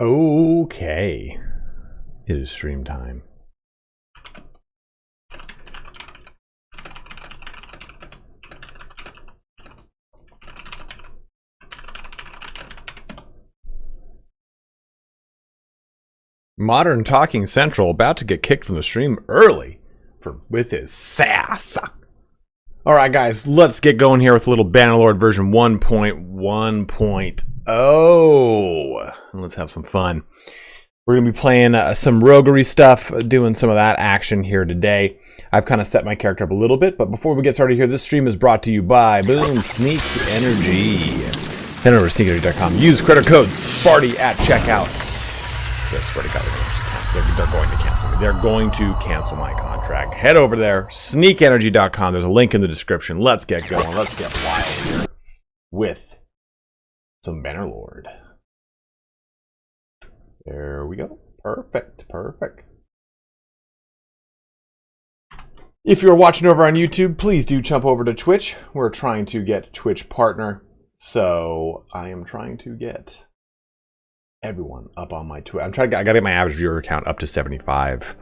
Okay, it is stream time. Modern Talking Central about to get kicked from the stream early with his sass. Alright guys, let's get going here with a little Bannerlord version 1.1.0. Let's have some fun. We're going to be playing some Roguery stuff, doing some of that action here today. I've kind of set my character up a little bit, but before we get started here, this stream is brought to you by Boom Sneak Energy. Head over to sneakenergy.com. Use credit code SPARTY at checkout. I swear to God, they're going to cancel me. They're going to cancel my contract. Head over there, sneakenergy.com. There's a link in the description. Let's get going. Let's get wild here with some Bannerlord. There we go. Perfect. Perfect. If you're watching over on YouTube, please do jump over to Twitch. We're trying to get Twitch partner. So I am trying to get everyone up on my Twitch. I gotta get my average viewer count up to 75.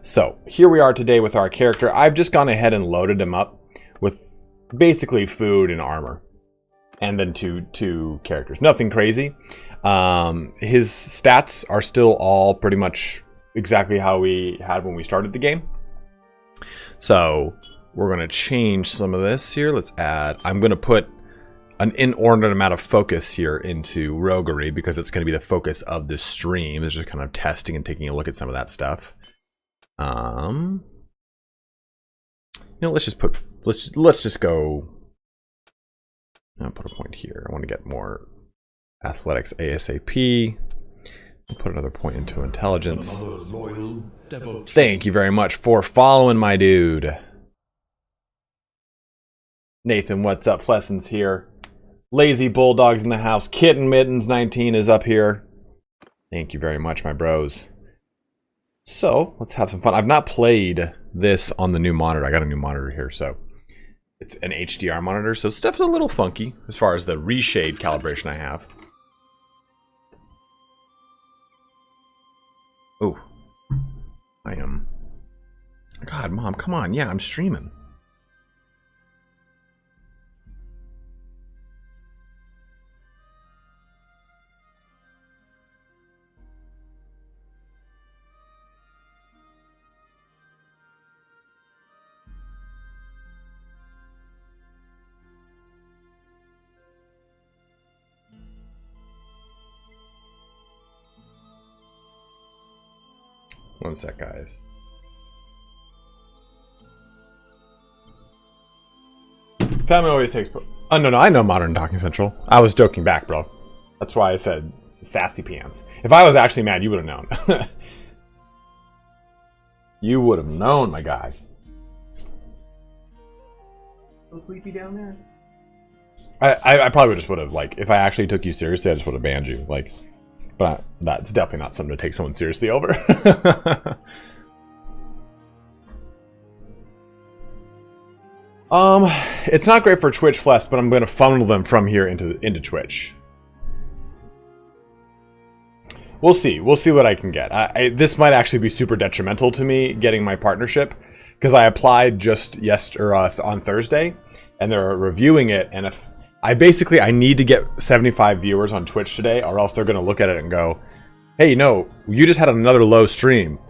So here we are today with our character. I've just gone ahead and loaded him up with basically food and armor. And then two characters. Nothing crazy. His stats are still all pretty much exactly how we had when we started the game. So we're gonna change some of this here. Let's add, I'm gonna put an inordinate amount of focus here into Roguery because it's going to be the focus of this stream. Is just kind of testing and taking a look at some of that stuff. You know, let's just go. I'll put a point here. I want to get more athletics ASAP. I'll put another point into intelligence. Thank you very much for following, my dude. Nathan, what's up? Flesson's here. Lazy Bulldogs in the house. Kitten Mittens 19 is up here. Thank you very much, my bros. So, let's have some fun. I've not played this on the new monitor. I got a new monitor here, so it's an HDR monitor, so stuff's a little funky as far as the reshade calibration I have. Oh. I am. God, Mom, come on. Yeah, I'm streaming. One sec, guys. Family always takes... Oh, no, I know Modern Talking Central. I was joking back, bro. That's why I said sassy pants. If I was actually mad, you would have known. You would have known, my guy. So sleepy down there? I probably just would have, like, if I actually took you seriously, I just would have banned you. Like... But that's definitely not something to take someone seriously over. It's not great for Twitch Flex, but I'm going to funnel them from here into Twitch. We'll see. We'll see what I can get. This might actually be super detrimental to me getting my partnership because I applied just on Thursday, and they're reviewing it. And if I need to get 75 viewers on Twitch today, or else they're going to look at it and go, hey, no, you just had another low stream.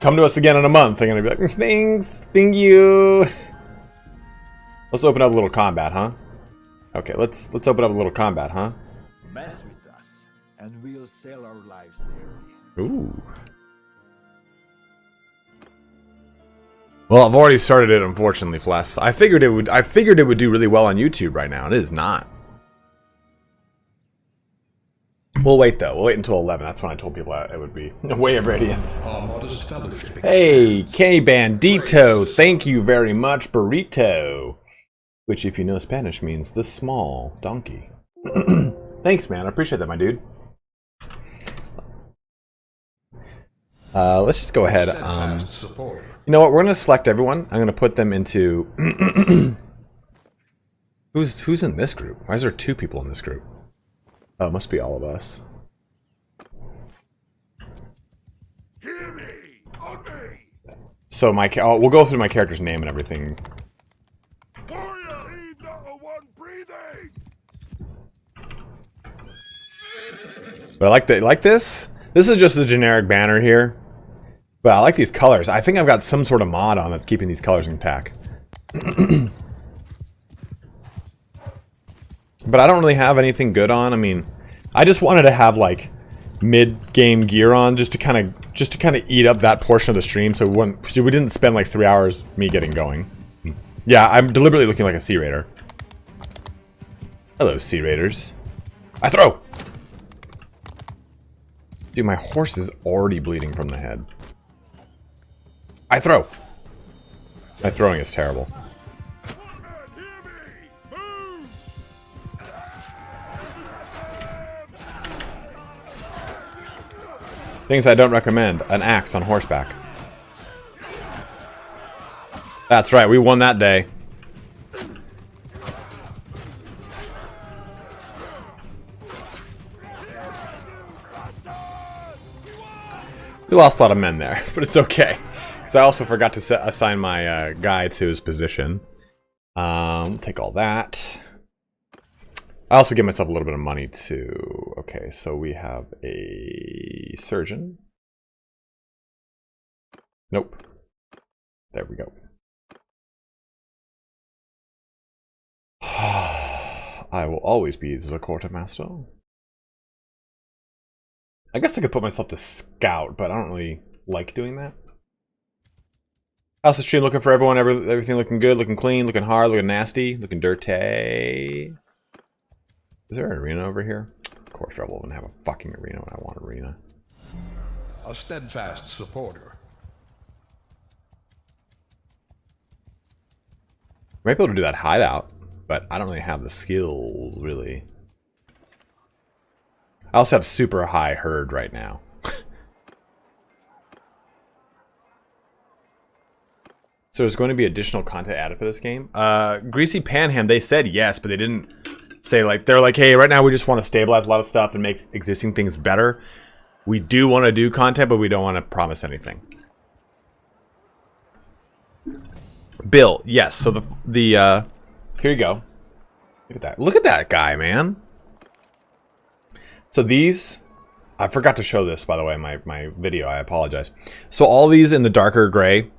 Come to us again in a month. They're going to be like, thanks, thank you. Let's open up a little combat, huh? Okay, let's open up a little combat, huh? Mess with us, and we'll sell our lives there. Ooh. Well, I've already started it, unfortunately, Fless. I figured it would do really well on YouTube right now. It is not. We'll wait though. We'll wait until 11. That's when I told people it would be a way of radiance. Hey, K Bandito, thank you very much, burrito. Which, if you know Spanish, means the small donkey. Thanks, man. I appreciate that, my dude. Let's just go ahead. You know what? We're going to select everyone. I'm going to put them into... Who's in this group? Why is there 2 people in this group? Oh, it must be all of us. Hear me, on me. So we'll go through my character's name and everything. Warrior, leave not a one breathing. But I like this. This is just the generic banner here. But I like these colors. I think I've got some sort of mod on that's keeping these colors intact. But I don't really have anything good on. I mean, I just wanted to have like mid-game gear on just to kind of eat up that portion of the stream, so we didn't spend like 3 hours me getting going. Yeah, I'm deliberately looking like a Sea Raider. Hello, Sea Raiders. I throw! Dude, my horse is already bleeding from the head. I throw! My throwing is terrible. Things I don't recommend. An axe on horseback. That's right, we won that day. We lost a lot of men there, but it's okay. Because I also forgot to assign my guy to his position. Take all that. I also give myself a little bit of money too. Okay, so we have a surgeon. Nope. There we go. I will always be the quartermaster. I guess I could put myself to scout, but I don't really like doing that. How's the stream looking for everyone? Everything looking good, looking clean, looking hard, looking nasty, looking dirty. Is there an arena over here? Of course, Rebel wouldn't have a fucking arena when I want an arena. A steadfast supporter. I might be able to do that hideout, but I don't really have the skills, really. I also have super high herd right now. So there's going to be additional content added for this game. Greasy Panham, they said yes, but they didn't say like, they're like, hey, right now we just want to stabilize a lot of stuff and make existing things better. We do want to do content, but we don't want to promise anything. Bill, yes. So the here you go. Look at that. Look at that guy, man. So these, I forgot to show this, by the way, my video. I apologize. So all these in the darker gray,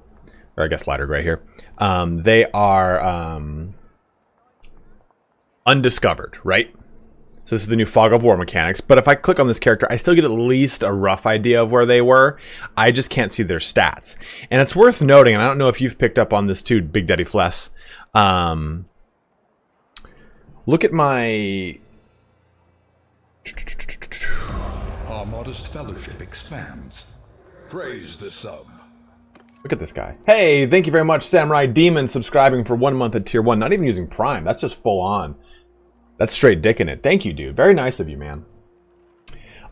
or I guess lighter gray here, they are undiscovered, right? So this is the new Fog of War mechanics. But if I click on this character, I still get at least a rough idea of where they were. I just can't see their stats. And it's worth noting, and I don't know if you've picked up on this too, Big Daddy Fless. Look at my... Our modest fellowship expands. Praise the sub. Look at this guy. Hey, thank you very much, Samurai Demon, subscribing for 1 month at tier 1. Not even using Prime. That's just full on. That's straight dick in it. Thank you, dude. Very nice of you, man.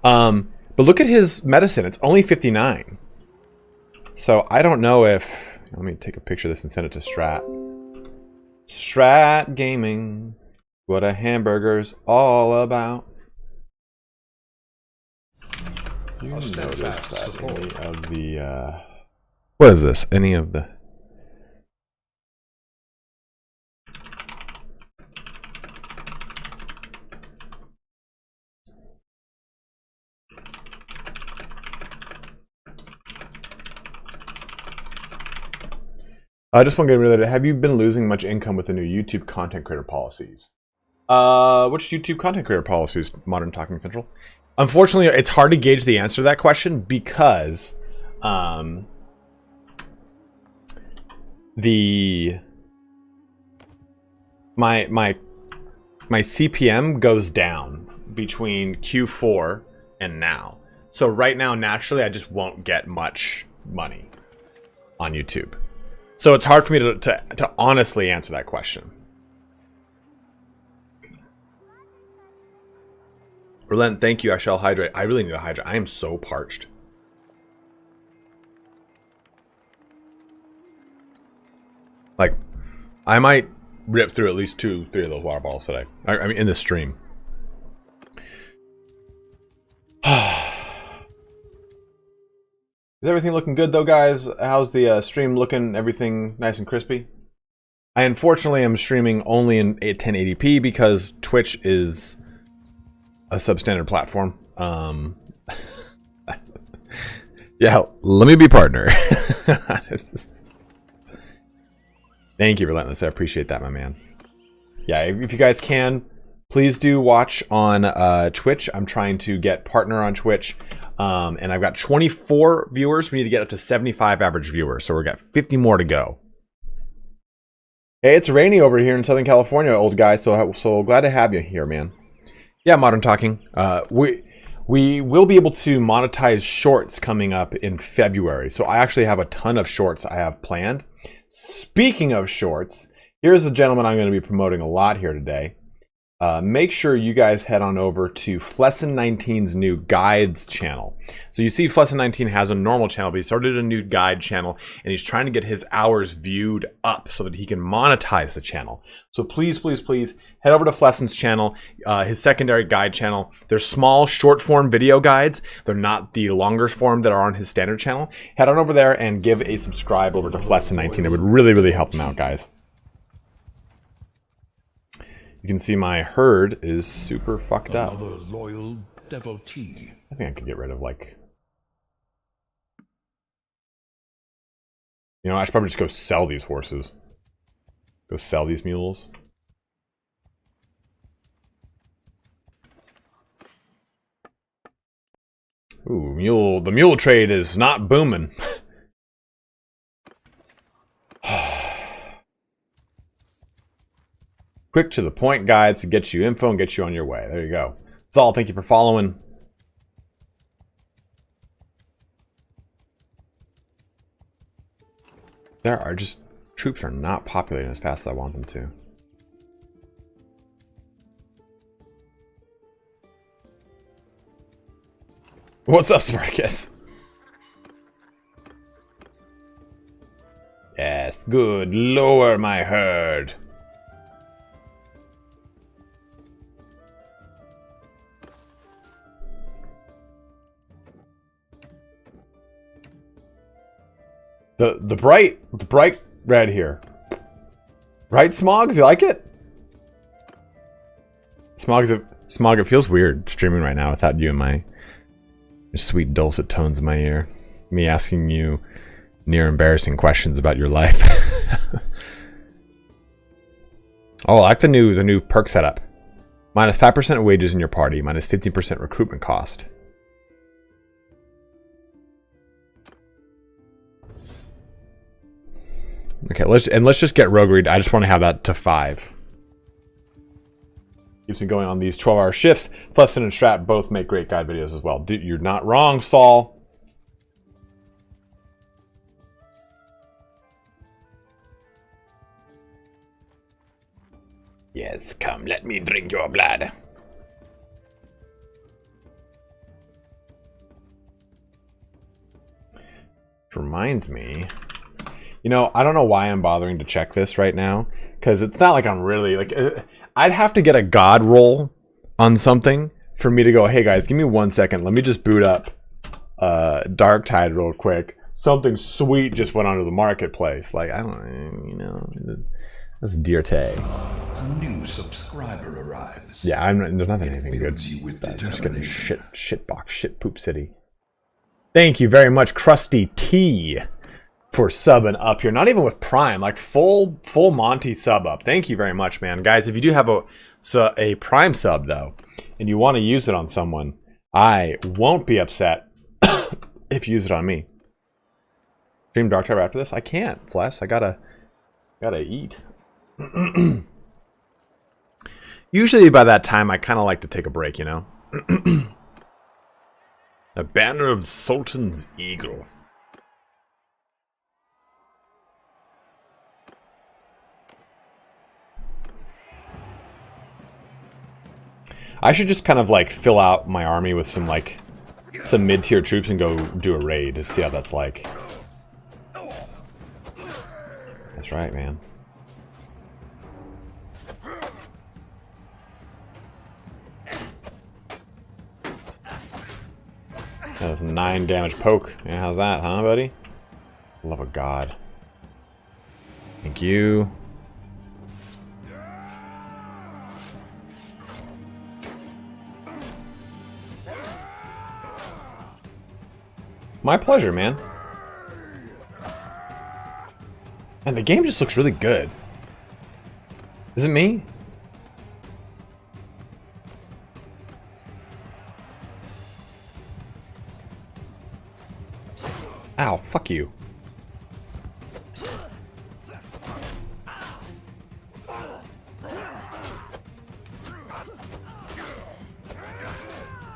But look at his medicine. It's only 59. So I don't know if... Let me take a picture of this and send it to Strat. Strat Gaming. What a hamburger's all about. You notice that any of the... What is this? Any of the... I just want to get rid of it. Have you been losing much income with the new YouTube content creator policies? Which YouTube content creator policies? Modern Talking Central? Unfortunately, it's hard to gauge the answer to that question because my CPM goes down between Q4 and now. So right now, naturally, I just won't get much money on YouTube. So it's hard for me to honestly answer that question. Relent, thank you. I shall hydrate. I really need to hydrate. I am so parched. Like, I might rip through at least 2-3 of those water bottles today. I mean, in this stream. Is everything looking good though, guys? How's the stream looking? Everything nice and crispy? I unfortunately am streaming only in 1080p because Twitch is a substandard platform. Yeah, let me be partner. Thank you, Relentless. I appreciate that, my man. Yeah, if you guys can, please do watch on Twitch. I'm trying to get partner on Twitch. And I've got 24 viewers. We need to get up to 75 average viewers. So we've got 50 more to go. Hey, it's rainy over here in Southern California, old guy. So glad to have you here, man. Yeah, Modern Talking. We will be able to monetize shorts coming up in February. So I actually have a ton of shorts I have planned. Speaking of shorts, here's the gentleman I'm going to be promoting a lot here today. Make sure you guys head on over to Flessin19's new guides channel. So you see Flessin19 has a normal channel, but he started a new guide channel, and he's trying to get his hours viewed up so that he can monetize the channel. So please, please, please head over to Flessin's channel, his secondary guide channel. They're small, short form video guides. They're not the longer form that are on his standard channel. Head on over there and give a subscribe over to Flessin19. It would really, really help him out, guys. You can see my herd is super fucked up. Another loyal devotee. I think I could get rid of, like... You know, I should probably just go sell these horses. Go sell these mules. Ooh, the mule trade is not booming. Quick to the point guides to get you info and get you on your way. There you go. That's all. Thank you for following. There are just... Troops are not populating as fast as I want them to. What's up, Spartacus? Yes, good. Lower my herd. The bright red here. Right, Smogs? You like it? Smog, it feels weird streaming right now without you in my sweet dulcet tones in my ear. Me asking you near embarrassing questions about your life. Oh, I like the new perk setup. Minus 5% wages in your party, minus 15% recruitment cost. Okay, let's just get Roguery. I just want to have that to 5. Keeps me going on these 12-hour shifts. Flessin and Strat both make great guide videos as well. Dude, you're not wrong, Saul. Yes, come, let me drink your blood. Which reminds me... You know, I don't know why I'm bothering to check this right now, because it's not like I'm really, like, I'd have to get a god roll on something for me to go, hey guys, give me 1 second, let me just boot up Dark Tide real quick. Something sweet just went onto the marketplace. Like, I don't, you know, that's Dirte. A new subscriber arrives. Yeah, there's nothing anything good. I'm just getting shit box, shit poop city. Thank you very much, Krusty T, for subbing up here. Not even with Prime, like full Monty sub up. Thank you very much, man. Guys, if you do have a Prime sub though, and you want to use it on someone, I won't be upset if you use it on me. Stream Dark Tower after this? I can't, Fless. I gotta eat. Usually by that time I kinda like to take a break, you know? A banner of Sultan's Eagle. I should just kind of like fill out my army with some mid-tier troops and go do a raid to see how that's like. That's right, man. That's 9 damage poke. Yeah, how's that, huh, buddy? Love of God. Thank you. My pleasure, man. And the game just looks really good. Is it me? Ow, fuck you.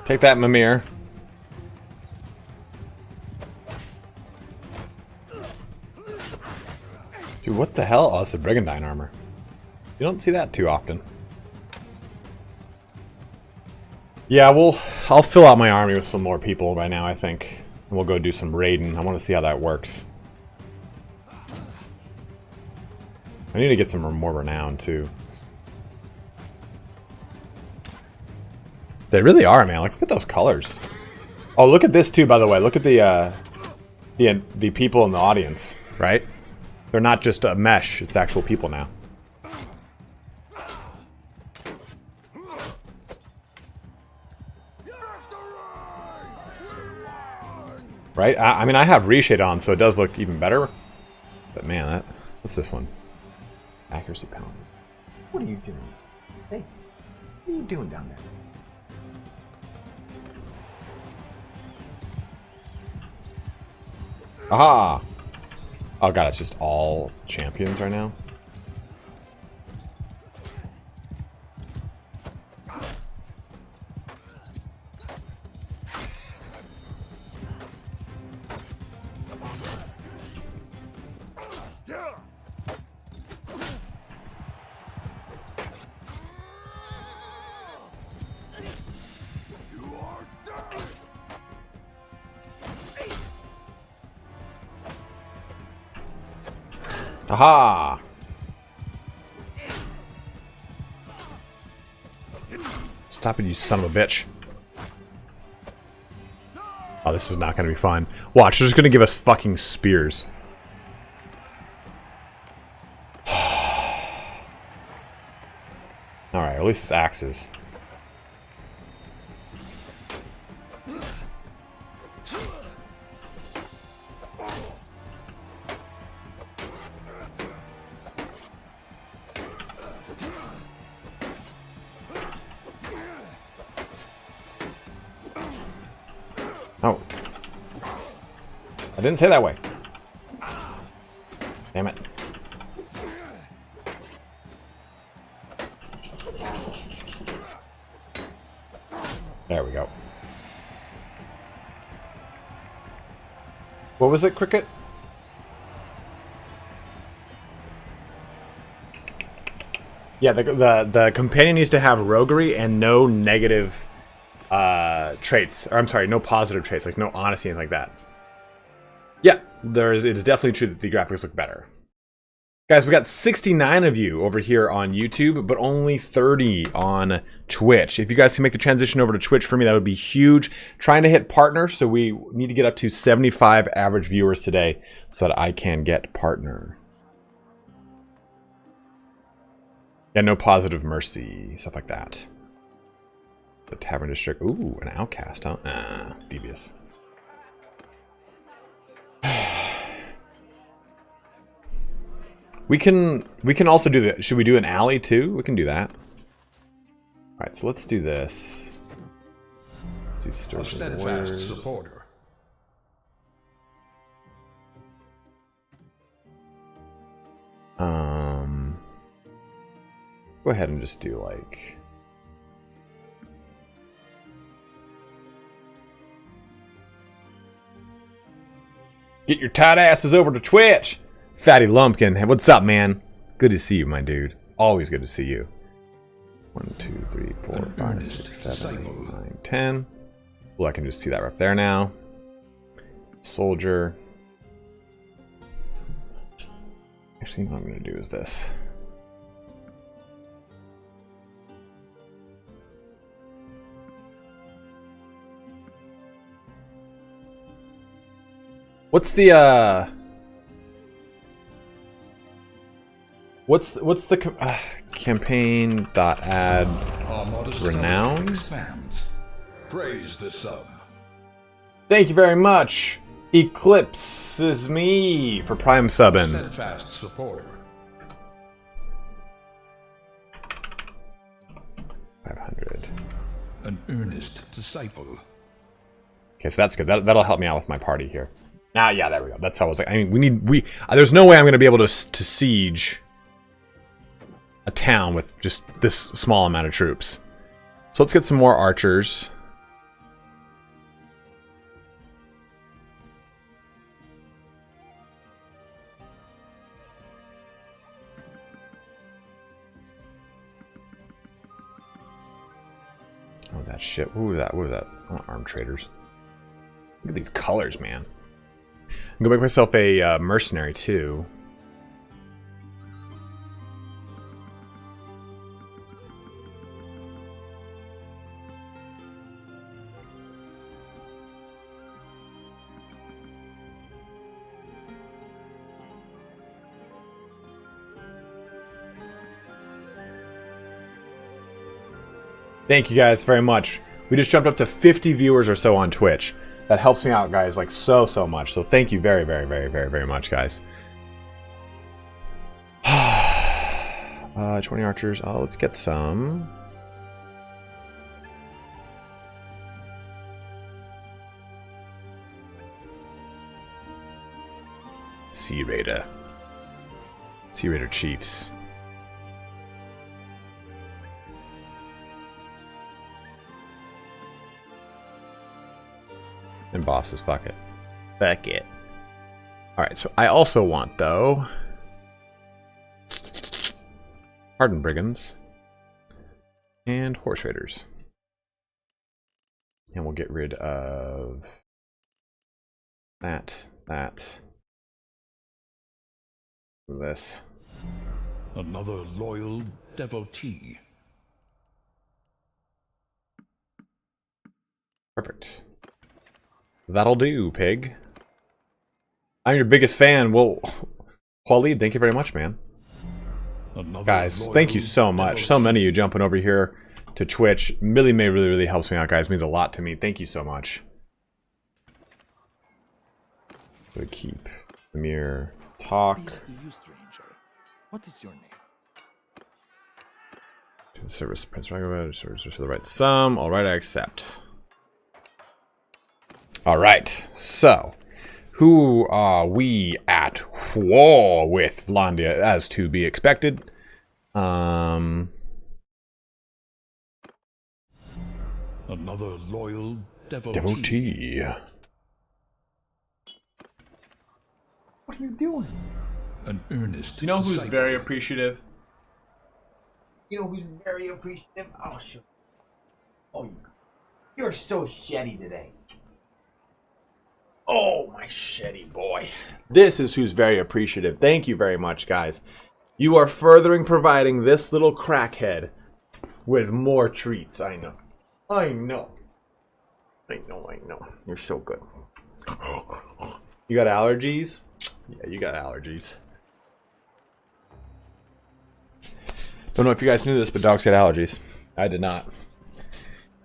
Take that, Mimir. Dude, what the hell? Oh, it's a Brigandine armor. You don't see that too often. Yeah, I'll fill out my army with some more people right now, I think. And we'll go do some raiding. I want to see how that works. I need to get some more renown, too. They really are, man. Like, look at those colors. Oh, look at this, too, by the way. Look at the people in the audience, right? They're not just a mesh. It's actual people now. Right? I mean, I have reshade on, so it does look even better. But man, what's this one? Accuracy penalty. What are you doing? Hey, what are you doing down there? Aha! Oh god, it's just all champions right now. Aha! Stop it, you son of a bitch. Oh, this is not going to be fun. Watch, they're just going to give us fucking spears. Alright, at least it's axes. Oh. I didn't say that way. Damn it. There we go. What was it, Cricket? Yeah, the companion needs to have roguery and no negative traits, or I'm sorry, no positive traits, like no honesty, anything like that. Yeah, it is definitely true that the graphics look better. Guys, we got 69 of you over here on YouTube, but only 30 on Twitch. If you guys can make the transition over to Twitch for me, that would be huge. Trying to hit partner, so we need to get up to 75 average viewers today so that I can get partner. Yeah, no positive mercy, stuff like that. The Tavern District. Ooh, an outcast, huh? Ah, devious. We can also do that. Should we do an alley too? We can do that. Alright, so let's do this. Let's do Sturgeon Warriors. Supporter. Go ahead and just do like get your tight asses over to Twitch. Fatty Lumpkin. Hey, what's up, man? Good to see you, my dude. Always good to see you. 1, 2, 3, 4, 5, 6, 7, 8, 9, 10. Well, I can just see that right there now. Soldier. Actually, what I'm going to do is this. What's the campaign.add renown? Praise the sub. Thank you very much. Eclipse is me for Prime subbing. Steadfast supporter. 500. An earnest disciple. Okay, so that's good. That'll help me out with my party here. Now, yeah, there we go. That's how I was like. I mean, there's no way I'm going to be able to siege a town with just this small amount of troops. So let's get some more archers. Oh, that shit. What was that? What was that? I want armed traders. Look at these colors, man. I'm gonna make myself a mercenary too. Thank you guys very much. We just jumped up to 50 viewers or so on Twitch. That helps me out, guys, like so much. So thank you very much, guys. 20 archers. Oh, let's get some. Sea Raider. Sea Raider Chiefs. And bosses, fuck it. Fuck it. Alright, so I also want, though, Hardened Brigands and Horse Raiders. And we'll get rid of that, this. Another loyal devotee. Perfect. That'll do, pig. I'm your biggest fan. Well, Waleed, thank you very much, man. Guys, thank you so much. So many of you jumping over here to Twitch. Really helps me out, guys. It means a lot to me. Thank you so much. We'll keep Amir talk. What is your name? Service Prince Roguery, service for the right sum. Alright, I accept. Alright, so who are we at war with, Vlandia, as to be expected? Another loyal devotee. What are you doing? An earnest. You know who's disciple. very appreciative? You know who's very appreciative? Oh, sure. Oh, you're so shitty today. Oh, my shitty boy. This is who's very appreciative. Thank you very much, guys. You are furthering providing this little crackhead with more treats. I know. I know. I know. You're so good. You got allergies? Yeah, you got allergies. Don't know if you guys knew this, but dogs get allergies. I did not.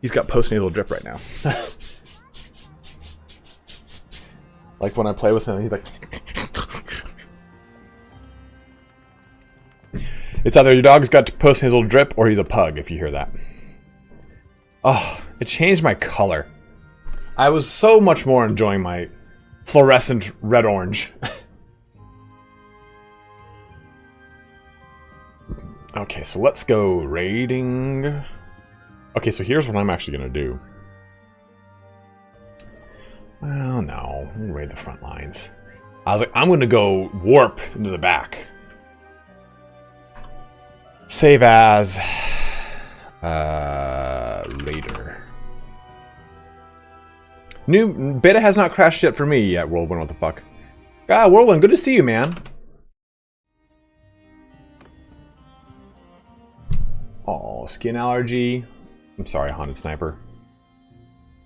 He's got postnatal drip right now. Like when I play with him, he's like... It's either your dog's got postnatal drip or he's a pug, if you hear that. Oh, it changed my color. I was so much more enjoying my fluorescent red-orange. Okay, so let's go raiding. Okay, so here's what I'm actually going to do. Well, no. We'll raid the front lines. I was like, I'm going to go warp into the back. Save as... Raider. New beta has not crashed yet for me yet, Whirlwind. What the fuck? Ah, Whirlwind, good to see you, man. Oh, skin allergy. I'm sorry, Haunted Sniper.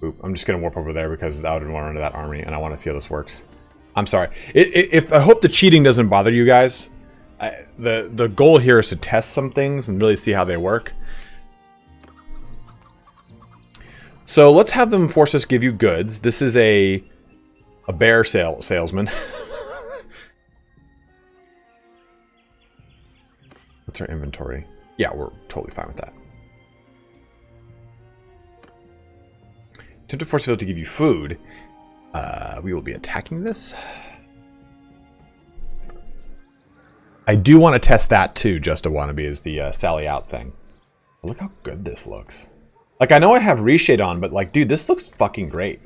Oop, I'm just gonna warp over there because I didn't want to run into that army, and I want to see how this works. I'm sorry. If I hope the cheating doesn't bother you guys. The goal here is to test some things and really see how they work. So let's have them force us give you goods. This is a a bear salesman. What's our inventory? Yeah, we're totally fine with that. Attempt to force field to give you food. We will be attacking this. I do want to test that too, just a wannabe, is the Sally Out thing. Look how good this looks. Like, I know I have reshade on, but like, dude, this looks fucking great.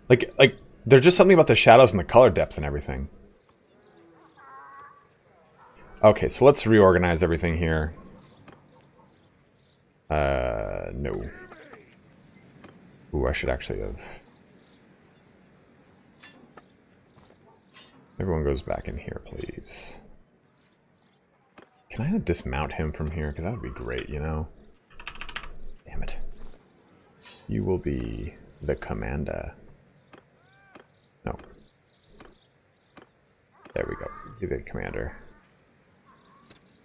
Like, there's just something about the shadows and the color depth and everything. Okay, so let's reorganize everything here. No. Ooh, I should actually have... Everyone goes back in here, please. Can I dismount him from here? Because that would be great, you know? Damn it. You will be the commander. No. There we go. Be the commander.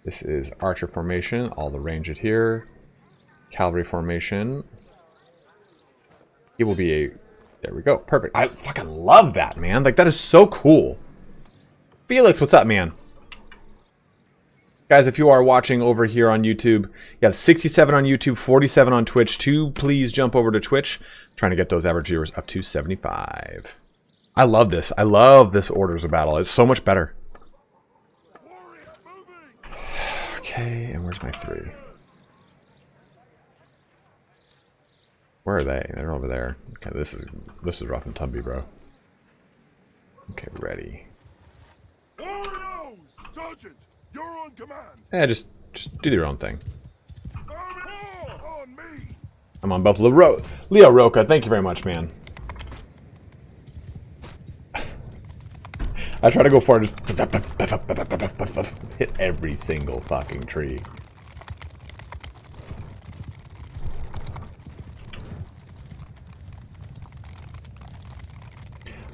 This is archer formation. All the ranged here. Cavalry formation. He will be a... There we go. Perfect. I fucking love that, man. Like, that is so cool. Felix, what's up, man? Guys, if you are watching over here on YouTube, you have 67 on YouTube, 47 on Twitch. Please jump over to Twitch. I'm trying to get those average viewers up to 75. I love this. I love this Orders of Battle. It's so much better. Okay, and where's my 3? Where are they? They're over there. Okay, this is rough and tumby, bro. Okay, ready. Sergeant, you're on command. Yeah, just do your own thing. On me. I'm on Buffalo Leo Roca, thank you very much, man. I try to go far, just hit every single fucking tree.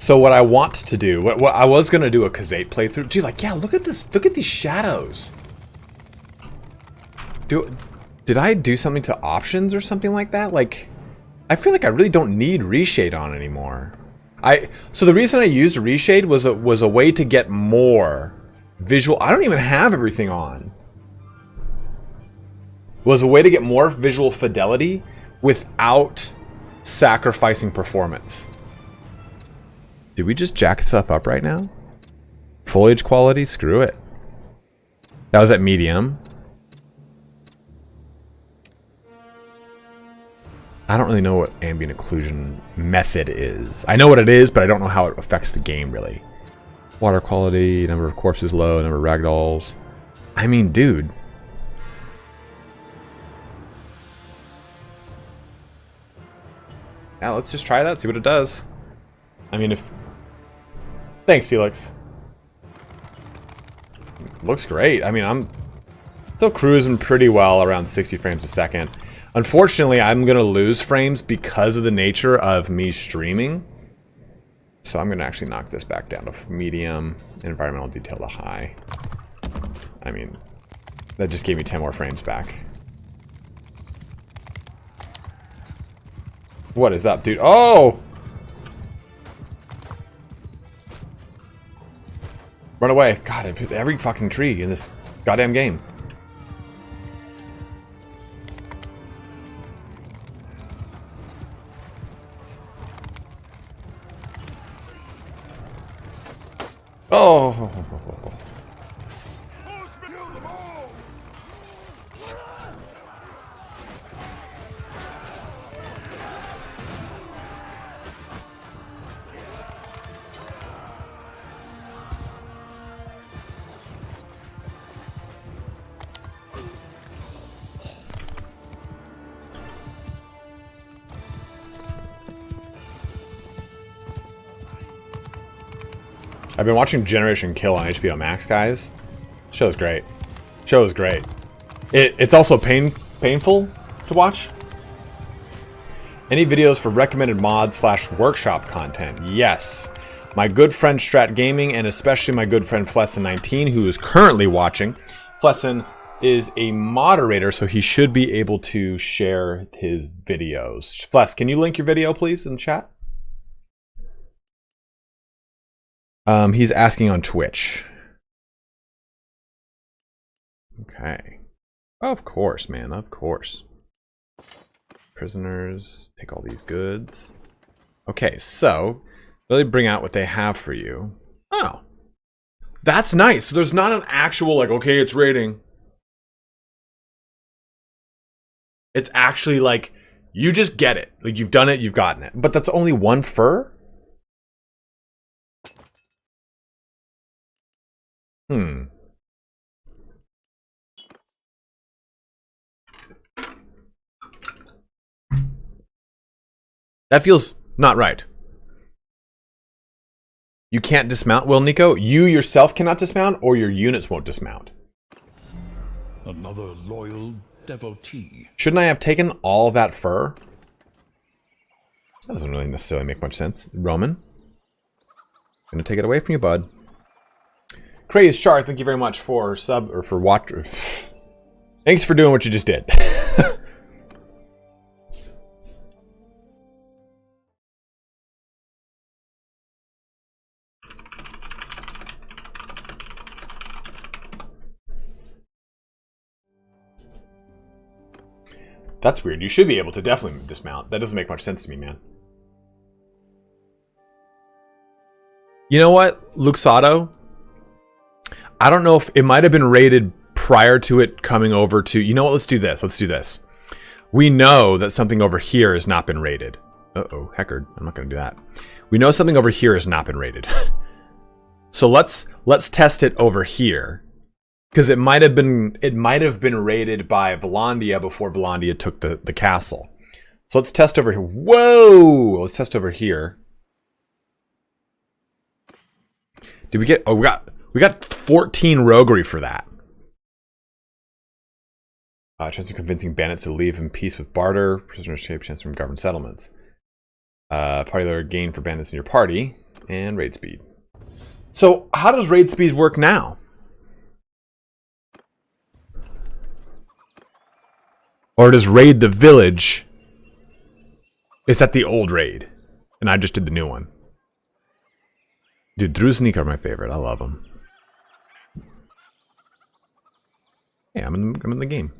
So what I want to do, what I was gonna do a Khazate playthrough, dude. Like, yeah, look at this. Look at these shadows. Did I do something to options or something like that? Like, I feel like I really don't need reshade on anymore. So the reason I used reshade was a way to get more visual. I don't even have everything on. Was a way to get more visual fidelity without sacrificing performance. Did we just jack stuff up right now? Foliage quality? Screw it. That was at medium. I don't really know what ambient occlusion method is. I know what it is, but I don't know how it affects the game, really. Water quality, number of corpses low, number of ragdolls. I mean, dude. Yeah, let's just try that, see what it does. I mean, if... Thanks, Felix. Looks great. I mean, I'm still cruising pretty well around 60 frames a second. Unfortunately, I'm going to lose frames because of the nature of me streaming. So I'm going to actually knock this back down to medium, environmental detail to high. I mean, that just gave me 10 more frames back. What is up, dude? Oh! Run away. God, I hit every fucking tree in this goddamn game. Oh! I've been watching Generation Kill on HBO Max, guys. Show's great. Show is great. It's also painful to watch. Any videos for recommended mod / workshop content? Yes. My good friend Strat Gaming, and especially my good friend Flessin19, who is currently watching. Flessin, is a moderator, so he should be able to share his videos. Flesk, can you link your video, please, in the chat? He's asking on Twitch. Okay. Of course, man, of course. Prisoners, take all these goods. Okay, so, really bring out what they have for you. Oh. That's nice. So there's not an actual, like, okay, it's raiding. It's actually like, you just get it. Like, you've done it, you've gotten it. But that's only one fur? That feels not right. You can't dismount? Well, Nico, you yourself cannot dismount, or your units won't dismount. Another loyal devotee. Shouldn't I have taken all that fur? That doesn't really necessarily make much sense. Roman? Gonna take it away from you, bud. Craze Char, thank you very much for sub, or for watch. Thanks for doing what you just did. That's weird. You should be able to definitely dismount. That doesn't make much sense to me, man. You know what, Luxado? I don't know if it might have been rated prior to it coming over to... You know what? Let's do this. Let's do this. We know that something over here has not been rated. Uh-oh, Heckard. I'm not going to do that. We know something over here has not been rated. So let's test it over here. Because it might have been raided by Volandia before Volandia took the castle. So let's test over here. Whoa! Let's test over here. Did we get? Oh, we got 14 roguery for that. Chance of convincing bandits to leave in peace with barter. Prisoner escape chance from governed settlements. Party leader gain for bandits in your party and raid speed. So how does raid speed work now? Or does raid the village? Is that the old raid? And I just did the new one. Dude, Druznik are my favorite. I love them. Yeah, I'm in the game.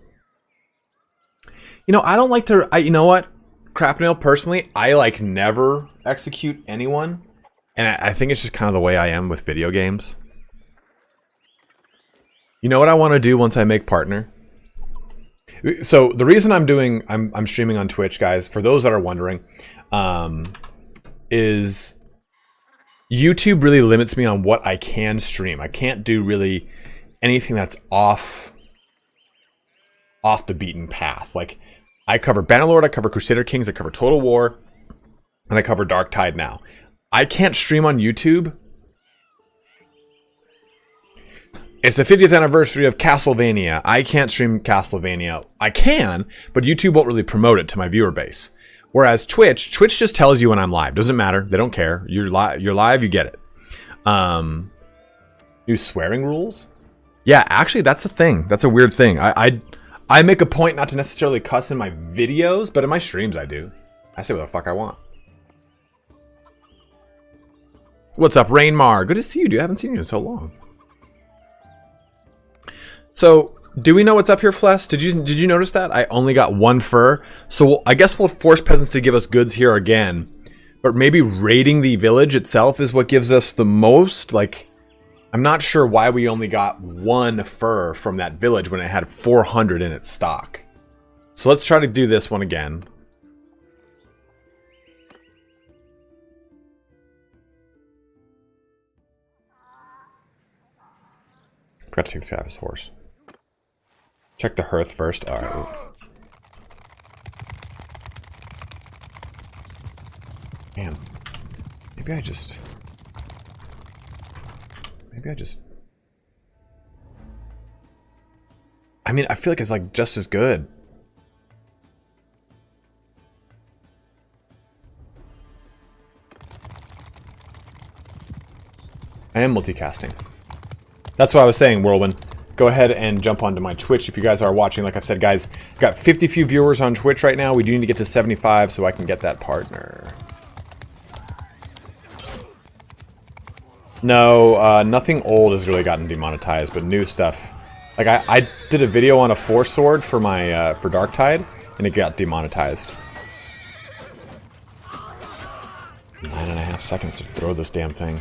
You know, I don't like to... you know what? Crapnail, personally, I like never execute anyone. And I think it's just kind of the way I am with video games. You know what I want to do once I make partner? So the reason I'm streaming on Twitch, guys, for those that are wondering, is YouTube really limits me on what I can stream. I can't do really anything that's off the beaten path. Like, I cover Bannerlord, I cover Crusader Kings, I cover Total War, and I cover Dark Tide now. I can't stream on YouTube. It's the 50th anniversary of Castlevania. I can't stream Castlevania. I can, but YouTube won't really promote it to my viewer base. Whereas Twitch just tells you when I'm live. Doesn't matter. They don't care. You're live, you get it. New swearing rules? Yeah, actually, that's a thing. That's a weird thing. I make a point not to necessarily cuss in my videos, but in my streams I do. I say what the fuck I want. What's up, Rainmar? Good to see you, dude. I haven't seen you in so long. So, do we know what's up here, Fless? Did you notice that? I only got one fur. So, I guess we'll force peasants to give us goods here again. But maybe raiding the village itself is what gives us the most. Like, I'm not sure why we only got one fur from that village when it had 400 in its stock. So, let's try to do this one again. Forgot to take this guy off his horse. Check the hearth first. Alright. Man. Maybe I just... I mean, I feel like it's like just as good. I am multicasting. That's what I was saying, Whirlwind. go ahead and jump onto my Twitch if you guys are watching. Like I've said, guys, I've got 50 few viewers on Twitch right now. We do need to get to 75 so I can get that partner. No, nothing old has really gotten demonetized, but new stuff. Like I did a video on a 4-sword for my for Darktide, and it got demonetized. 9.5 seconds to throw this damn thing.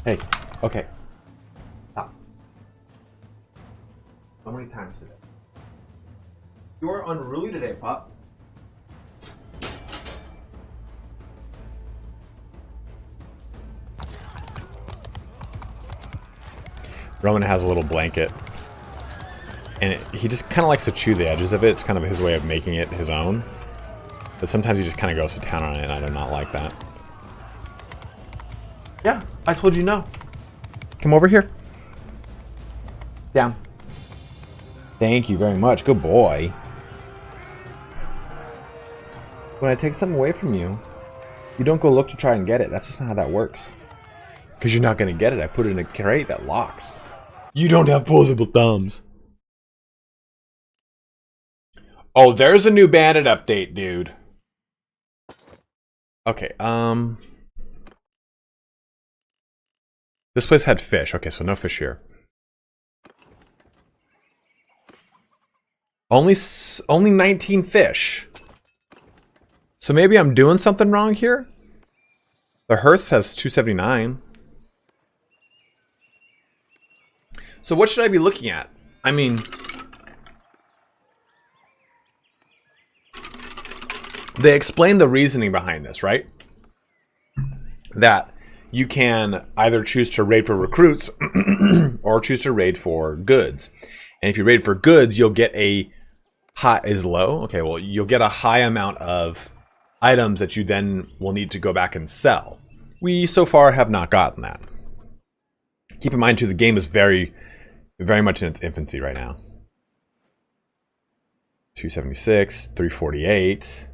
Hey, okay. Stop. How many times today? You're unruly today, pup. Roman has a little blanket. And he just kind of likes to chew the edges of it. It's kind of his way of making it his own. But sometimes he just kind of goes to town on it, and I do not like that. Yeah, I told you no. Come over here. Down. Thank you very much. Good boy. When I take something away from you, you don't go look to try and get it. That's just not how that works. Because you're not going to get it. I put it in a crate that locks. You don't have posable thumbs. Oh, there's a new bandit update, dude. Okay, this place had fish. Okay, so no fish here. Only 19 fish. So maybe I'm doing something wrong here? The hearth says 279. So what should I be looking at? I mean, they explain the reasoning behind this, right? That you can either choose to raid for recruits or choose to raid for goods. And if you raid for goods, you'll get a high is low. Okay, well, you'll get a high amount of items that you then will need to go back and sell. We so far have not gotten that. Keep in mind too, the game is very much in its infancy right now. 276, 348.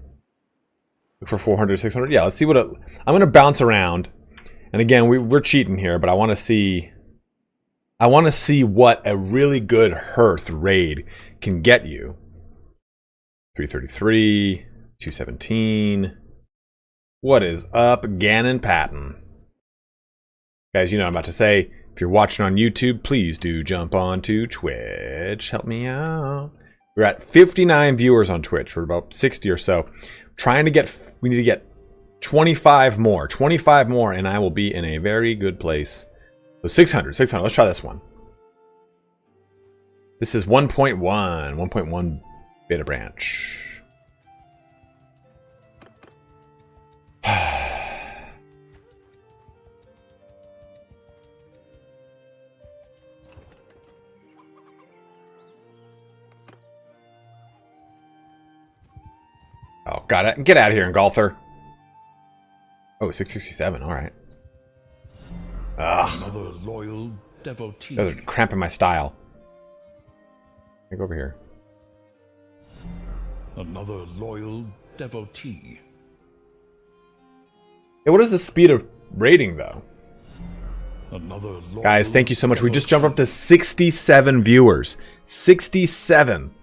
Look for 400, 600. Yeah, let's see what I'm going to bounce around. And again, we're cheating here, but I want to see what a really good hearth raid can get you. 333, 217. What is up, Gannon Patton? Guys, you know what I'm about to say. If you're watching on YouTube, please do jump on to Twitch. Help me out. We're at 59 viewers on Twitch. We're about 60 or so. We need to get 25 more. 25 more, and I will be in a very good place. So 600. Let's try this one. This is 1.1 beta branch. Oh, got it. Get out of here, Engulfer. Oh, 667. All right. Ugh. Another loyal devotee. Those are cramping my style. Go over here. Another loyal devotee. Hey, what is the speed of raiding, though? Another loyal Guys, thank you so much. We just jumped up devotee. to 67 viewers. 67.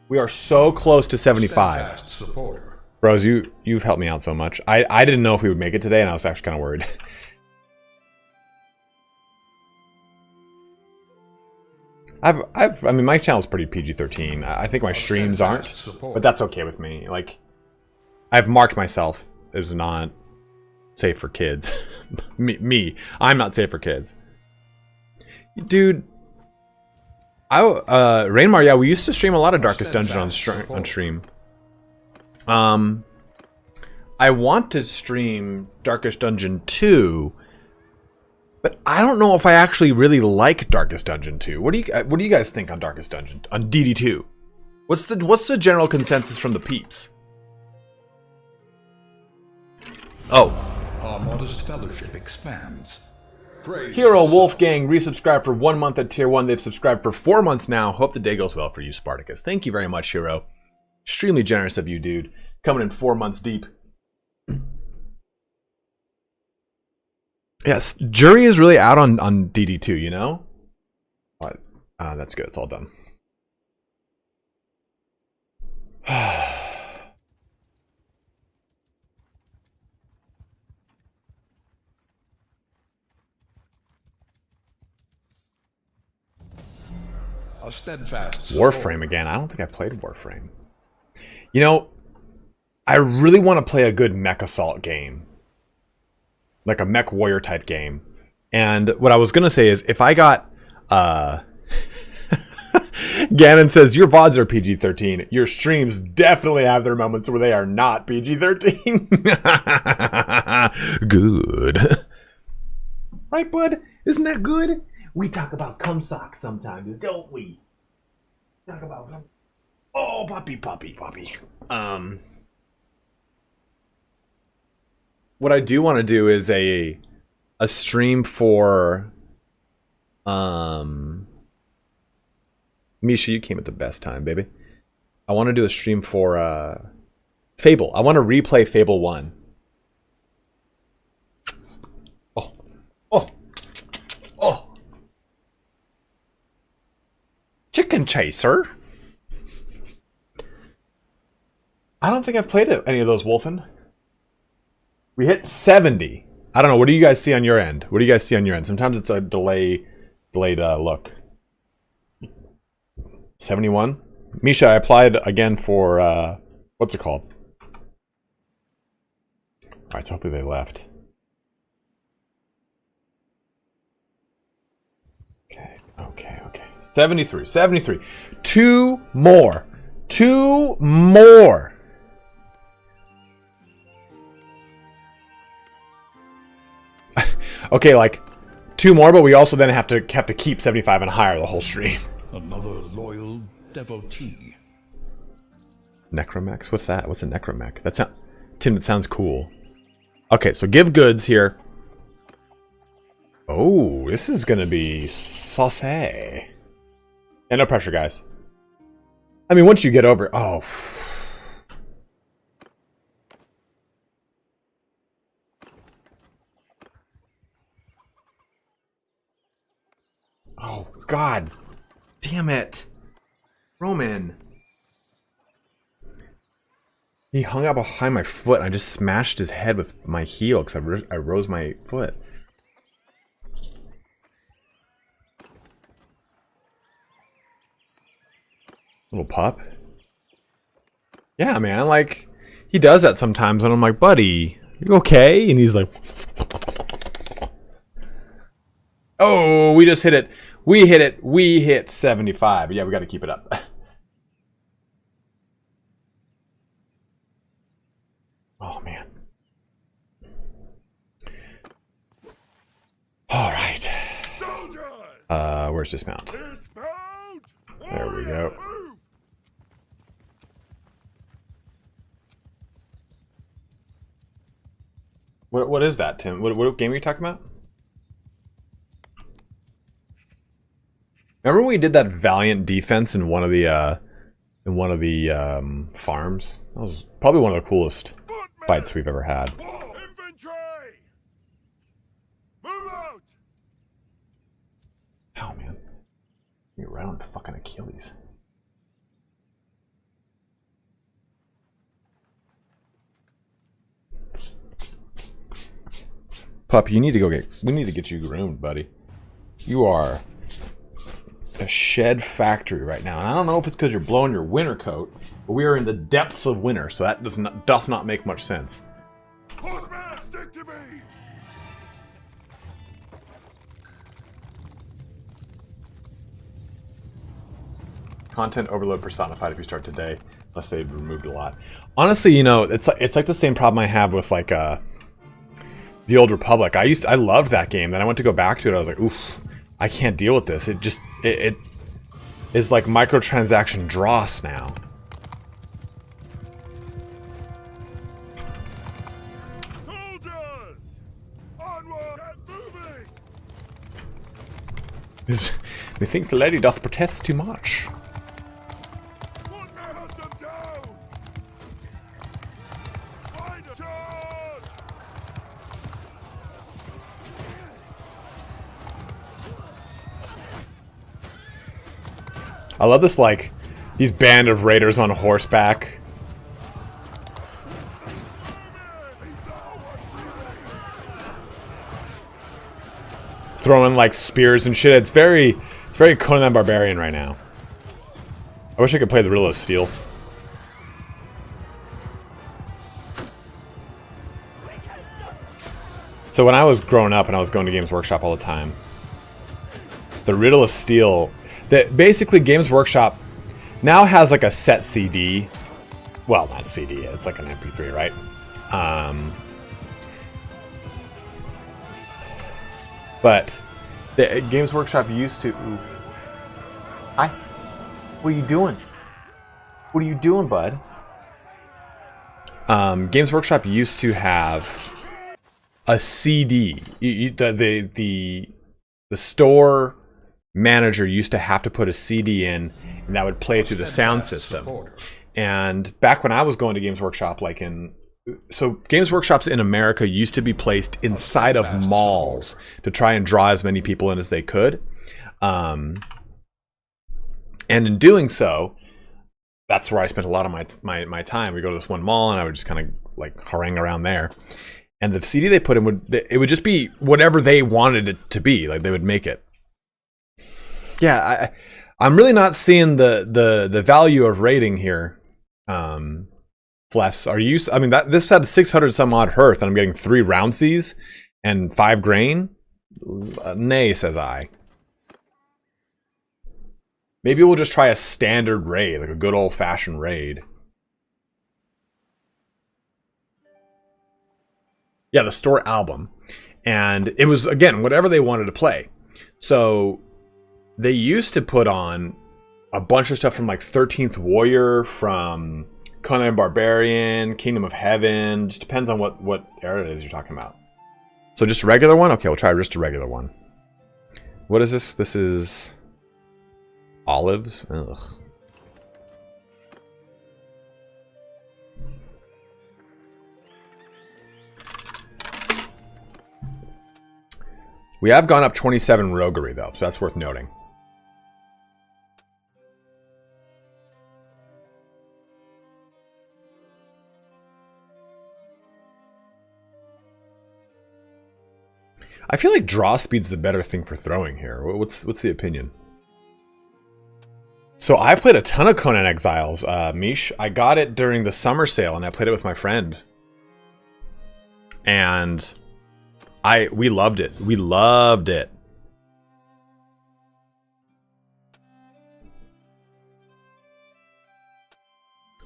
We are so close to 75. Steadfast supporter. Bros, you've helped me out so much. I didn't know if we would make it today, and I was actually kind of worried. I mean, my channel's pretty PG-13. I think my streams aren't, but that's okay with me. Like, I've marked myself as not safe for kids. I'm not safe for kids. Dude, Rainmar, yeah, we used to stream a lot of Darkest Dungeon on stream. I want to stream Darkest Dungeon 2, but I don't know if I actually really like Darkest Dungeon 2. What do you guys think on Darkest Dungeon on DD2? What's the general consensus from the peeps? Oh, Our modest fellowship expands. Hero Wolfgang resubscribed for 1 month at tier 1. They've subscribed for 4 months now. Hope the day goes well for you, Spartacus. Thank you very much, Hero. Extremely generous of you, dude. Coming in 4 months deep. Yes, Jury is really out on DD2, you know? What? That's good. It's all done. A steadfast Warframe again. I don't think I played Warframe. You know, I really want to play a good mech assault game. Like a mech warrior type game. And what I was going to say is if I got... Ganon says, your VODs are PG-13. Your streams definitely have their moments where they are not PG-13. Good. Right, bud? Isn't that good? We talk about cum socks sometimes, don't we? Talk about cum. Oh, puppy. What I do want to do is a stream for Misha, you came at the best time, baby. I want to do a stream for Fable. I want to replay Fable 1. Oh. Chicken Chaser. I don't think I've played any of those, Wolfen. We hit 70. I don't know. What do you guys see on your end? Sometimes it's a delayed look. 71. Misha, I applied again for what's it called? Alright, so hopefully they left. Okay. 73. 2 more. Okay, like 2 more, but we also then have to keep 75 and higher the whole stream. Another loyal devotee. Necromex? What's that? What's a necromech? Tim, that sounds cool. Okay, so give goods here. Oh, this is gonna be saucy. And no pressure, guys. I mean, once you get over... Oh. Oh, God. Damn it. Roman. He hung out behind my foot and I just smashed his head with my heel because I rose my foot. Little pup. Yeah, man, like, he does that sometimes and I'm like, buddy, you okay? And he's like... Oh, we just hit it. We hit 75. Yeah, we got to keep it up. Oh, man. All right. Where's dismount? There we go. What is that, Tim? What game are you talking about? Remember when we did that valiant defense in one of the farms? That was probably one of the coolest fights we've ever had. Infantry! Move out! Oh man, you're right on fucking Achilles. Pup, you need to go we need to get you groomed, buddy. You are a shed factory right now. And I don't know if it's because you're blowing your winter coat, but we are in the depths of winter, so that doth not make much sense. Horseman, stick to me! Content overload personified if you start today, unless they've removed a lot. Honestly, you know, it's like the same problem I have with like the Old Republic. I loved that game. Then I went to go back to it. I was like, oof, I can't deal with this. It is like microtransaction dross now. Soldiers! Onward and moving! Methinks the lady doth protest too much. One man hunt them down! Find a charge! I love this, like, these band of raiders on horseback. Throwing, like, spears and shit. It's very Conan the Barbarian right now. I wish I could play the Riddle of Steel. So when I was growing up and I was going to Games Workshop all the time, the Riddle of Steel, that basically Games Workshop now has like a set CD. Well, not CD, it's like an MP3, right? But the Games Workshop used to... Ooh. Hi. What are you doing? What are you doing, bud? Games Workshop used to have a CD. The store manager used to have to put a CD in, and that would play it through the sound system. And back when I was going to Games Workshop, like so Games Workshops in America used to be placed inside of malls to try and draw as many people in as they could. And in doing so, that's where I spent a lot of my time. We go to this one mall, and I would just kind of like harangue around there. And the CD they put in would just be whatever they wanted it to be. Like they would make it. Yeah, I'm really not seeing the value of rating here. Fless, are you? I mean, this had 600 some odd hearth, and I'm getting 3 roundsies and 5 grain. Nay, says I. Maybe we'll just try a standard raid, like a good old fashioned raid. Yeah, the store album, and it was again whatever they wanted to play. So they used to put on a bunch of stuff from like 13th Warrior, from Conan the Barbarian, Kingdom of Heaven. Just depends on what era it is you're talking about. So just a regular one? Okay, we'll try just a regular one. What is this? This is olives? Ugh. We have gone up 27 roguery though, so that's worth noting. I feel like draw speed's the better thing for throwing here. What's the opinion? So I played a ton of Conan Exiles, Mish. I got it during the summer sale, and I played it with my friend. And we loved it. We loved it.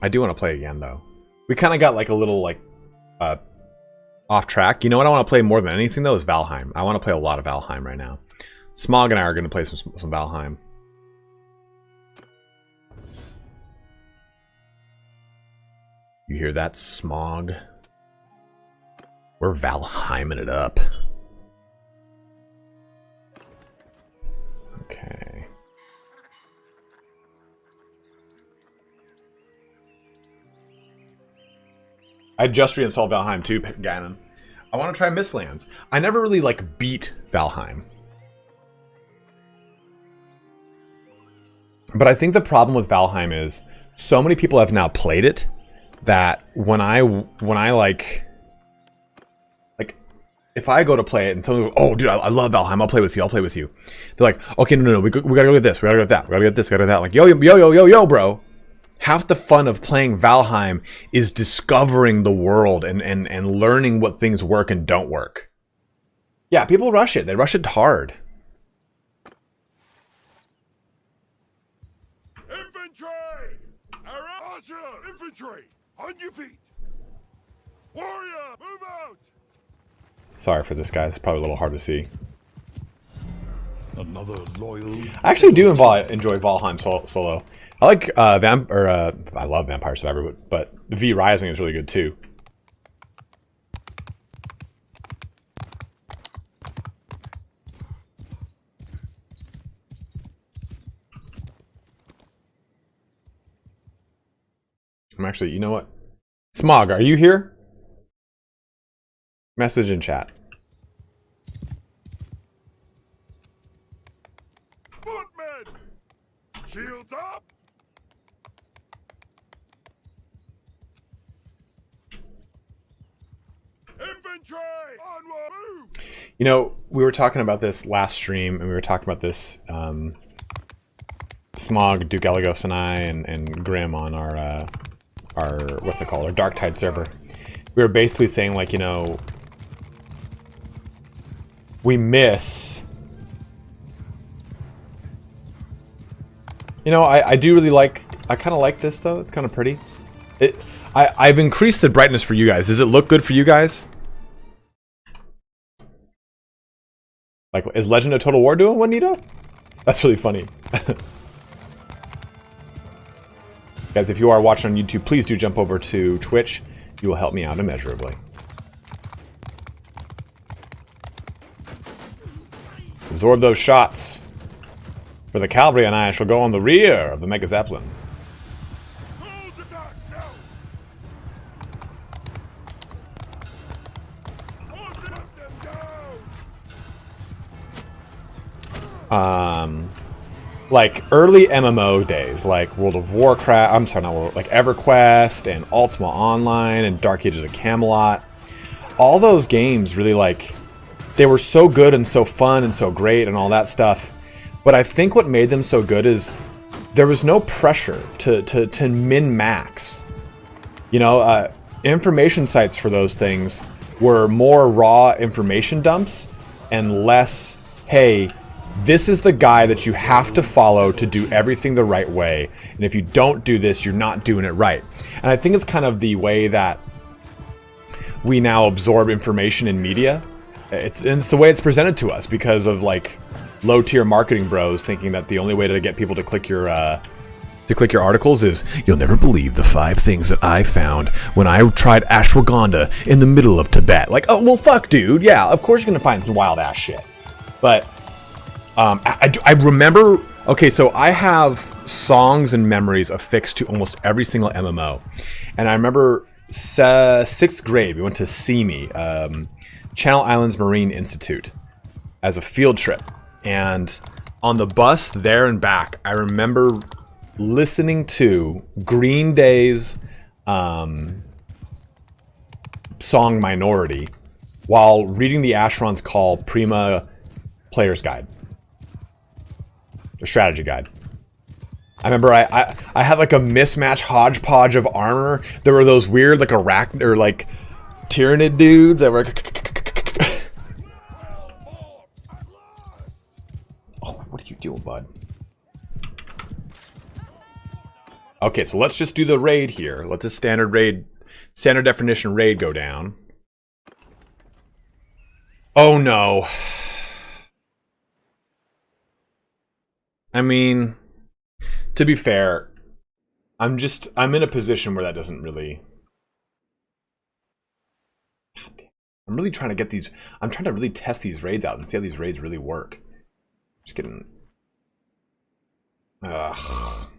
I do want to play again, though. We kind of got like a little like off track. You know what I want to play more than anything, though, is Valheim. I want to play a lot of Valheim right now. Smog and I are going to play some Valheim. You hear that, Smog? We're Valheiming it up. Okay. I just reinstalled Valheim too, Ganon. I want to try Mistlands. I never really like beat Valheim. But I think the problem with Valheim is so many people have now played it that when I like if I go to play it and someone goes, oh dude, I love Valheim, I'll play with you. They're like, okay, no, we gotta go get this, we gotta go get that, we gotta get this, we gotta get that. I'm like, yo, bro. Half the fun of playing Valheim is discovering the world and learning what things work and don't work. Yeah, people rush it. They rush it hard. Infantry! Archer! Infantry! On your feet! Warrior! Move out! Sorry for this, guys. It's probably a little hard to see. Another loyal. I actually do enjoy Valheim solo. I like I love Vampire Survivor, but V Rising is really good too. I'm actually, you know what? Smog, are you here? Message in chat. Footmen! Shields up! Infantry! Onward! Move! You know, we were talking about this last stream, and we were talking about this, Smog, Duke Elegos, and I, and Grim on our, what's it called, our Dark Tide server. We were basically saying, like, you know, we miss... You know, I do really like... I kind of like this, though. It's kind of pretty. I've increased the brightness for you guys. Does it look good for you guys? Like, is Legend of Total War doing one, Nito? That's really funny. Guys, if you are watching on YouTube, please do jump over to Twitch. You will help me out immeasurably. Absorb those shots. For the cavalry and I shall go on the rear of the Mega Zeppelin. Soldier attack now! Force it up them down! Like early MMO days, like World of Warcraft, I'm sorry, not World, like EverQuest and Ultima Online and Dark Ages of Camelot. All those games really, like, they were so good and so fun and so great and all that stuff. But I think what made them so good is there was no pressure to min-max. You know, information sites for those things were more raw information dumps and less, hey, this is the guy that you have to follow to do everything the right way. And if you don't do this, you're not doing it right. And I think it's kind of the way that we now absorb information in media. It's the way it's presented to us because of, like, low-tier marketing bros thinking that the only way to get people to click your articles is, you'll never believe the 5 things that I found when I tried ashwagandha in the middle of Tibet. Like, oh, well, fuck, dude. Yeah, of course you're going to find some wild-ass shit. But I remember... Okay, so I have songs and memories affixed to almost every single MMO. And I remember 6th grade, we went to CME, Channel Islands Marine Institute, as a field trip. And on the bus there and back, I remember listening to Green Day's song Minority while reading the Asheron's Call Prima Player's Guide. The strategy guide. I remember I had like a mismatched hodgepodge of armor. There were those weird like arachnid or like tyrannid dudes that were... Oh, what are you doing, bud? Okay, so let's just do the raid here. Let the standard definition raid go down. Oh no. I mean, to be fair, I'm in a position where that doesn't really... God damn. I'm really trying to get these... I'm trying to really test these raids out and see how these raids really work. Just getting... Ugh.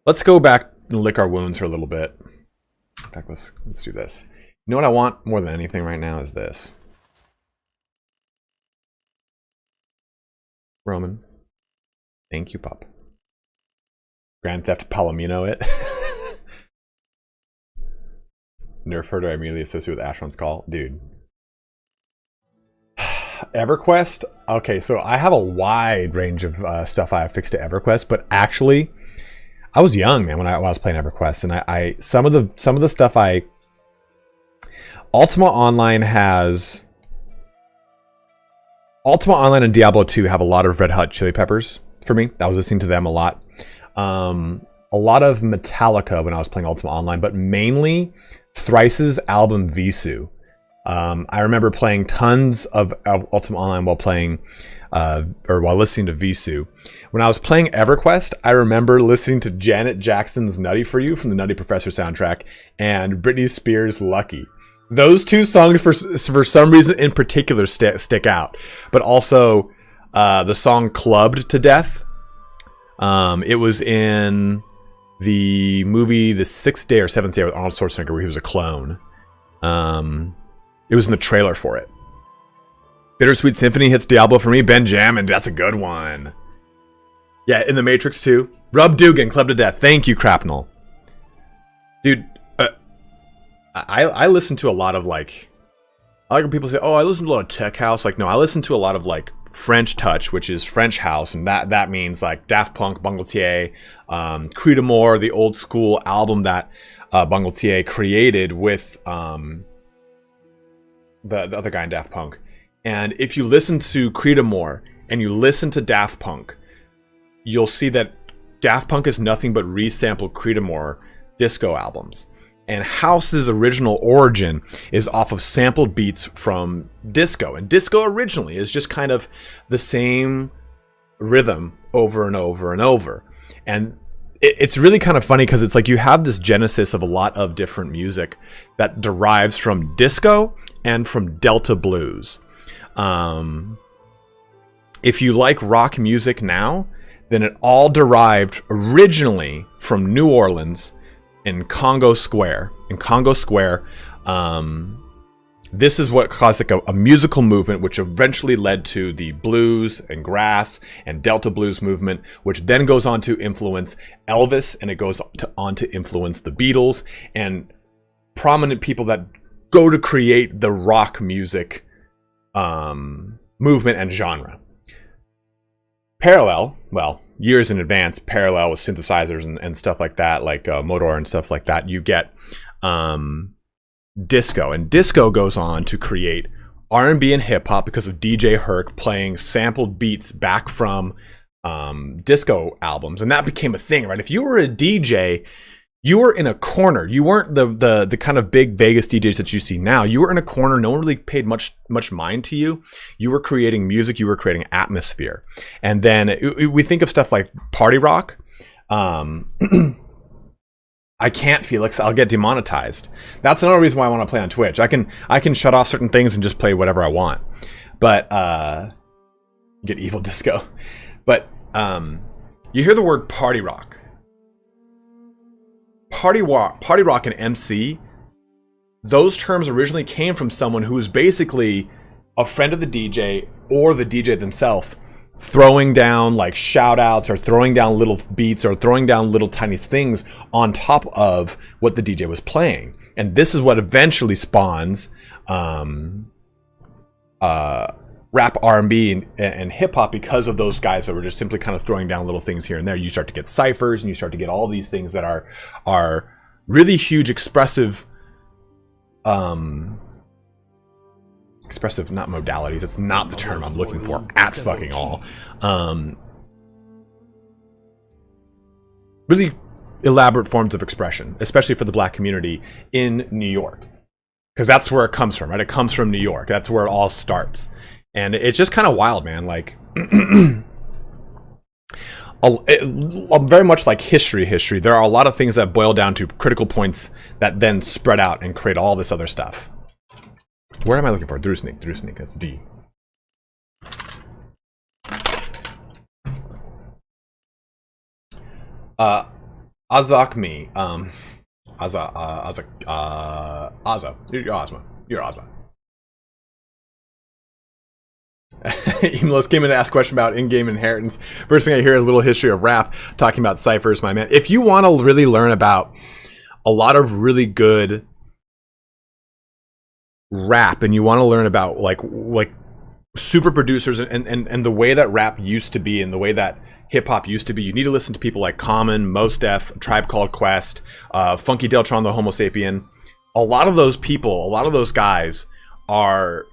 Let's go back and lick our wounds for a little bit. In fact, let's do this. You know what I want more than anything right now is this. Roman. Thank you, pup. Grand Theft Palomino it. Nerf her, do I immediately associate with Asheron's Call? Dude. EverQuest? Okay, so I have a wide range of stuff I have fixed to EverQuest, but actually, I was young, man, when I was playing EverQuest, and I some of the stuff Ultima Online and Diablo 2 have a lot of Red Hot Chili Peppers for me. I was listening to them a lot. A lot of Metallica when I was playing Ultima Online, but mainly Thrice's album Visu. I remember playing tons of Ultima Online while playing, while listening to Visu. When I was playing EverQuest, I remember listening to Janet Jackson's Nutty For You from the Nutty Professor soundtrack and Britney Spears' Lucky. Those two songs, for some reason in particular, stick out. But also, the song Clubbed to Death. It was in the movie The Sixth Day or Seventh Day with Arnold Schwarzenegger, where he was a clone. It was in the trailer for it. Bittersweet Symphony hits Diablo for me. Benjamin, that's a good one. Yeah, in The Matrix 2. Rub Dugan, Club to Death. Thank you, Crapnel. Dude, I listen to a lot of, like... I like when people say, oh, I listen to a lot of tech house. Like, no, I listen to a lot of, like, French touch, which is French house. And that means, like, Daft Punk, Bungletier, Cri de Mort, the old school album that Bungletier created with the other guy in Daft Punk. And if you listen to Cri de Mort and you listen to Daft Punk, you'll see that Daft Punk is nothing but resampled Cri de Mort disco albums. And House's original origin is off of sampled beats from disco. And disco originally is just kind of the same rhythm over and over and over. And it's really kind of funny because it's like you have this genesis of a lot of different music that derives from disco and from Delta blues. If you like rock music now, then it all derived originally from New Orleans in Congo Square. In Congo Square, this is what caused like a musical movement, which eventually led to the blues and grass and Delta blues movement, which then goes on to influence Elvis, and it goes on to influence the Beatles and prominent people that go to create the rock music movement and genre. Parallel, well, years in advance, parallel with synthesizers and stuff like that, like Motor and stuff like that, you get disco. And disco goes on to create R&B and hip-hop because of DJ Herc playing sampled beats back from disco albums. And that became a thing, right? If you were a DJ, you were in a corner. You weren't the kind of big Vegas DJs that you see now. You were in a corner. No one really paid much mind to you. You were creating music. You were creating atmosphere. And then we think of stuff like party rock. I can't, Felix. I'll get demonetized. That's another reason why I want to play on Twitch. I can shut off certain things and just play whatever I want. But get evil disco. But you hear the word party rock. Party rock and MC, those terms originally came from someone who was basically a friend of the DJ or the DJ themselves, throwing down like shout outs or throwing down little beats or throwing down little tiny things on top of what the DJ was playing. And this is what eventually spawns rap, R&B, and hip-hop because of those guys that were just simply kind of throwing down little things here and there. You start to get ciphers, and you start to get all these things that are really huge expressive not modalities. That's not the term I'm looking for at fucking all. Really elaborate forms of expression, especially for the black community in New York. Because that's where it comes from, right? It comes from New York. That's where it all starts. And it's just kind of wild, man. Like, very much like history. There are a lot of things that boil down to critical points that then spread out and create all this other stuff. Where am I looking for? Drusnik. That's D. Azakmi. Aza. You're Ozma. Emilus came in to ask a question about in-game inheritance. First thing I hear is a little history of rap, talking about ciphers, my man. If you want to really learn about a lot of really good rap, and you want to learn about like super producers and the way that rap used to be and the way that hip-hop used to be, you need to listen to people like Common, Mos Def, Tribe Called Quest, Funky Deltron, the Homo Sapien. A lot of those people, a lot of those guys are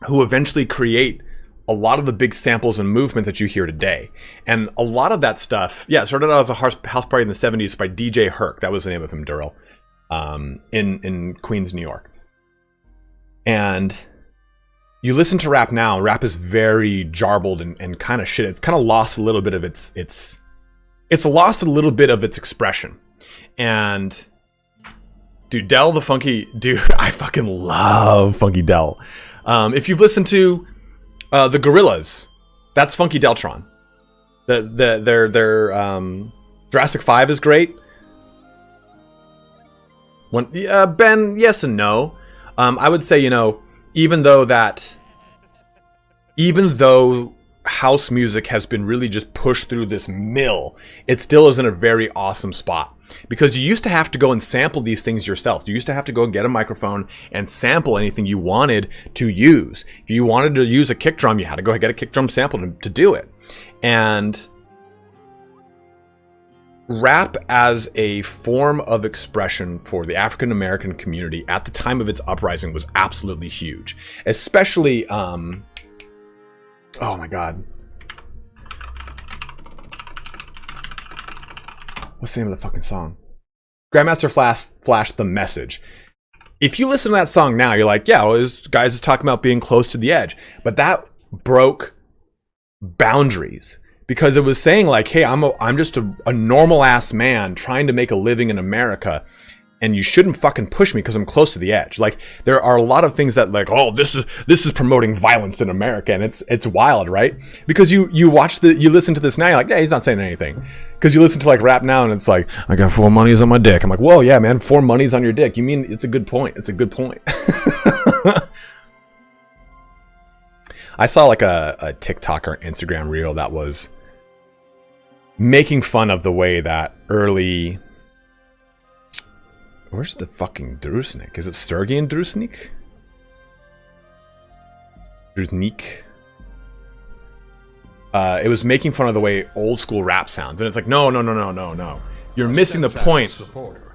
who eventually create a lot of the big samples and movements that you hear today. And a lot of that stuff, yeah, it started out as a house party in the 70s by DJ Herc. That was the name of him, Durrell, in Queens, New York. And you listen to rap now, rap is very jarbled and kind of shit. It's kind of lost a little bit of its lost a little bit of its expression. And dude, Del the Funky, dude, I fucking love Funky Del. If you've listened to the Gorillas, that's Funky Deltron. Their Jurassic 5 is great. Ben, yes and no. I would say, you know, even though house music has been really just pushed through this mill, it still is in a very awesome spot. Because you used to have to go and sample these things yourself. You used to have to go and get a microphone and sample anything you wanted to use. If you wanted to use a kick drum, you had to go get a kick drum sample to do it. And rap as a form of expression for the African American community at the time of its uprising was absolutely huge. Especially, oh my god. What's the name of the fucking song? Grandmaster Flash The Message. If you listen to that song now, you're like, yeah, well, this guy's just talking about being close to the edge. But that broke boundaries. Because it was saying like, hey, I'm just a normal ass man trying to make a living in America, and you shouldn't fucking push me because I'm close to the edge. Like, there are a lot of things that like, oh, this is promoting violence in America, and it's wild, right? Because you listen to this now, you're like, yeah, he's not saying anything. Because you listen to like rap now, and it's like, I got 4 monies on my dick. I'm like, whoa, yeah, man, 4 monies on your dick. You mean it's a good point? It's a good point. I saw like a TikTok or Instagram reel that was making fun of the way that early... Where's the fucking Drusnik? Is it Sturgian Drusnik? Drusnik? It was making fun of the way old school rap sounds. And it's like, no. You're missing the point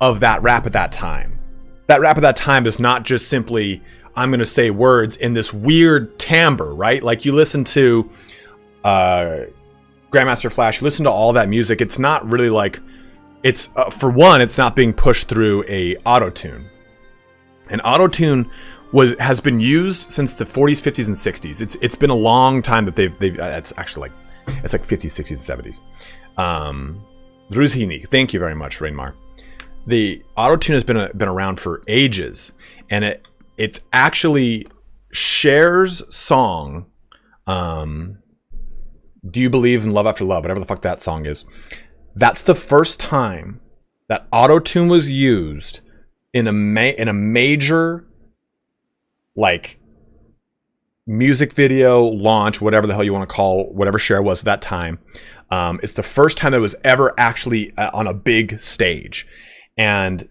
of that rap at that time. That rap at that time is not just simply, I'm going to say words in this weird timbre, right? Like you listen to... Grandmaster Flash, listen to all that music. It's not really like, it's for one, it's not being pushed through a auto-tune. And auto-tune has been used since the 40s, 50s, and 60s. It's been a long time that they've it's actually like, it's like 50s, 60s, and 70s. Druzhini, thank you very much, Rainmar. The auto-tune has been around for ages, and it's actually Cher's song, Do You Believe in Love After Love, whatever the fuck that song is. That's the first time that auto-tune was used in a major like music video launch, whatever the hell you want to call whatever Cher was at that time. It's the first time that it was ever actually on a big stage, and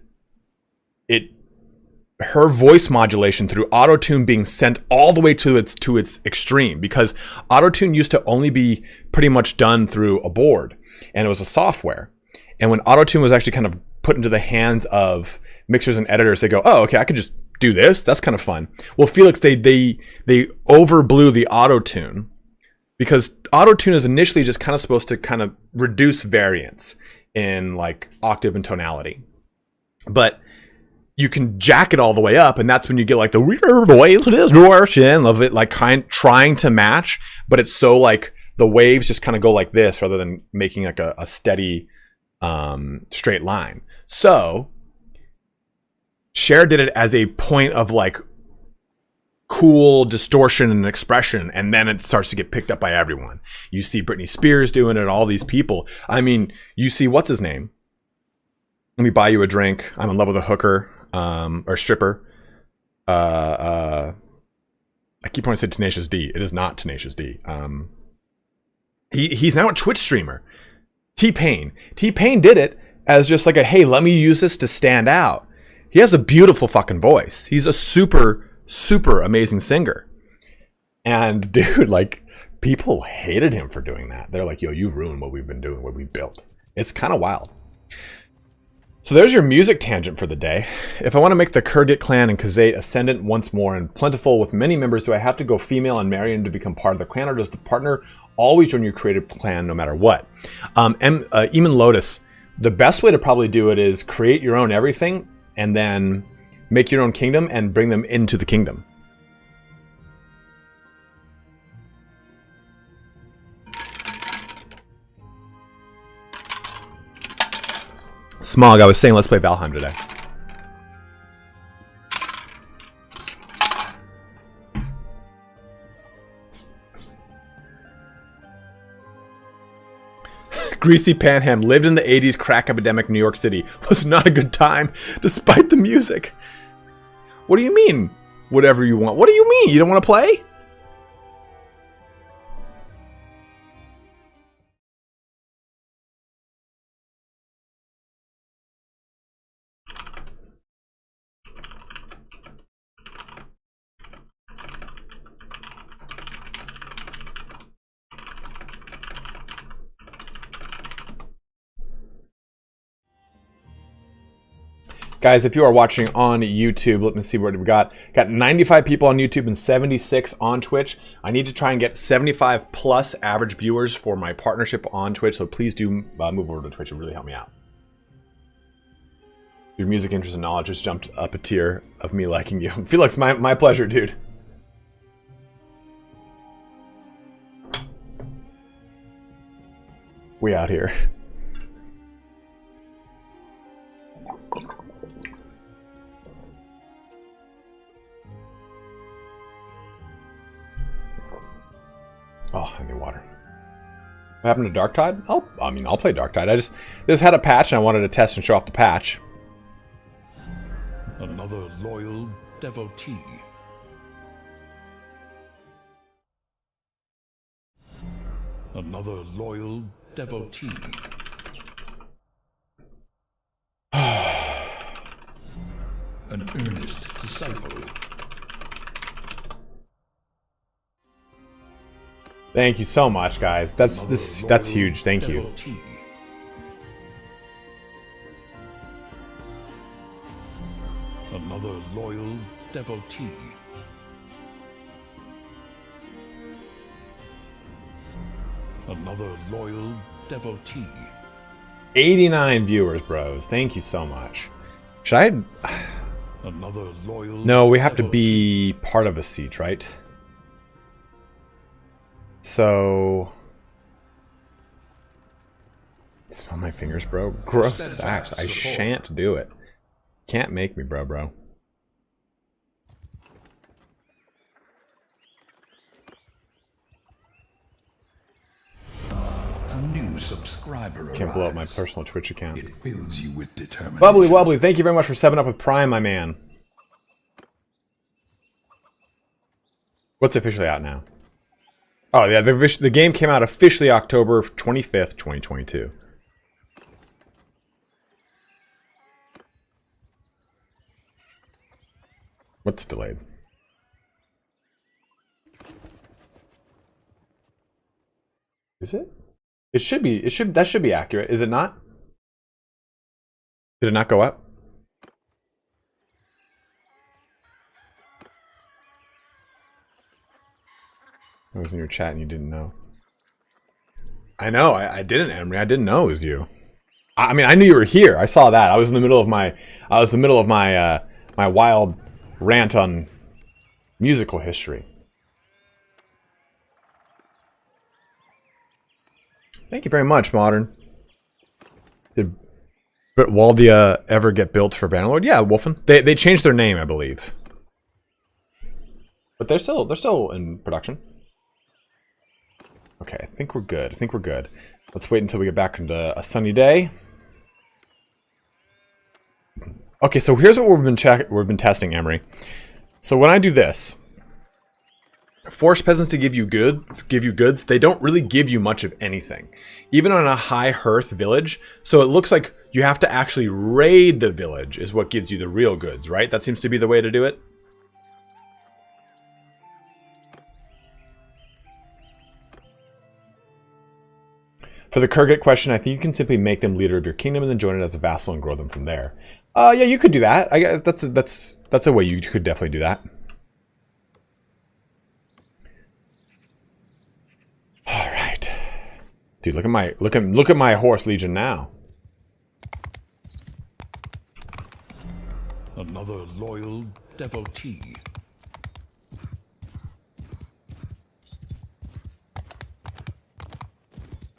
her voice modulation through auto-tune being sent all the way to its extreme, because auto-tune used to only be pretty much done through a board, and it was a software. And when auto-tune was actually kind of put into the hands of mixers and editors, they go, oh, okay, I could just do this. That's kind of fun. Well, Felix, they overblew the auto-tune, because auto-tune is initially just kind of supposed to kind of reduce variance in like octave and tonality. But you can jack it all the way up, and that's when you get like the weird voice distortion of it, like trying to match, but it's so like the waves just kind of go like this rather than making like a steady straight line. So Cher did it as a point of like cool distortion and expression, and then it starts to get picked up by everyone. You see Britney Spears doing it, all these people. I mean, you see, what's his name? Let me buy you a drink. I'm in love with a hooker. Or stripper. I keep wanting to say Tenacious D. It is not Tenacious D. He's now a Twitch streamer. T-Pain. T-Pain did it as just like a, hey, let me use this to stand out. He has a beautiful fucking voice. He's a super, super amazing singer. And dude, like, people hated him for doing that. They're like, yo, you've ruined what we've been doing, what we've built. It's kind of wild. So there's your music tangent for the day. If I want to make the Kurgit clan and Khazate ascendant once more and plentiful with many members, do I have to go female and marry him to become part of the clan, or does the partner always join your created clan no matter what? Eamon Lotus, the best way to probably do it is create your own everything and then make your own kingdom and bring them into the kingdom. Smog, I was saying let's play Valheim today. greasy panham lived in the 80s crack epidemic New York City. Was not a good time, despite the music. What do you mean? Whatever you want. What do you mean? You don't want to play? Guys, if you are watching on YouTube, let me see what we got. Got 95 people on YouTube and 76 on Twitch. I need to try and get 75 plus average viewers for my partnership on Twitch, so please do move over to Twitch. It would really help me out. Your music interest and knowledge just jumped up a tier of me liking you. Felix, my pleasure, dude. We out here. Oh, I need water. What happened to Dark Tide? I'll play Dark Tide. This had a patch and I wanted to test and show off the patch. Another loyal devotee. Another loyal devotee. An earnest disciple. Thank you so much, guys. That's huge. Thank you. Devotee. Another loyal devotee. Another loyal devotee. 89 viewers, bros. Thank you so much. Should I? Another loyal. No, we have to devotee. be part of a siege, right? So, smell my fingers, bro. Gross sacks. I shan't do it. Can't make me, bro. A new subscriber. Can't blow up my arrives. personal Twitch account. It fills you with determination. Bubbly Wobbly, thank you very much for 7 up with Prime, my man. What's officially out now? Oh, yeah, the game came out officially October 25th, 2022. What's delayed? Is it? That should be accurate. Is it not? Did it not go up? I was in your chat and you didn't know. I know, I didn't, Emery. I didn't know it was you. I mean, I knew you were here. I saw that. I was in the middle of my my wild rant on musical history. Thank you very much, Modern. Did Waldia ever get built for Bannerlord? Yeah, Wolfen. They changed their name, I believe. But they're still in production. Okay, I think we're good. Let's wait until we get back into a sunny day. Okay, so here's what we've been testing, Emery. So when I do this, force peasants to give you goods, they don't really give you much of anything. Even on a high hearth village, so it looks like you have to actually raid the village is what gives you the real goods, right? That seems to be the way to do it. For the Kurgat question, I think you can simply make them leader of your kingdom and then join it as a vassal and grow them from there. Yeah, you could do that. I guess that's a way you could definitely do that. All right, dude, look at my horse legion now. Another loyal devotee.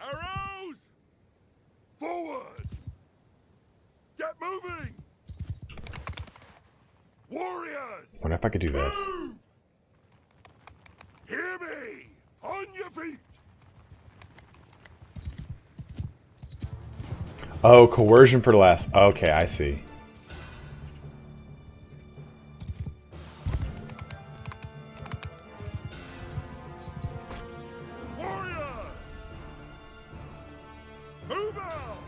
Arrows! Forward! Get moving! Warriors! Wonder if I could do this. Move! Hear me! On your feet! Oh, coercion for the last. Okay, I see. Warriors! Move out!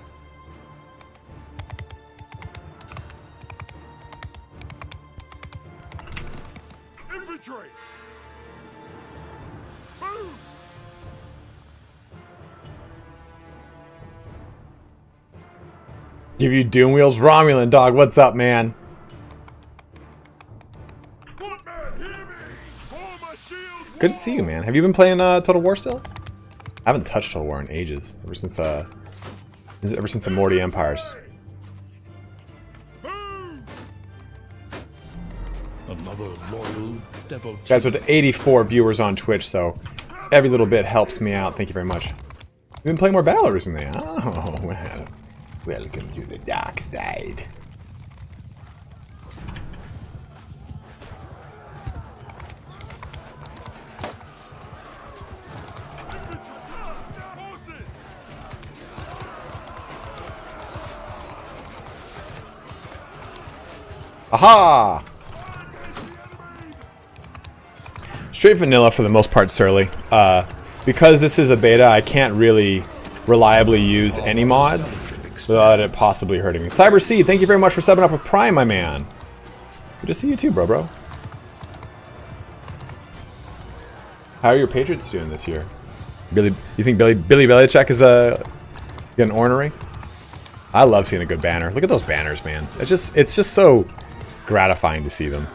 Infantry! Move! Give you Doom Wheels, Romulan dog. What's up, man? Footman, hear me! Form a shield Good to see you, man. Have you been playing Total War still? I haven't touched Total War in ages. Ever since the Morty Empires. Move! Another loyal devotee. Guys, with 84 viewers on Twitch, so every little bit helps me out. Thank you very much. You've been playing more Bannerlord recently. Oh, well. Welcome to the dark side. Horses! Aha! Straight vanilla for the most part, Surly. Because this is a beta, I can't really reliably use any mods without it possibly hurting me. Cyber Seed, thank you very much for subbing up with Prime, my man. Good to see you too, bro. How are your Patriots doing this year? You think Billy Belichick is getting ornery? I love seeing a good banner. Look at those banners, man. It's just so gratifying to see them.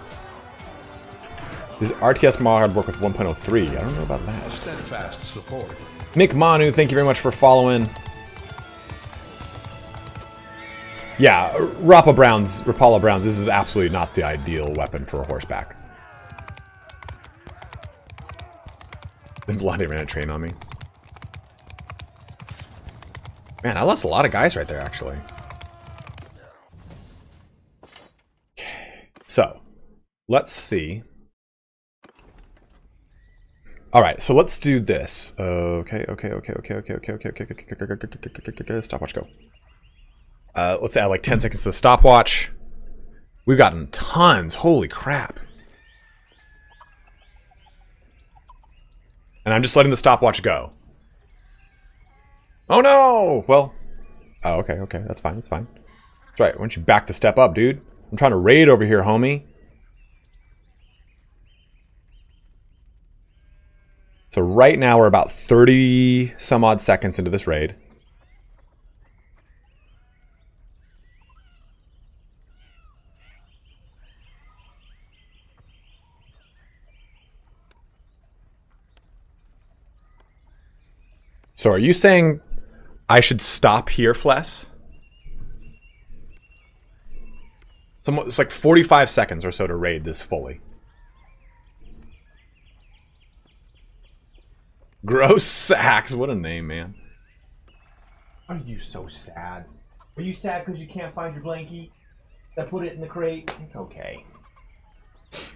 Does RTS mod work with 1.03? I don't know about that. Steadfast support. Mick Manu, thank you very much for following. Yeah, Rapala Browns, this is absolutely not the ideal weapon for a horseback. Vladimir ran a train on me. Man, I lost a lot of guys right there, actually. Okay, so let's see. All right, so let's do this. Okay. Stopwatch go. Let's add like 10 seconds to the stopwatch. We've gotten tons. Holy crap. And I'm just letting the stopwatch go. Oh no! Well, oh, okay. That's fine. That's right. Why don't you back the step up, dude? I'm trying to raid over here, homie. So right now we're about 30 some odd seconds into this raid. So are you saying I should stop here, Fless? It's like 45 seconds or so to raid this fully. Gross Sacks. What a name, man. Are you so sad? Are you sad because you can't find your blankie? That put it in the crate? It's okay.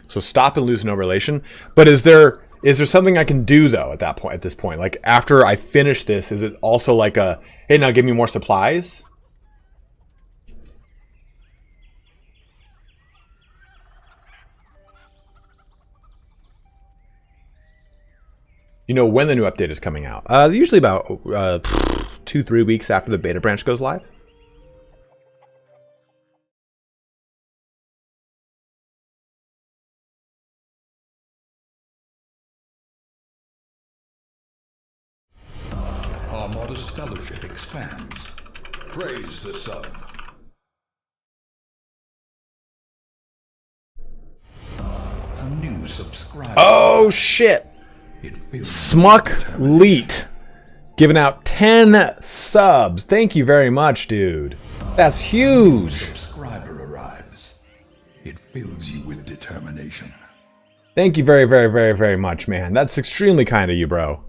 So stop and lose no relation. But is there something I can do though at this point? Like after I finish this, is it also like a hey, now give me more supplies? You know when the new update is coming out? Usually about 2-3 weeks after the beta branch goes live. Our modest fellowship expands. Praise the sun. A new subscriber. Oh shit! It feels Smuck Leet giving out 10 subs. Thank you very much, dude. That's huge. subscriber arrives. It fills you with determination. Thank you very, very, very, very much, man. That's extremely kind of you, bro.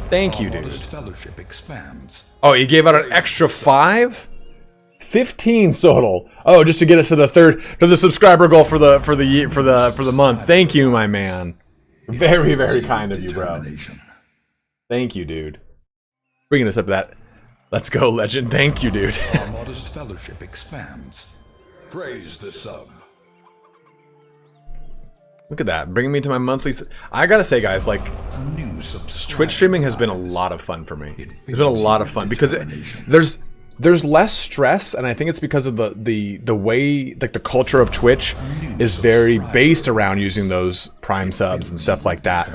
Thank you, Our dude. modest fellowship expands. Oh, you gave out an extra 5? 15 total. Oh, just to get us to the subscriber goal for the month. Thank you, my man. Very, very kind of you, bro. Determination. Thank you, dude. Bringing us up to that. Let's go, legend. Thank you, dude. Our modest fellowship expands. Praise the sub. Look at that, bringing me to my monthly. I gotta say, guys, like, Twitch streaming has been a lot of fun for me. It's been a lot of fun because there's less stress, and I think it's because of the way, like, the culture of Twitch is very based around using those Prime subs and stuff like that.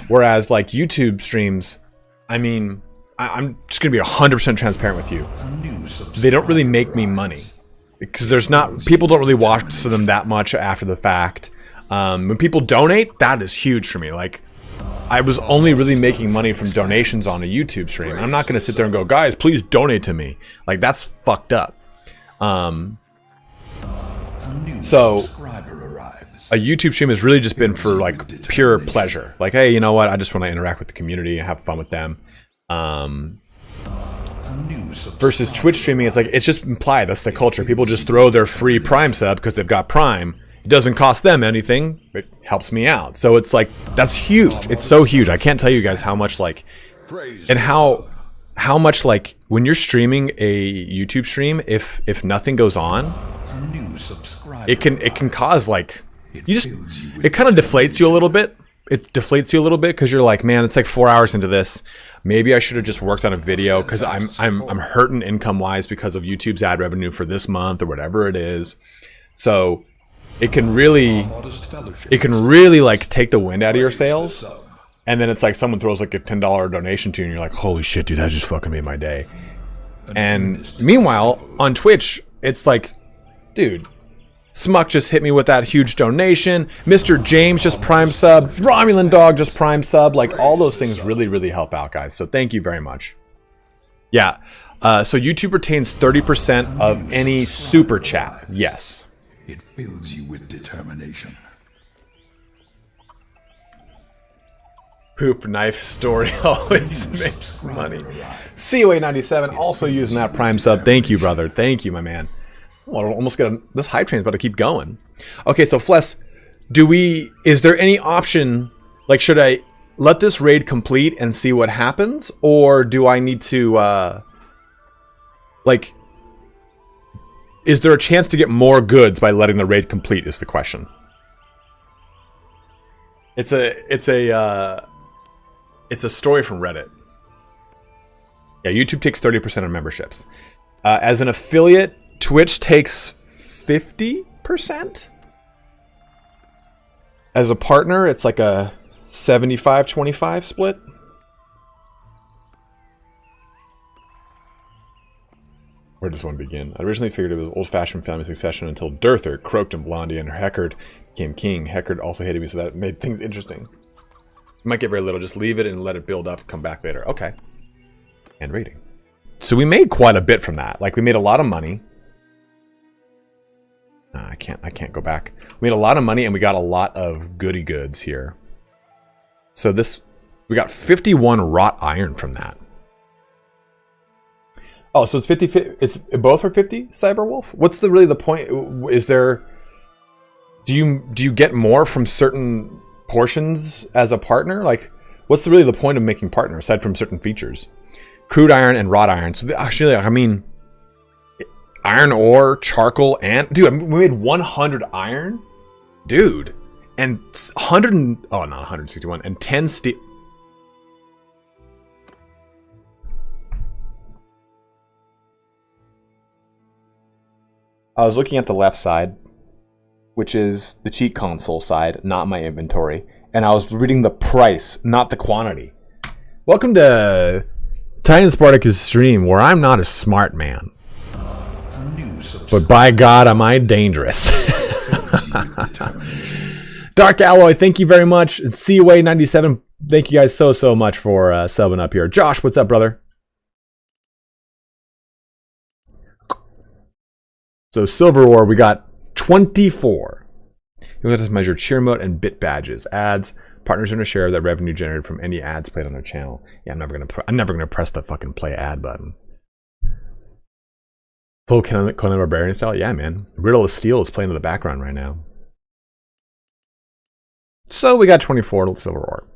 Whereas, like, YouTube streams, I mean, I'm just gonna be 100% transparent with you. They don't really make me money because people don't really watch them that much after the fact. When people donate, that is huge for me. Like, I was only really making money from donations on a YouTube stream. I'm not going to sit there and go, guys, please donate to me. Like, that's fucked up. So a YouTube stream has really just been for, like, pure pleasure. Like, hey, you know what? I just want to interact with the community and have fun with them. Versus Twitch streaming, it's like, it's just implied. That's the culture. People just throw their free Prime sub because they've got Prime. It doesn't cost them anything. It helps me out. So it's like, that's huge. It's so huge. I can't tell you guys how much, like, and how much, like, when you're streaming a YouTube stream, if nothing goes on, it can cause, like, it kind of deflates you a little bit. It deflates you a little bit because you're like, man, it's like 4 hours into this. Maybe I should have just worked on a video because I'm hurting income wise because of YouTube's ad revenue for this month or whatever it is. So it can really like take the wind out of your sails, and then it's like someone throws like a $10 donation to you and you're like, holy shit, dude, that just fucking made my day. And meanwhile on Twitch, it's like, dude, Smuck just hit me with that huge donation, Mr. James just Prime sub, Romulan Dog just Prime sub. Like, all those things really help out, guys, so thank you very much. Yeah, so YouTube retains 30% of any super chat. Yes. It fills you with determination. Poop knife story always makes money. COA97 also using that Prime sub. Thank you, brother. Thank you, my man. Oh, I'll almost get this hype train's about to keep going. Okay, so Fless, is there any option, like, should I let this raid complete and see what happens, or do I need to like, is there a chance to get more goods by letting the raid complete is the question. It's a story from Reddit. Yeah, YouTube takes 30% of memberships. As an affiliate, Twitch takes 50%. As a partner, it's like a 75-25 split. Where does one begin? I originally figured it was old-fashioned family succession until Durther croaked and Blondie and Heckard became king. Heckard also hated me, so that made things interesting. You might get very little. Just leave it and let it build up. Come back later. Okay. And rating. So we made quite a bit from that. Like, we made a lot of money. I can't go back. We made a lot of money and we got a lot of goody goods here. So we got 51 wrought iron from that. Oh, so it's 50. It's both are 50. Cyberwolf. What's really the point? Is there? Do you get more from certain portions as a partner? Like, what's really the point of making partner aside from certain features? Crude iron and wrought iron. So actually, I mean, iron ore, charcoal, and dude, we made 100 iron, dude, and 100. Oh, not 161 and 10 steel. I was looking at the left side, which is the cheat console side, not my inventory, and I was reading the price, not the quantity. Welcome to ItalianSpartacus stream, where I'm not a smart man, but by God, am I dangerous. Dark Alloy, thank you very much. COA97, thank you guys so much for subbing up here. Josh, what's up, brother? So Silver War, we got 24. You have to measure cheer mode and bit badges. Ads, partners earn a share of that revenue generated from any ads played on their channel. Yeah, I'm never gonna press the fucking play ad button. Full Conan Barbarian style, yeah, man. Riddle of Steel is playing in the background right now. So we got 24 Silver War.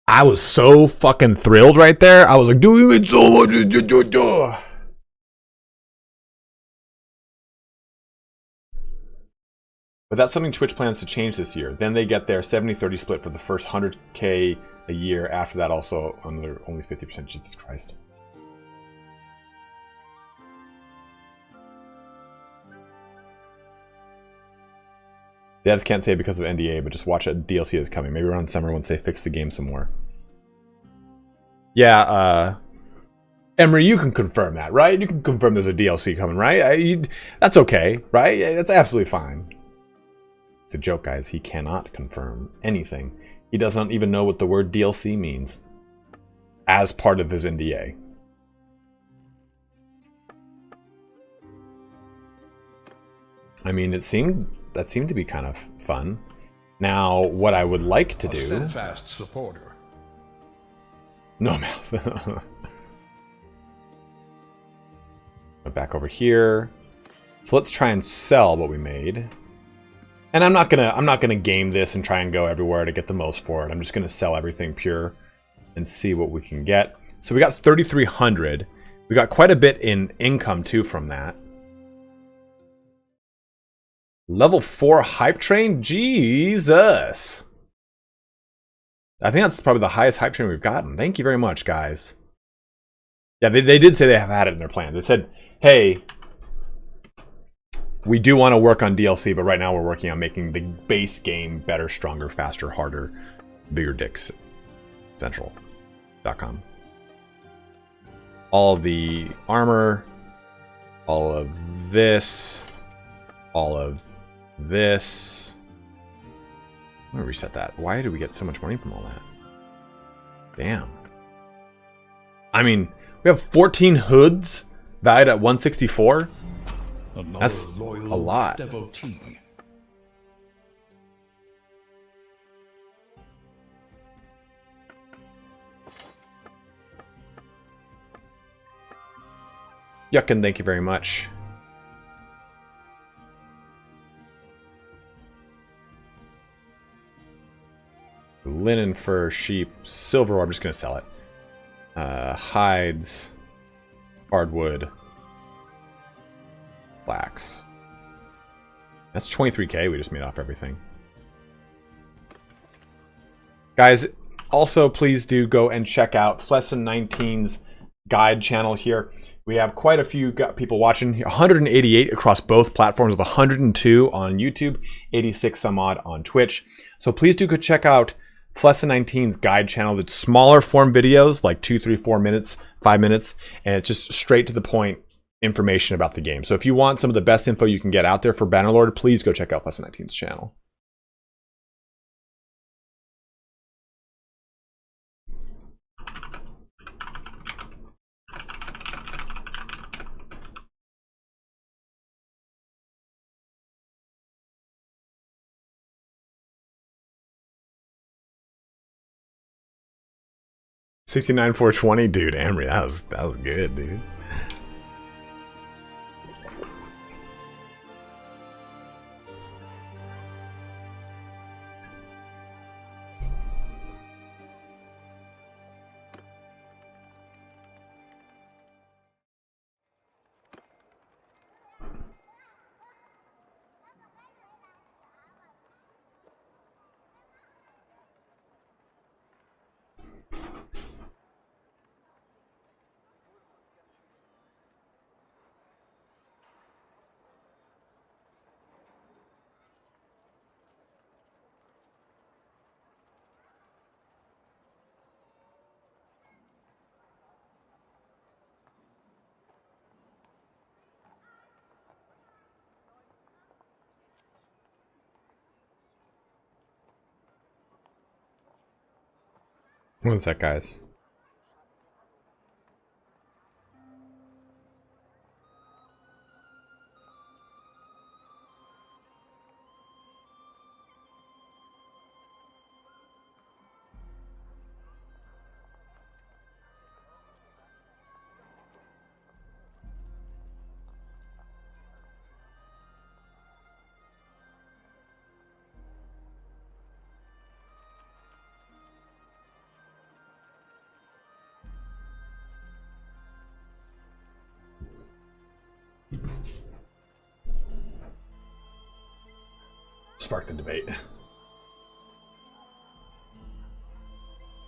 I was so fucking thrilled right there. I was like, dude, we made so much. But that's something Twitch plans to change this year. Then they get their 70-30 split for the first 100K a year. After that, also under only 50%. Jesus Christ. Devs can't say because of NDA, but just watch it. DLC is coming. Maybe around summer once they fix the game some more. Yeah, Emery, you can confirm that, right? You can confirm there's a DLC coming, right? That's okay, right? That's absolutely fine. It's a joke, guys. He cannot confirm anything. He doesn't even know what the word DLC means as part of his NDA. I mean, that seemed to be kind of fun. Now, what I would like to do... Steadfast supporter. No mouth. Back over here. So let's try and sell what we made. And I'm not gonna game this and try and go everywhere to get the most for it. I'm just gonna sell everything pure and see what we can get. So we got 3,300. We got quite a bit in income too from that. Level 4 hype train? Jesus. I think that's probably the highest hype train we've gotten. Thank you very much, guys. Yeah, they did say they have had it in their plan. They said, hey, we do want to work on DLC, but right now we're working on making the base game better, stronger, faster, harder, bigger dicks. Central.com. All of the armor, all of this, all of this. I'm gonna reset that. Why did we get so much money from all that? Damn. I mean, we have 14 hoods valued at 164. That's a lot. Devotee. Yuckin, thank you very much. Linen, fur, sheep, silver. I'm just gonna sell it. Hides, hardwood, flax. That's 23k we just made off everything. Guys, also please do go and check out Flesson19's guide channel here. We have quite a few people watching, 188 across both platforms, with 102 on YouTube, 86 some odd on Twitch. So please do go check out Flesson19's guide channel. It's smaller form videos, like 2, 3, 4 minutes, 5 minutes, and it's just straight to the point information about the game. So if you want some of the best info you can get out there for Bannerlord, please go check out Flesson19's channel. $69,420, dude. Amory, that was good, dude. One sec, guys. spark the debate.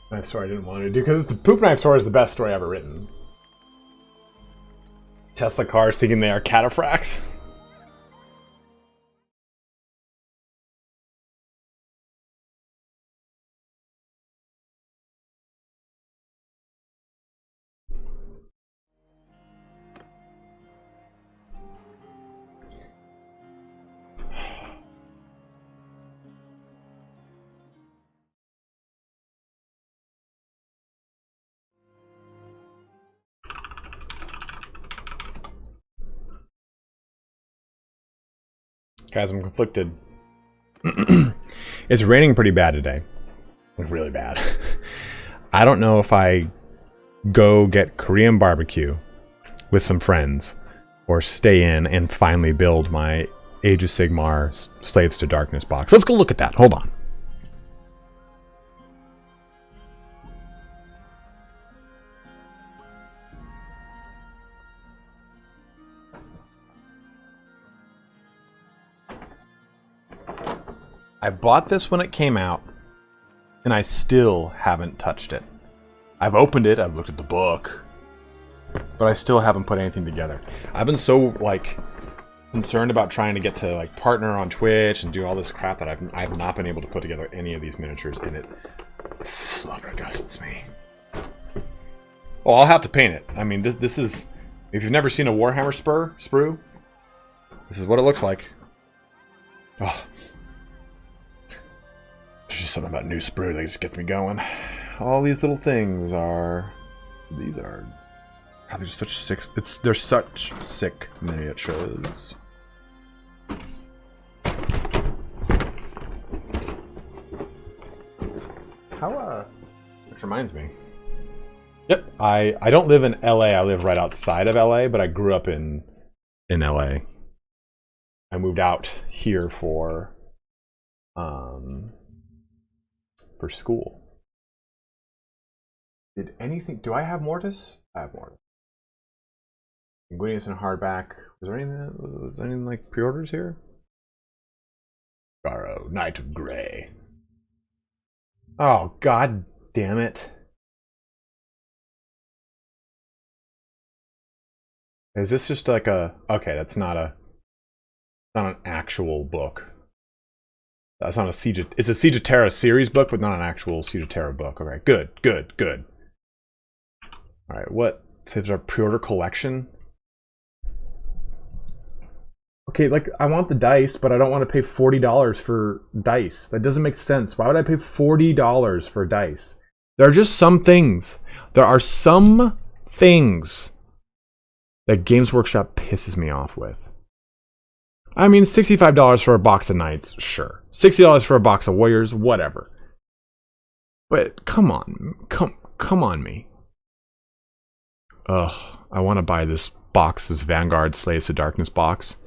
Knife story I didn't want to do because the poop knife story is the best story ever written. Tesla cars thinking they are cataphracts. Guys, I'm conflicted. It's raining pretty bad today. Like, really bad. I don't know if I go get Korean barbecue with some friends or stay in and finally build my Age of Sigmar Slaves to Darkness box. Let's go look at that. Hold on. I bought this when it came out, and I still haven't touched it. I've opened it, I've looked at the book, but I still haven't put anything together. I've been so, like, concerned about trying to get to, like, partner on Twitch and do all this crap that I have not been able to put together any of these miniatures, and it flabbergasts me. Well, I'll have to paint it. I mean, this is... If you've never seen a Warhammer sprue, this is what it looks like. Oh. There's just something about new sprue that just gets me going. All these little things are... These are... God, they're such sick... They're such sick miniatures. How, which reminds me. Yep, I don't live in LA, I live right outside of LA, but I grew up in LA. I moved out here for school. Did anything... Do I have Mortis? I have Mortis. Inguinius in hardback. Was there anything like pre-orders here? Garo, Knight of Grey. Oh, god damn it. Is this just like a... Okay, that's not an actual book. That's not a Siege of... It's a Siege of Terra series book, but not an actual Siege of Terra book. Okay, good. Alright, what? So there's our pre-order collection? Okay, like, I want the dice, but I don't want to pay $40 for dice. That doesn't make sense. Why would I pay $40 for dice? There are just some things. There are some things that Games Workshop pisses me off with. I mean, $65 for a box of Knights, sure. $60 for a box of Warriors, whatever. But come on, come on me. Ugh, I want to buy this box, this Vanguard Slaves to Darkness box,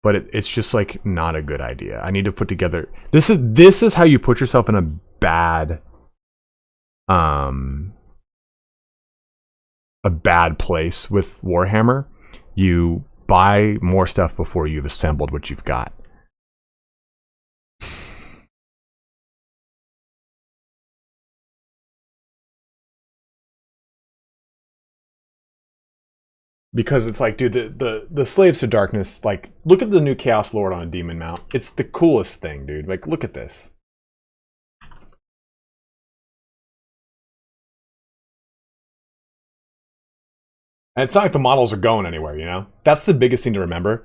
but it's just like not a good idea. I need to put together. This is how you put yourself in a bad place with Warhammer. You buy more stuff before you've assembled what you've got. Because it's like, dude, the Slaves to Darkness, like, look at the new Chaos Lord on a Demon Mount. It's the coolest thing, dude. Like, look at this. And it's not like the models are going anywhere, you know? That's the biggest thing to remember.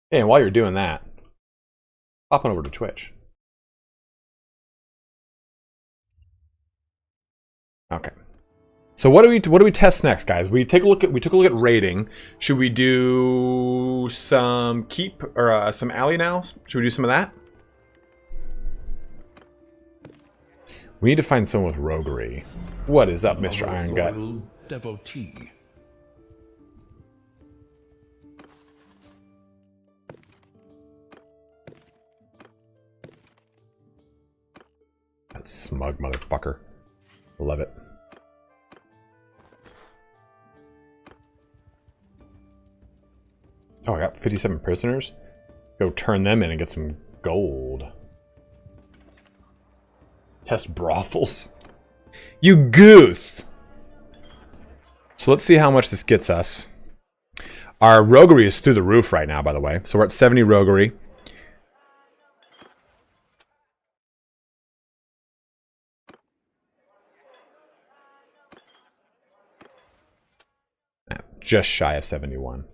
Hey, and while you're doing that, hop on over to Twitch. Okay. So what do we test next, guys? We took a look at rating. Should we do some keep or some alley now? Should we do some of that? We need to find someone with roguery. What is up, Mr. Iron Gut? Devotee. That smug motherfucker. Love it. Oh, I got 57 prisoners. Go turn them in and get some gold. Test brothels. You goose! So let's see how much this gets us. Our roguery is through the roof right now, by the way. So we're at 70 roguery. Just shy of 71.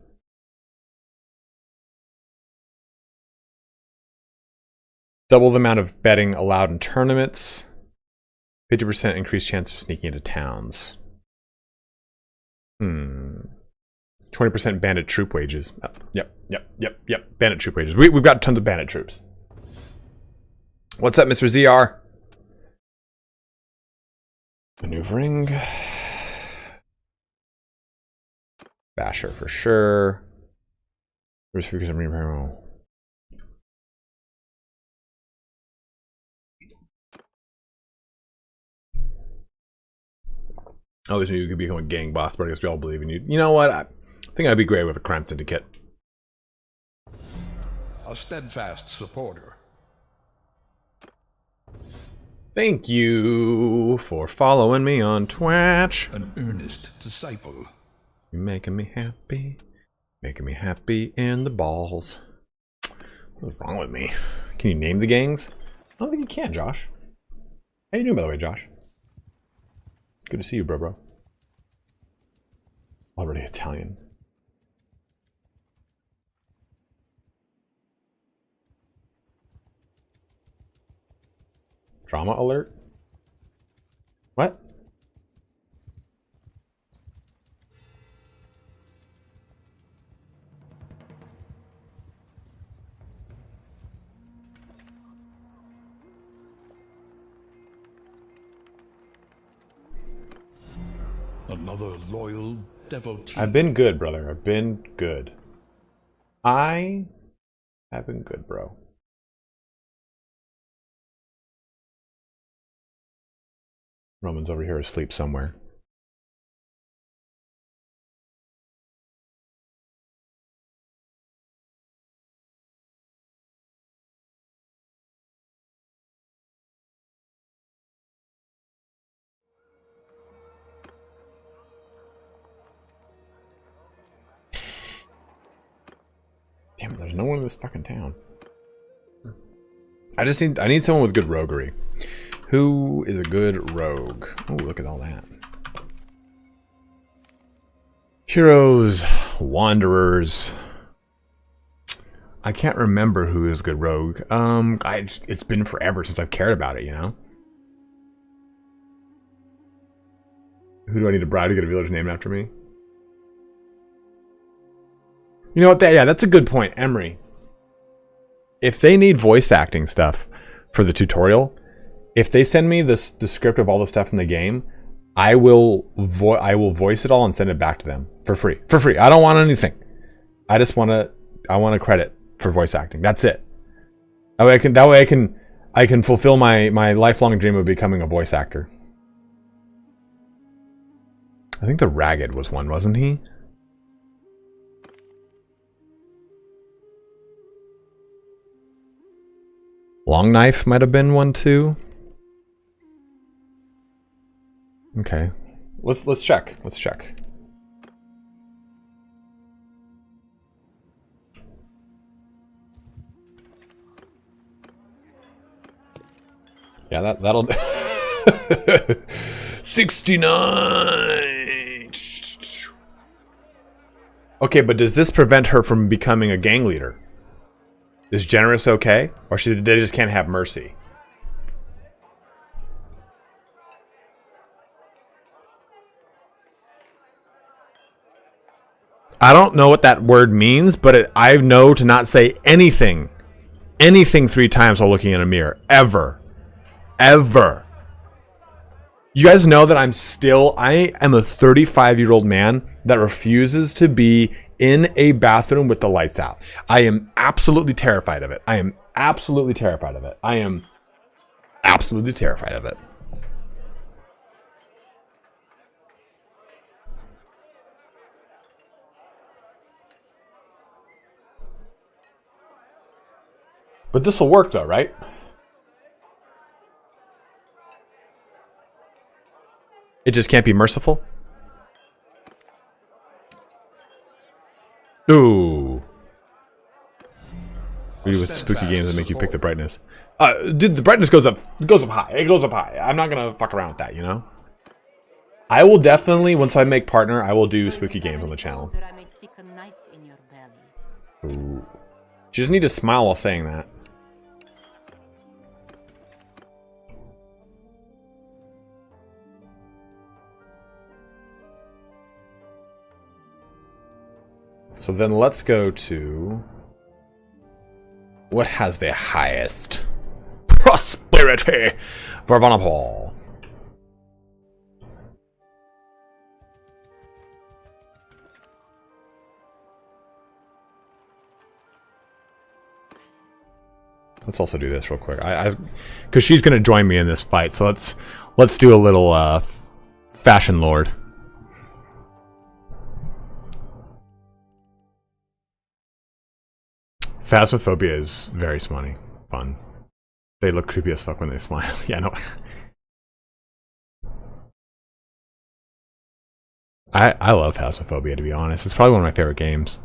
Double the amount of betting allowed in tournaments. 50% increased chance of sneaking into towns. 20% bandit troop wages. Oh, yep. Bandit troop wages. We've got tons of bandit troops. What's up, Mr. ZR? Maneuvering. Basher for sure. I always knew you could become a gang boss, but I guess we all believe in you. You know what? I think I'd be great with a crime syndicate. A steadfast supporter. Thank you for following me on Twitch. An earnest disciple. You're making me happy. Making me happy in the balls. What's wrong with me? Can you name the gangs? I don't think you can, Josh. How you doing, by the way, Josh? Good to see you, bro. Already Italian. Drama alert? What? Another loyal devotee. I've been good, brother. I've been good. I have been good, bro. Roman's over here asleep somewhere. Damn it, there's no one in this fucking town. I need someone with good roguery. Who is a good rogue? Oh, look at all that. Heroes, wanderers. I can't remember who is good rogue. It's been forever since I've cared about it, you know? Who do I need to bribe to get a village named after me? You know what? Yeah, that's a good point, Emery. If they need voice acting stuff for the tutorial, if they send me the script of all the stuff in the game, I will voice it all and send it back to them for free. For free. I don't want anything. I want a credit for voice acting. That's it. That way I can fulfill my lifelong dream of becoming a voice actor. I think the Ragged was one, wasn't he? Long Knife might have been one too. Okay. Let's check. Let's check. Yeah, that'll 69. Okay, but does this prevent her from becoming a gang leader? Is generous okay? Or they just can't have mercy? I don't know what that word means, but I know to not say anything 3 times while looking in a mirror. Ever. Ever. You guys know that I am a 35-year-old man that refuses to be in a bathroom with the lights out. I am absolutely terrified of it. I am absolutely terrified of it. But this will work though, right? It just can't be merciful? Ooh. With spooky games that make you pick the brightness. Dude, the brightness goes up high. It goes up high. I'm not gonna fuck around with that, you know? I will definitely, once I make partner, I will do spooky games on the channel. Ooh. You just need to smile while saying that. So then let's go to... what has the highest prosperity for Vanapol? Let's also do this real quick. Because she's gonna join me in this fight, so let's do a little Fashion Lord. Phasmophobia is very fun. They look creepy as fuck when they smile. Yeah, no. I love Phasmophobia, to be honest. It's probably one of my favorite games.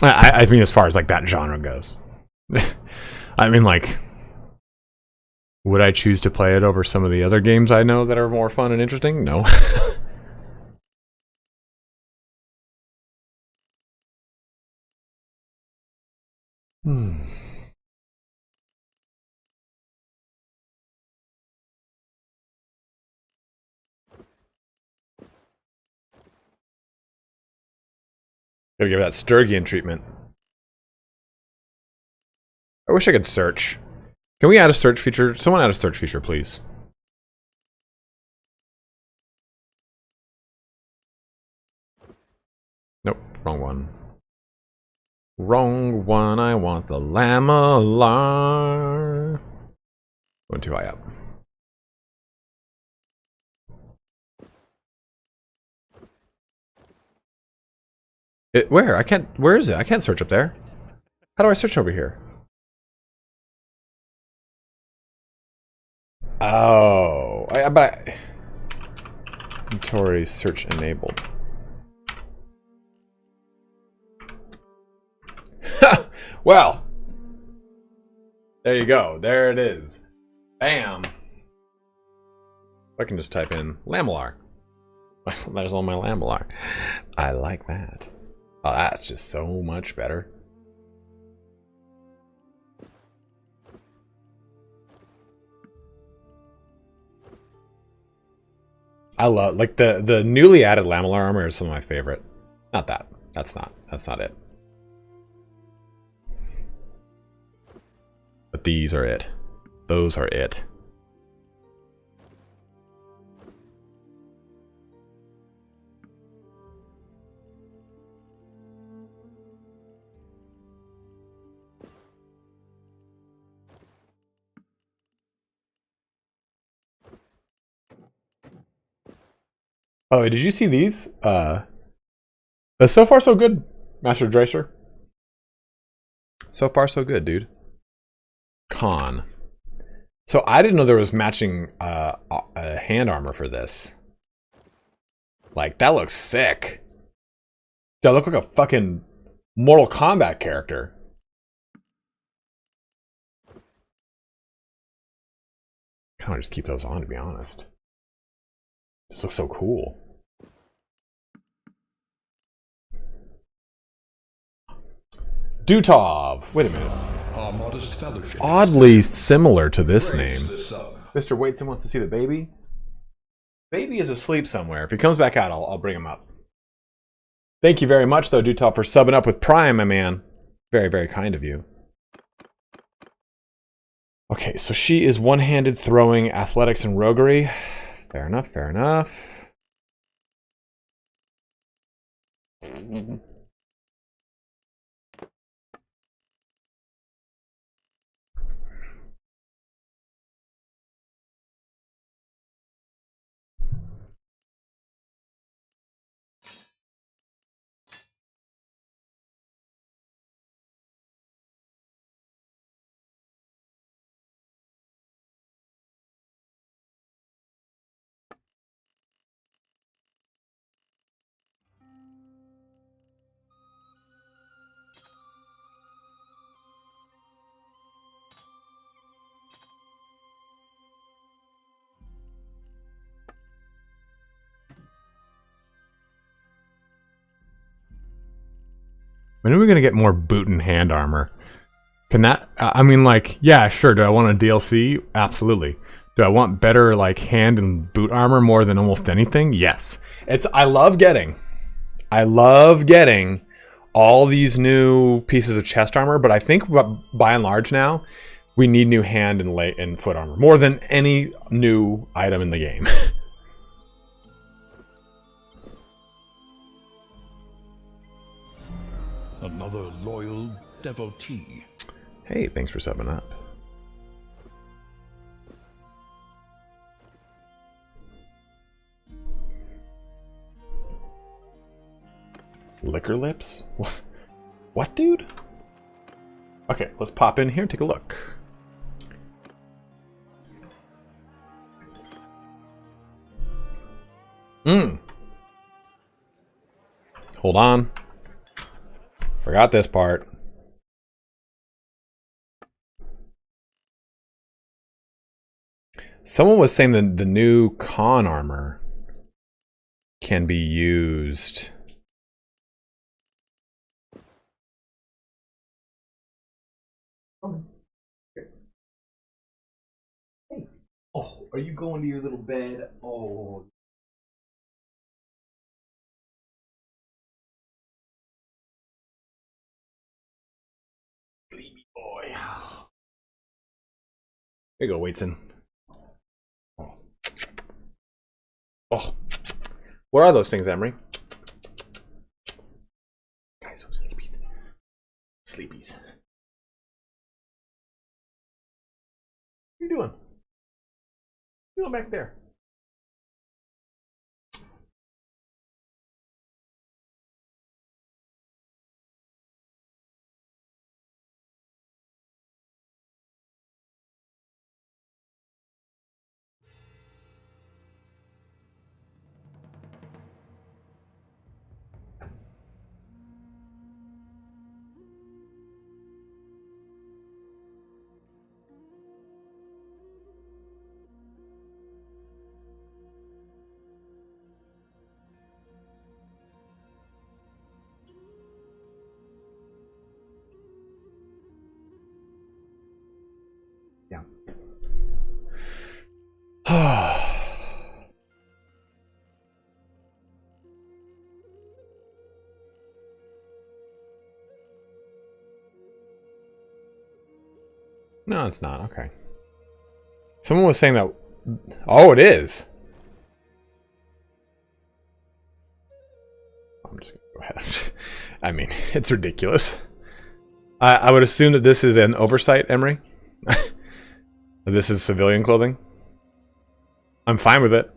I mean, as far as like that genre goes. I mean, like, would I choose to play it over some of the other games I know that are more fun and interesting? No. Gotta give that Sturgian treatment. I wish I could search. Can we add a search feature? Someone add a search feature, please. Nope, wrong one. Wrong one, I want the Lamellar. Went too high up. Where? I can't, where is it? I can't search up there. How do I search over here? Oh, inventory search enabled. Well, there you go. There it is. Bam. I can just type in Lamellar. There's all my Lamellar. I like that. Oh, that's just so much better. I love, like, the newly added Lamellar armor is some of my favorite. Not that. That's not it. But these are it. Those are it. Oh, did you see these? So far so good, Master Dracer. So far so good, dude. Con. So I didn't know there was matching hand armor for this. Like, that looks sick. That look like a fucking Mortal Kombat character. Kind of just keep those on, to be honest. This looks so cool. Dutov. Wait a minute. Our modest fellowship. Oddly similar to this name. Mr. Waitson wants to see the baby. Baby is asleep somewhere. If he comes back out, I'll bring him up. Thank you very much, though, Dutov, for subbing up with Prime, my man. Very, very kind of you. Okay, so she is one-handed throwing athletics and roguery. Fair enough, fair enough. When are we gonna get more boot and hand armor? Can that? I mean, like, yeah, sure. Do I want a DLC? Absolutely. Do I want better like hand and boot armor more than almost anything? Yes. I love getting all these new pieces of chest armor, but I think by and large now we need new hand and foot armor more than any new item in the game. Another loyal devotee. Hey, thanks for subbing up. Liquor lips? What, dude? Okay, let's pop in here and take a look. Hold on. Forgot this part. Someone was saying that the new con armor can be used. Hey. Oh, are you going to your little bed? Oh. Sleepy boy. There you go, Waitson. Oh. What are those things, Emery? Guys, those sleepies. Sleepies. What are you doing? What are you doing back there? Yeah. No, it's not. Okay. Someone was saying that. Oh, it is. I'm just gonna go ahead. I mean, it's ridiculous. I would assume that this is an oversight, Emery. This is civilian clothing. I'm fine with it.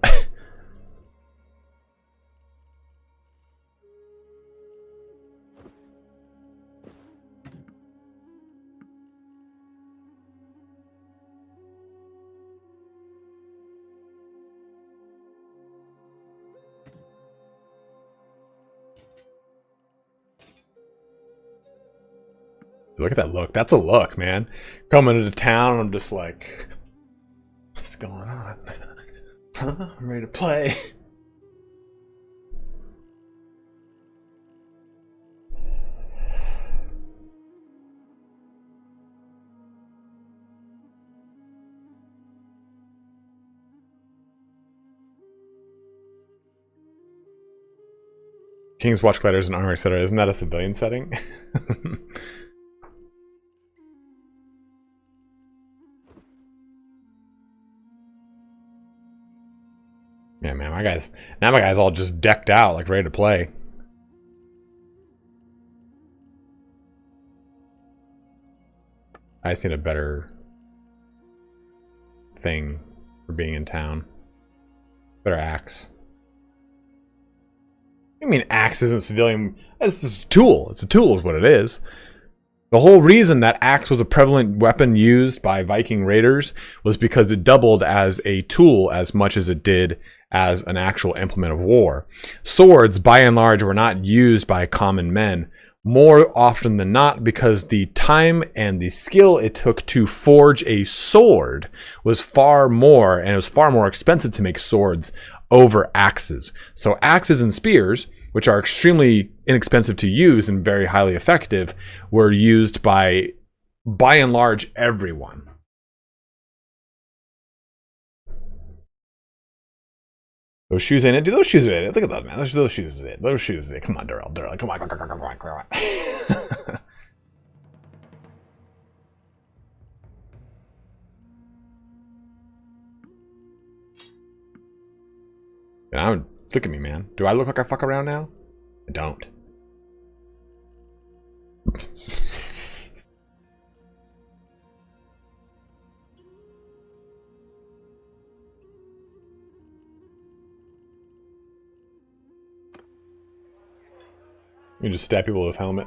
Look at that look. That's a look, man. Coming into town, I'm just like, what's going on? I'm ready to play. King's Watch Gliders and Armor, etc. Isn't that a civilian setting? Yeah, man, my guy's all just decked out, like ready to play. I just need a better thing for being in town. Better axe. I mean, axe isn't civilian. It's just a tool. It's a tool is what it is. The whole reason that axe was a prevalent weapon used by Viking raiders was because it doubled as a tool as much as it did as an actual implement of war. Swords, by and large, were not used by common men more often than not because the time and the skill it took to forge a sword was far more, and it was far more expensive to make swords over axes. So axes and spears which are extremely inexpensive to use and very highly effective, were used by and large everyone. Those shoes in it. Dude, those shoes are in it. Look at those, man. Those shoes are it. Those shoes are it. Come on, Durrell. Come on. And look at me, man. Do I look like I fuck around now? I don't. You just stab people with his helmet.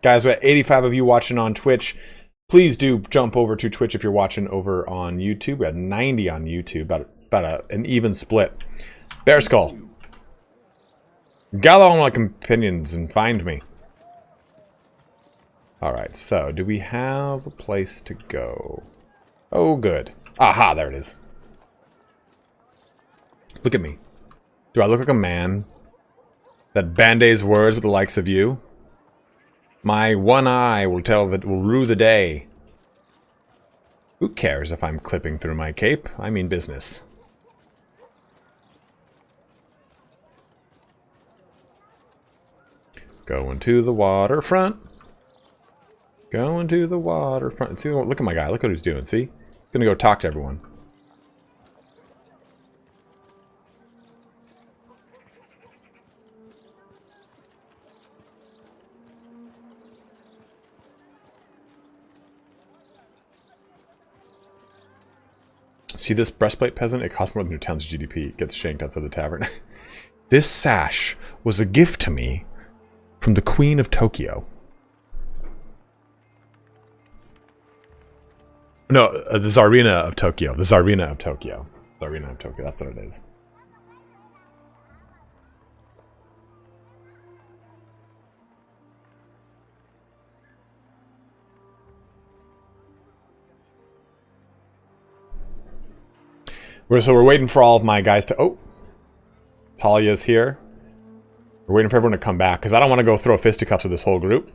Guys, we have 85 of you watching on Twitch. Please do jump over to Twitch if you're watching over on YouTube. We have 90 on YouTube, about an even split. Bear Skull. Gather all my companions and find me. Alright, so do we have a place to go? Oh, good. Aha, there it is. Look at me. Do I look like a man that band-aids words with the likes of you? My one eye will rue the day. Who cares if I'm clipping through my cape? I mean business. Going to the waterfront. Going to the waterfront. See, look at my guy. Look what he's doing. See? He's gonna go talk to everyone. See this breastplate, peasant? It costs more than your town's GDP. It gets shanked outside the tavern. This sash was a gift to me from the Queen of Tokyo. No, the Tsarina of Tokyo. The Tsarina of Tokyo. Tsarina of Tokyo. That's what it is. So we're waiting for all of my guys to... Oh! Talia's here. We're waiting for everyone to come back, because I don't want to go throw fisticuffs with this whole group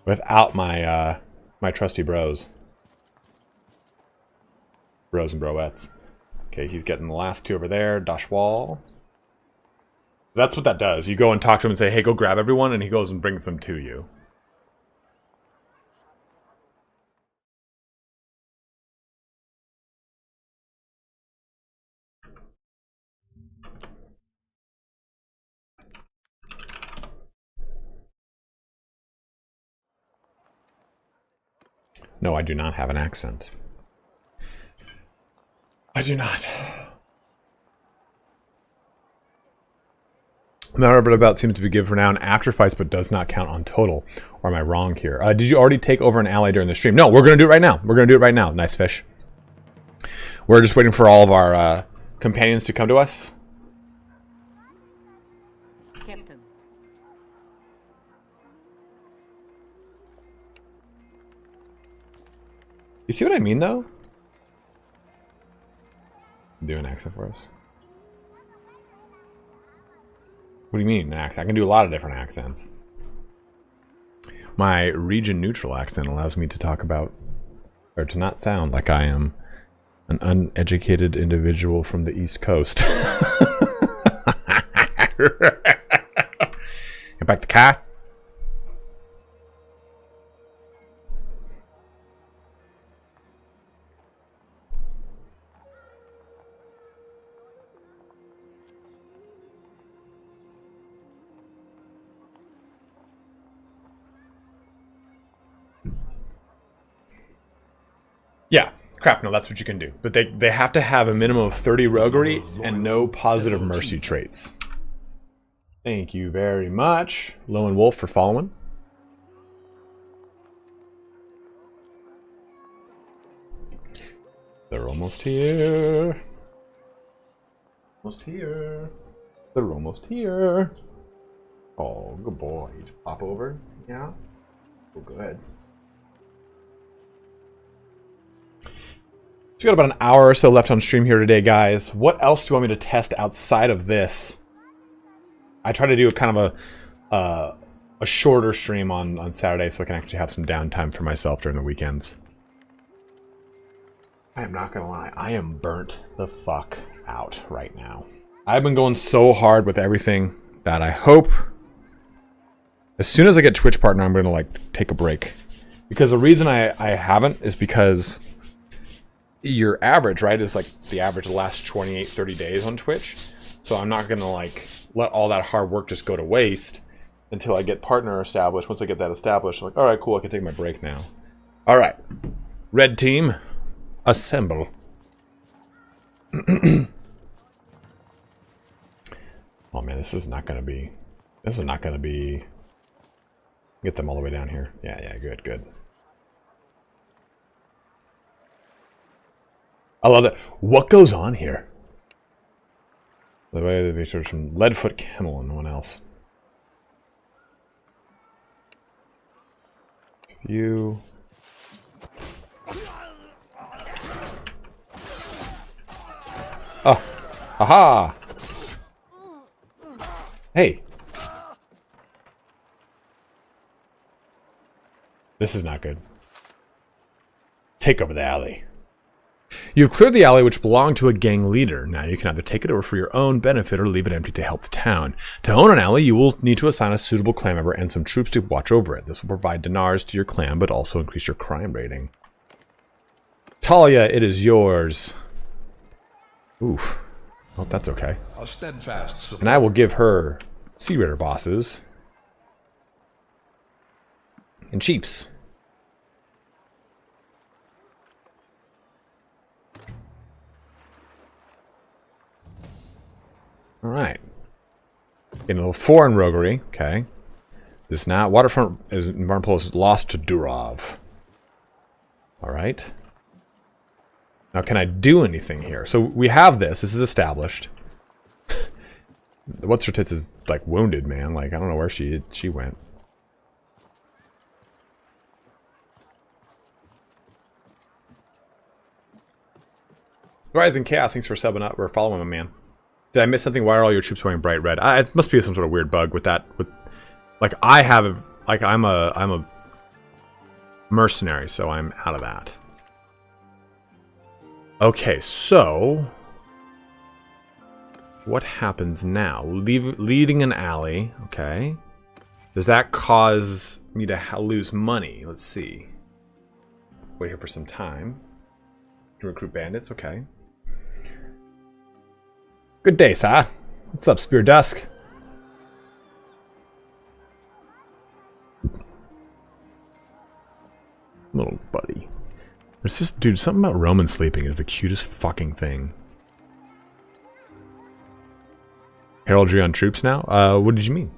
without my my trusty bros. Bros and broettes. Okay, he's getting the last two over there. Dashwal. That's what that does. You go and talk to him and say, hey, go grab everyone, and he goes and brings them to you. No, I do not have an accent. I do not. Number about seems to be given for now and after fights, but does not count on total. Or am I wrong here? Did you already take over an ally during the stream? No, we're going to do it right now. We're going to do it right now. Nice fish. We're just waiting for all of our companions to come to us. Captain. You see what I mean, though? Do an accent for us. What do you mean, an accent? I can do a lot of different accents. My region neutral accent allows me to talk about, or to not sound like I am an uneducated individual from the East Coast. Get back the car. Yeah, crap, no, that's what you can do. But they have to have a minimum of 30 roguery and no positive mercy traits. Thank you very much, Lone Wolf, for following. They're almost here. Almost here. They're almost here. Oh, good boy. Just pop over. Yeah? Oh, good. So we got about an hour or so left on stream here today, guys. What else do you want me to test outside of this? I try to do a kind of a shorter stream on Saturday so I can actually have some downtime for myself during the weekends. I am not gonna lie, I am burnt the fuck out right now. I've been going so hard with everything that I hope as soon as I get Twitch partner, I'm gonna like take a break. Because the reason I haven't is because your average, right, is like the average of the last 28, 30 days on Twitch. So I'm not gonna like let all that hard work just go to waste until I get partner established. Once I get that established, I'm like, all right, cool, I can take my break now. All right, red team, assemble. Oh man, this is not gonna be. Get them all the way down here. Yeah, good. I love that. What goes on here? The way that they search from Leadfoot Kennel and no one else. View. Oh, aha! Hey. This is not good. Take over the alley. You've cleared the alley which belonged to a gang leader. Now you can either take it over for your own benefit or leave it empty to help the town. To own an alley, you will need to assign a suitable clan member and some troops to watch over it. This will provide dinars to your clan, but also increase your crime rating. Talia, it is yours. Oof. Well, that's okay. A steadfast support. And I will give her Sea Raider bosses. And chiefs. Alright. Getting a level 4 in Roguery. Okay. This now waterfront is environmental is lost to Durov. Alright. Now can I do anything here? So we have this. This is established. What's her tits is like wounded, man. Like I don't know where she went. Rising Chaos, thanks for subbing up. We're following him, man. Did I miss something? Why are all your troops wearing bright red? It must be some sort of weird bug with that. Like I have, like I'm a mercenary, so I'm out of that. Okay, so what happens now? Leading an alley. Okay, does that cause me to lose money? Let's see. Wait here for some time. To recruit bandits. Okay. Good day, sir. What's up, Spear Dusk? Little buddy. There's just, dude, something about Roman sleeping is the cutest fucking thing. Heraldry on troops now? What did you mean?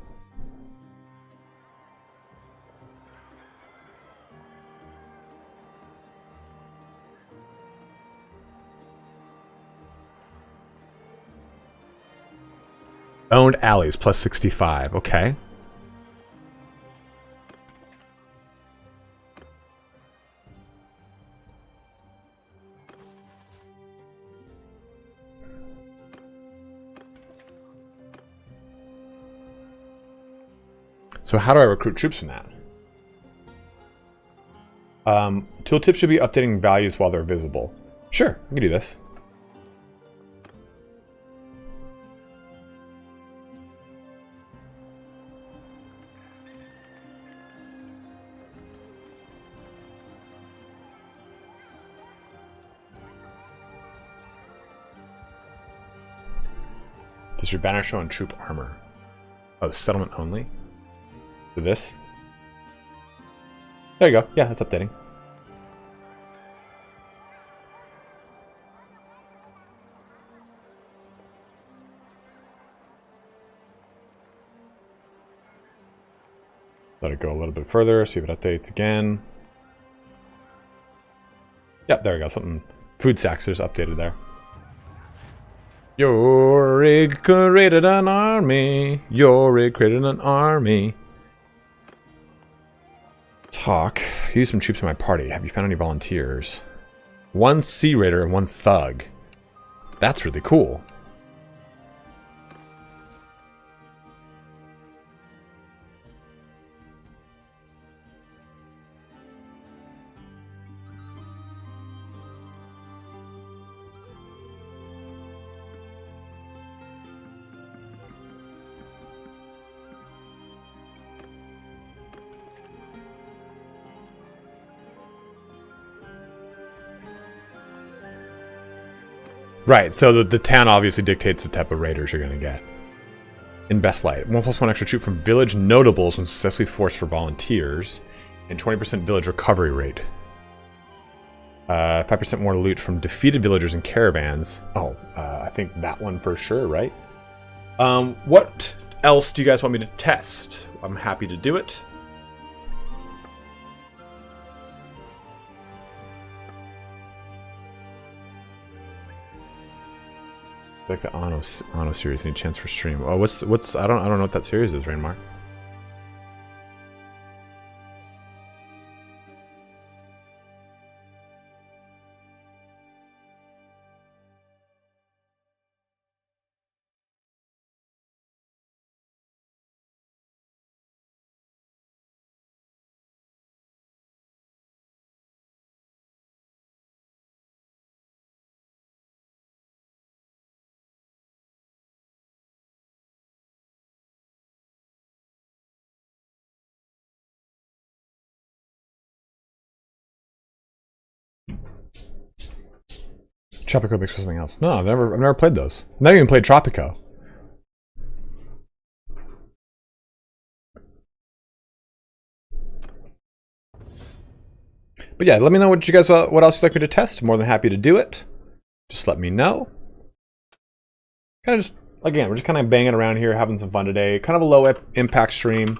Owned alleys, plus 65. Okay. So how do I recruit troops from that? Tooltip should be updating values while they're visible. Sure, I can do this. Does your banner show on troop armor? Oh, settlement only? For this? There you go. Yeah, that's updating. Let it go a little bit further, see if it updates again. Yep, there we go. Something. Food sacks are just updated there. Your rig created an army. Your rig created an army. Talk. Use some troops in my party. Have you found any volunteers? 1 Sea Raider and 1 Thug. That's really cool. Right, so the town obviously dictates the type of raiders you're going to get. In Best Light, 1+1 extra troop from village notables when successfully forced for volunteers, and 20% village recovery rate. 5% more loot from defeated villagers and caravans. Oh, I think that one for sure, right? What else do you guys want me to test? I'm happy to do it. Like the Anno series, any chance for stream? Oh, what's I don't know what that series is, Rainmar. Tropico mixed with something else. No, I've never played those. I've never even played Tropico. But yeah, let me know what you guys what else you'd like me to test. I'm more than happy to do it. Just let me know. Kind of just again, we're just kind of banging around here, having some fun today. Kind of a low impact stream.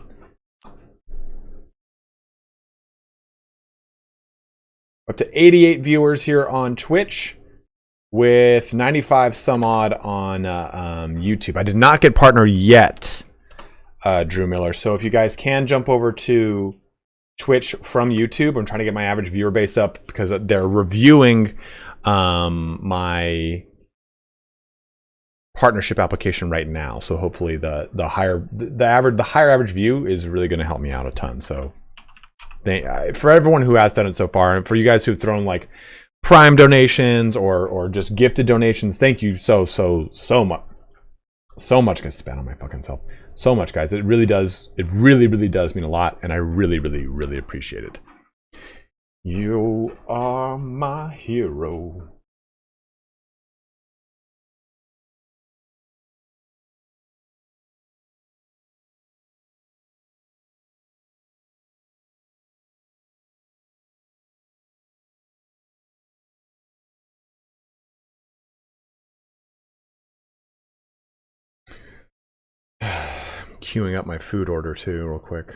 Up to 88 viewers here on Twitch, with 95 some odd on YouTube. I did not get partner yet, Drew Miller. So if you guys can jump over to Twitch from YouTube, I'm trying to get my average viewer base up because they're reviewing my partnership application right now. So hopefully the higher average view is really going to help me out a ton. So for everyone who has done it so far, and for you guys who've thrown like Prime donations or just gifted donations, thank you so much. So much gets spent on my fucking self. So much, guys. It really does mean a lot, and I really appreciate it. You are my hero. Queuing up my food order too, real quick.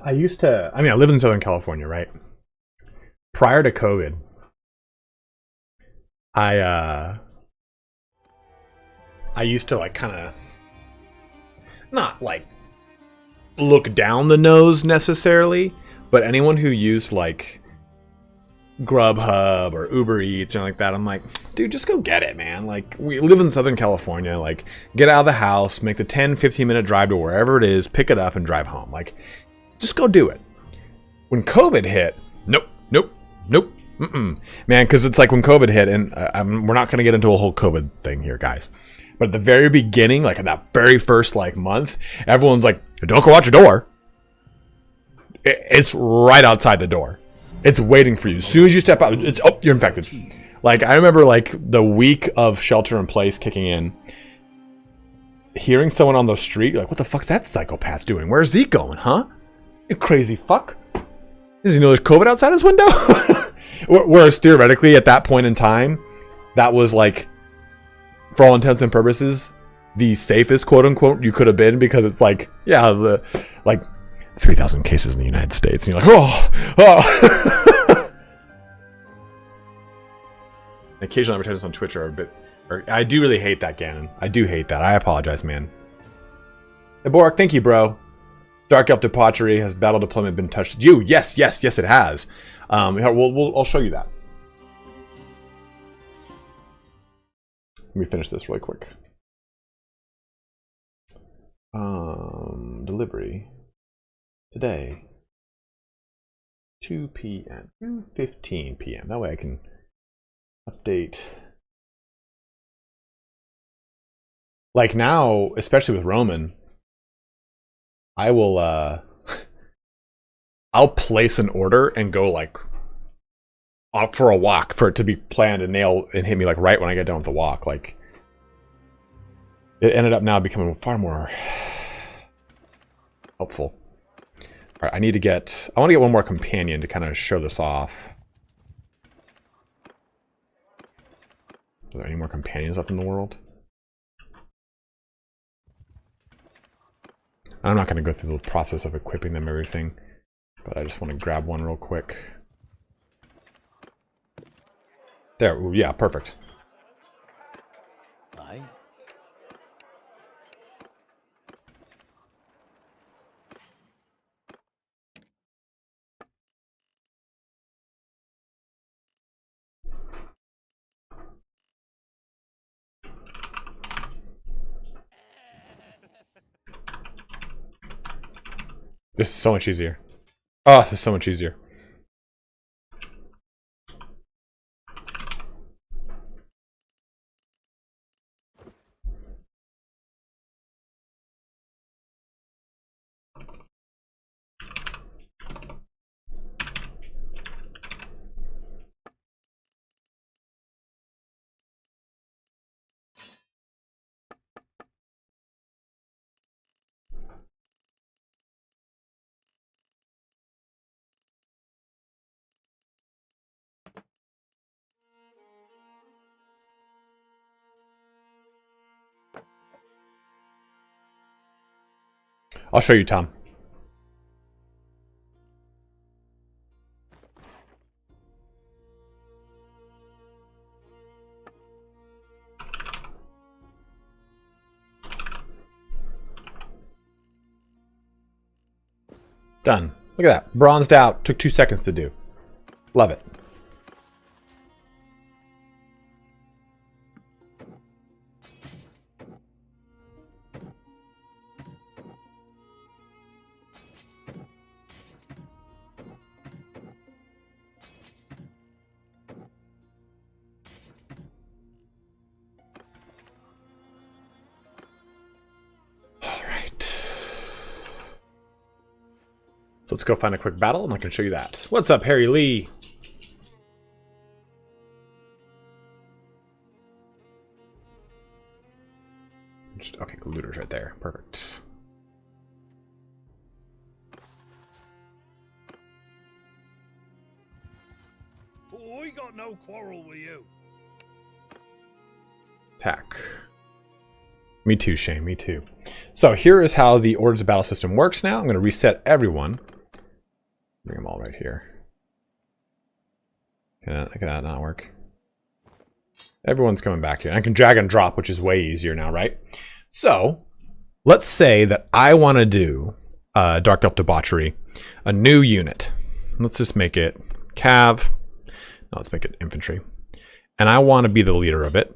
I live in Southern California, right? Prior to COVID, I used to like kind of not like look down the nose necessarily, but anyone who used like Grubhub or Uber Eats or like that, I'm like, dude, just go get it, man. Like, we live in Southern California. Like, get out of the house, make the 10-15 minute drive to wherever it is, pick it up and drive home. Like, just go do it. When COVID hit, nope. Man, because it's like when COVID hit, and we're not going to get into a whole COVID thing here, guys. But at the very beginning, like in that very first like month, everyone's like, don't go out your door. It's right outside the door. It's waiting for you. As soon as you step out, it's, oh, you're infected. Like, I remember like the week of shelter in place kicking in, hearing someone on the street, like, what the fuck's that psychopath doing? Where's he going, huh? You crazy fuck. Does he know there's COVID outside his window? Whereas theoretically, at that point in time, that was like for all intents and purposes, the safest quote unquote you could have been, because it's like, yeah, the like 3,000 cases in the United States, and you're like, oh. Occasional advertisements on Twitch are a bit, I do really hate that, Ganon. I do hate that. I apologize, man. Hey, Bork, thank you, bro. Dark Elf Debauchery, has battle deployment been touched? You, yes, it has. I'll show you that. Let me finish this really quick. Delivery today, 2 p.m. 2:15 p.m. That way I can update. Like now, especially with Roman, I will I'll place an order and go like off for a walk for it to be planned and nail and hit me like right when I get done with the walk. Like it ended up now becoming far more helpful. All right, I want to get one more companion to kind of show this off. Are there any more companions up in the world? I'm not going to go through the process of equipping them everything, but I just want to grab one real quick. There, ooh, yeah, perfect. Aye. This is so much easier. Oh, this is so much easier. I'll show you, Tom. Done. Look at that. Bronzed out. Took 2 seconds to do. Love it. So let's go find a quick battle and I can show you that. What's up, Harry Lee? Okay, looters right there. Perfect. Oh, I got no quarrel with you. Attack. Me too, Shane. Me too. So here is how the Orders of Battle system works now. I'm going to reset everyone. Bring them all right here. Can that not work? Everyone's coming back here. I can drag and drop, which is way easier now, right? So let's say that I want to do Dark Elf Debauchery, a new unit. Let's just make it Cav. No, let's make it Infantry. And I want to be the leader of it.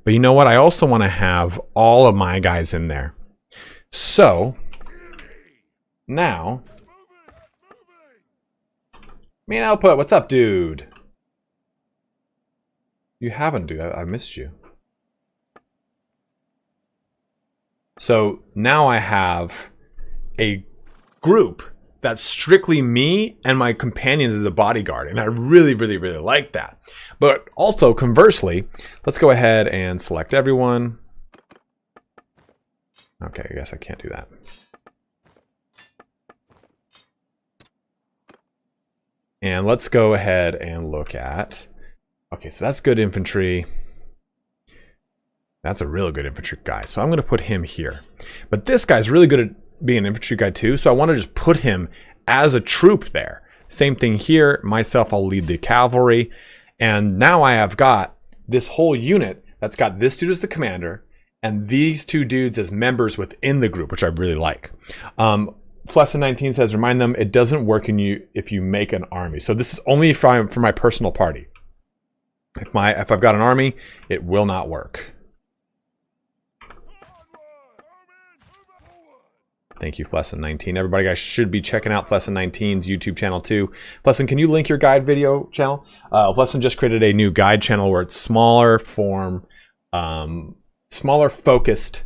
But you know what? I also want to have all of my guys in there. So now, main output, what's up, dude? You haven't, dude. I missed you. So now I have a group that's strictly me and my companions as a bodyguard. And I really, really, really like that. But also, conversely, let's go ahead and select everyone. Okay, I guess I can't do that. And let's go ahead and look at... Okay, so that's good infantry. That's a really good infantry guy. So I'm going to put him here. But this guy's really good at being an infantry guy too. So I want to just put him as a troop there. Same thing here. Myself, I'll lead the cavalry. And now I have got this whole unit that's got this dude as the commander and these two dudes as members within the group, which I really like. Flesson19 says, remind them it doesn't work if you make an army. So this is only for my personal party. If I've got an army, it will not work. Thank you, Flesson19. Everybody, guys, should be checking out Flesson19's YouTube channel too. Flesson, can you link your guide video channel? Flesson just created a new guide channel where it's smaller form, smaller focused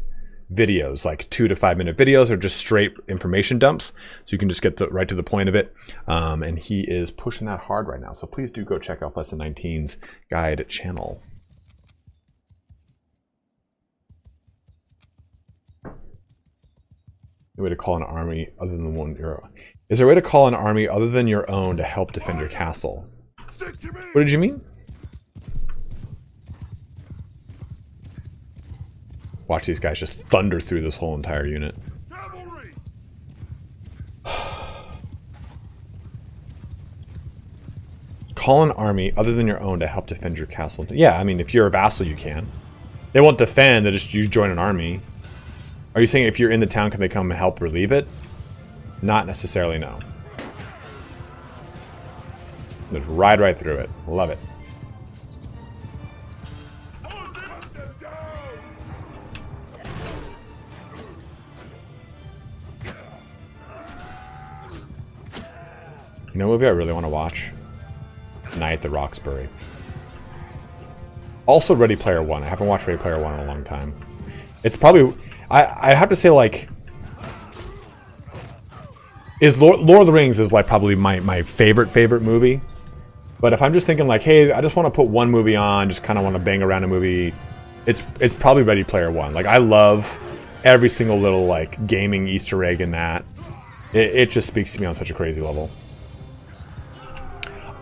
videos, like 2 to 5 minute videos, or just straight information dumps. So you can just get right to the point of it. And he is pushing that hard right now. So please do go check out Flesson19's guide channel. A way to call an army other than the one you're... Is there a way to call an army other than your own to help defend your castle? What did you mean? Watch these guys just thunder through this whole entire unit. Call an army other than your own to help defend your castle. Yeah, I mean, if you're a vassal, you can. They won't defend, they just you join an army. Are you saying if you're in the town, can they come and help relieve it? Not necessarily, no. Just ride right through it. Love it. You know what movie I really want to watch? Night at the Roxbury. Also Ready Player One. I haven't watched Ready Player One in a long time. It's probably... I have to say, like... Lord of the Rings is like probably my favorite movie. But if I'm just thinking like, hey, I just want to put one movie on, just kind of want to bang around a movie, it's probably Ready Player One. Like, I love every single little like gaming Easter egg in that. It just speaks to me on such a crazy level.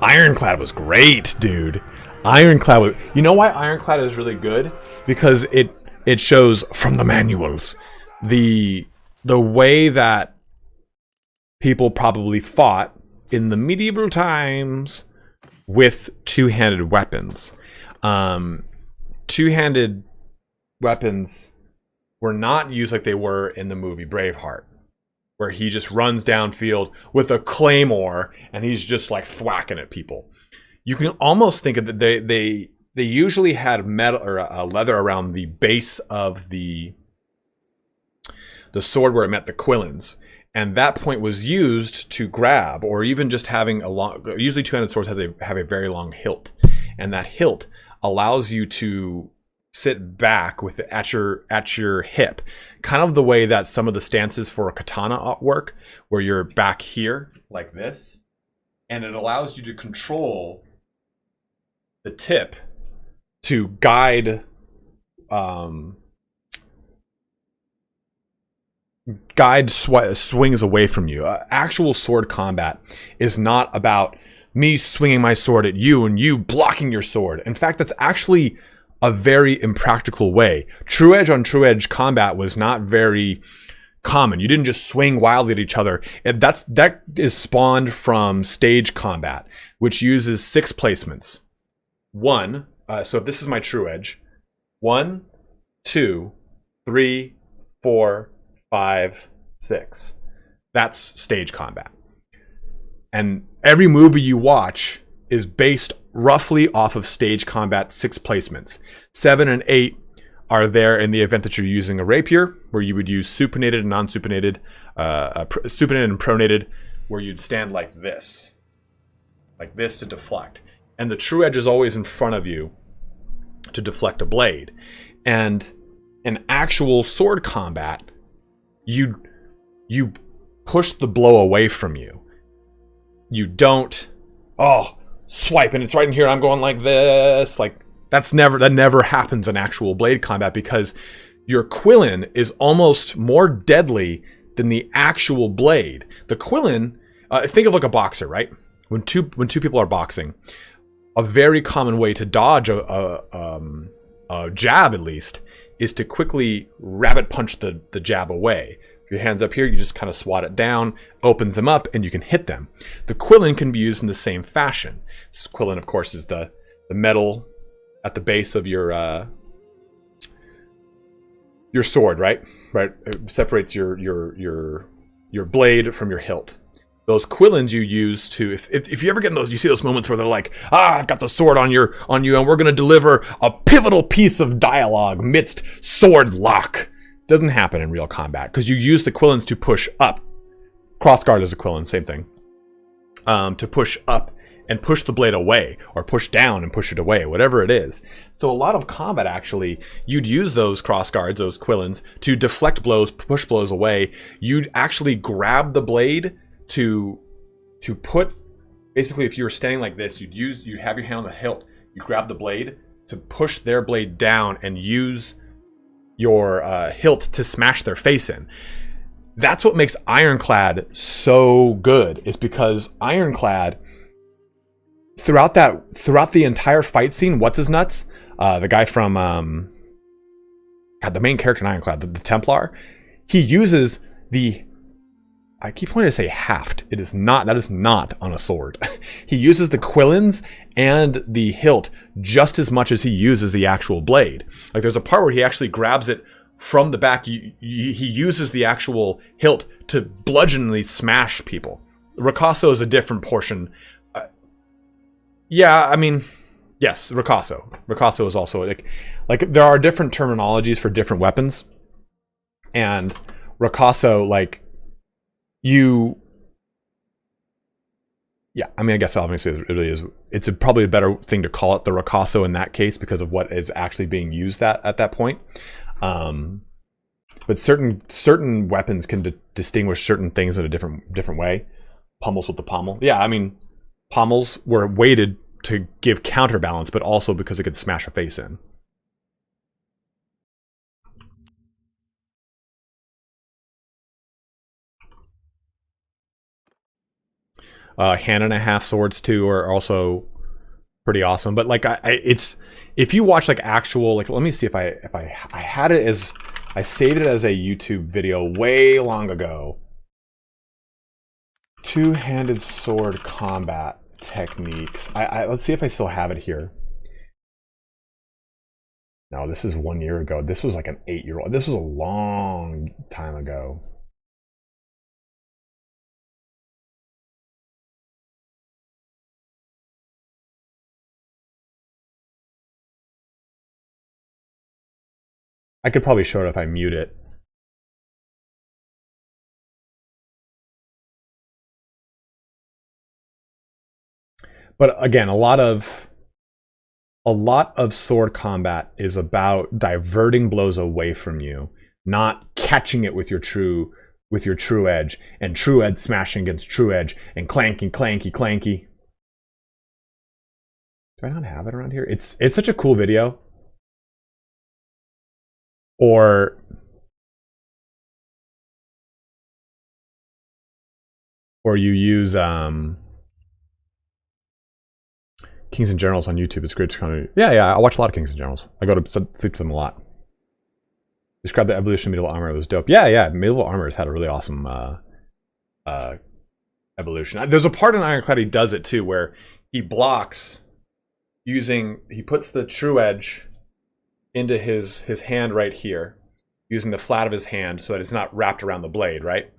Ironclad was great, dude. Ironclad was... You know why Ironclad is really good? Because it shows from the manuals the way that people probably fought in the medieval times with two-handed weapons. Two-handed weapons were not used like they were in the movie Braveheart, where he just runs downfield with a claymore and he's just like thwacking at people. You can almost think of that they usually had metal or leather around the base of the sword where it met the quillins, and that point was used to grab, or even just having a long. Usually, two-handed swords have a very long hilt, and that hilt allows you to sit back with it at your hip, kind of the way that some of the stances for a katana work, where you're back here like this, and it allows you to control the tip to guide swings away from you. Actual sword combat is not about me swinging my sword at you and you blocking your sword. In fact, that's actually a very impractical way. True edge on true edge combat was not very common. You didn't just swing wildly at each other. That is spawned from stage combat, which uses 6 placements. So if this is my true edge, 1, 2, 3, 4, 5, 6. That's stage combat. And every movie you watch is based roughly off of stage combat 6 placements. 7 and 8 are there in the event that you're using a rapier, where you would use supinated and non-supinated, supinated and pronated, where you'd stand like this to deflect. And the true edge is always in front of you to deflect a blade. And in actual sword combat, you push the blow away from you. You don't, swipe and it's right in here, I'm going like this. Like, that never happens in actual blade combat, because your quillin is almost more deadly than the actual blade. The quillin, think of like a boxer, right? When two people are boxing, a very common way to dodge a jab, at least, is to quickly rabbit punch the jab away. If your hand's up here, you just kind of swat it down, opens them up, and you can hit them. The quillin can be used in the same fashion. This quillin, of course, is the metal at the base of your sword, right? Right, it separates your blade from your hilt. Those quillins you use to, if you ever get in those, you see those moments where they're like, I've got the sword on you, and we're going to deliver a pivotal piece of dialogue midst sword lock. Doesn't happen in real combat because you use the quillins to push up. Crossguard is a quillin, same thing. To push up and push the blade away, or push down and push it away, whatever it is. So a lot of combat, actually, you'd use those crossguards, those quillins, to deflect blows, push blows away. You'd actually grab the blade to put, basically, if you were standing like this, you'd have your hand on the hilt, you grab the blade to push their blade down and use your hilt to smash their face in. That's what makes Ironclad so good, is because Ironclad, throughout the entire fight scene, what's his nuts? The guy from the main character in Ironclad, the Templar, he uses the, I keep wanting to say haft. It is not. That is not on a sword. He uses the quillins and the hilt just as much as he uses the actual blade. Like, there's a part where he actually grabs it from the back. He uses the actual hilt to bludgeoningly smash people. Ricasso is a different portion. Yeah, I mean, yes, Ricasso. Ricasso is also like there are different terminologies for different weapons, and Ricasso, like, yeah, I mean, I guess obviously it really is. It's probably a better thing to call it the Ricasso in that case because of what is actually being used at that point. But certain weapons can distinguish certain things in a different way. Pummels with the pommel. Yeah, I mean, pommels were weighted to give counterbalance, but also because it could smash a face in. Hand and a half swords too are also pretty awesome. But like, it's, if you watch like actual, like, let me see if I had it as, I saved it as a YouTube video way long ago. Two-handed sword combat techniques. Let's see if I still have it here. No, this is 1 year ago. This was like an 8-year-old. This was a long time ago. I could probably show it if I mute it. But again, a lot of sword combat is about diverting blows away from you, not catching it with your true edge, and true edge smashing against true edge, and clanky, clanky, clanky. Do I not have it around here? It's such a cool video. Or you use Kings and Generals on YouTube. It's great to kind of, yeah, I watch a lot of Kings and Generals. I go to sleep to them a lot. Describe the evolution of medieval armor. It was dope. Yeah. Medieval armor has had a really awesome evolution. There's a part in Ironclad he does it too, where he blocks he puts the true edge into his hand right here, using the flat of his hand so that it's not wrapped around the blade, right?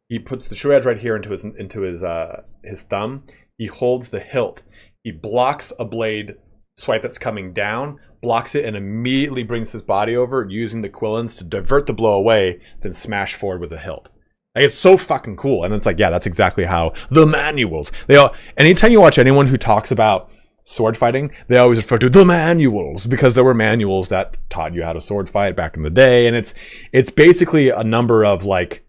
He puts the true edge right here into his thumb. He holds the hilt. He blocks a blade swipe that's coming down, blocks it, and immediately brings his body over, using the quillins to divert the blow away, then smash forward with the hilt. Like, it's so fucking cool. And it's like, yeah, that's exactly how the manuals. Anytime you watch anyone who talks about sword fighting, they always refer to the manuals, because there were manuals that taught you how to sword fight back in the day. And it's basically a number of like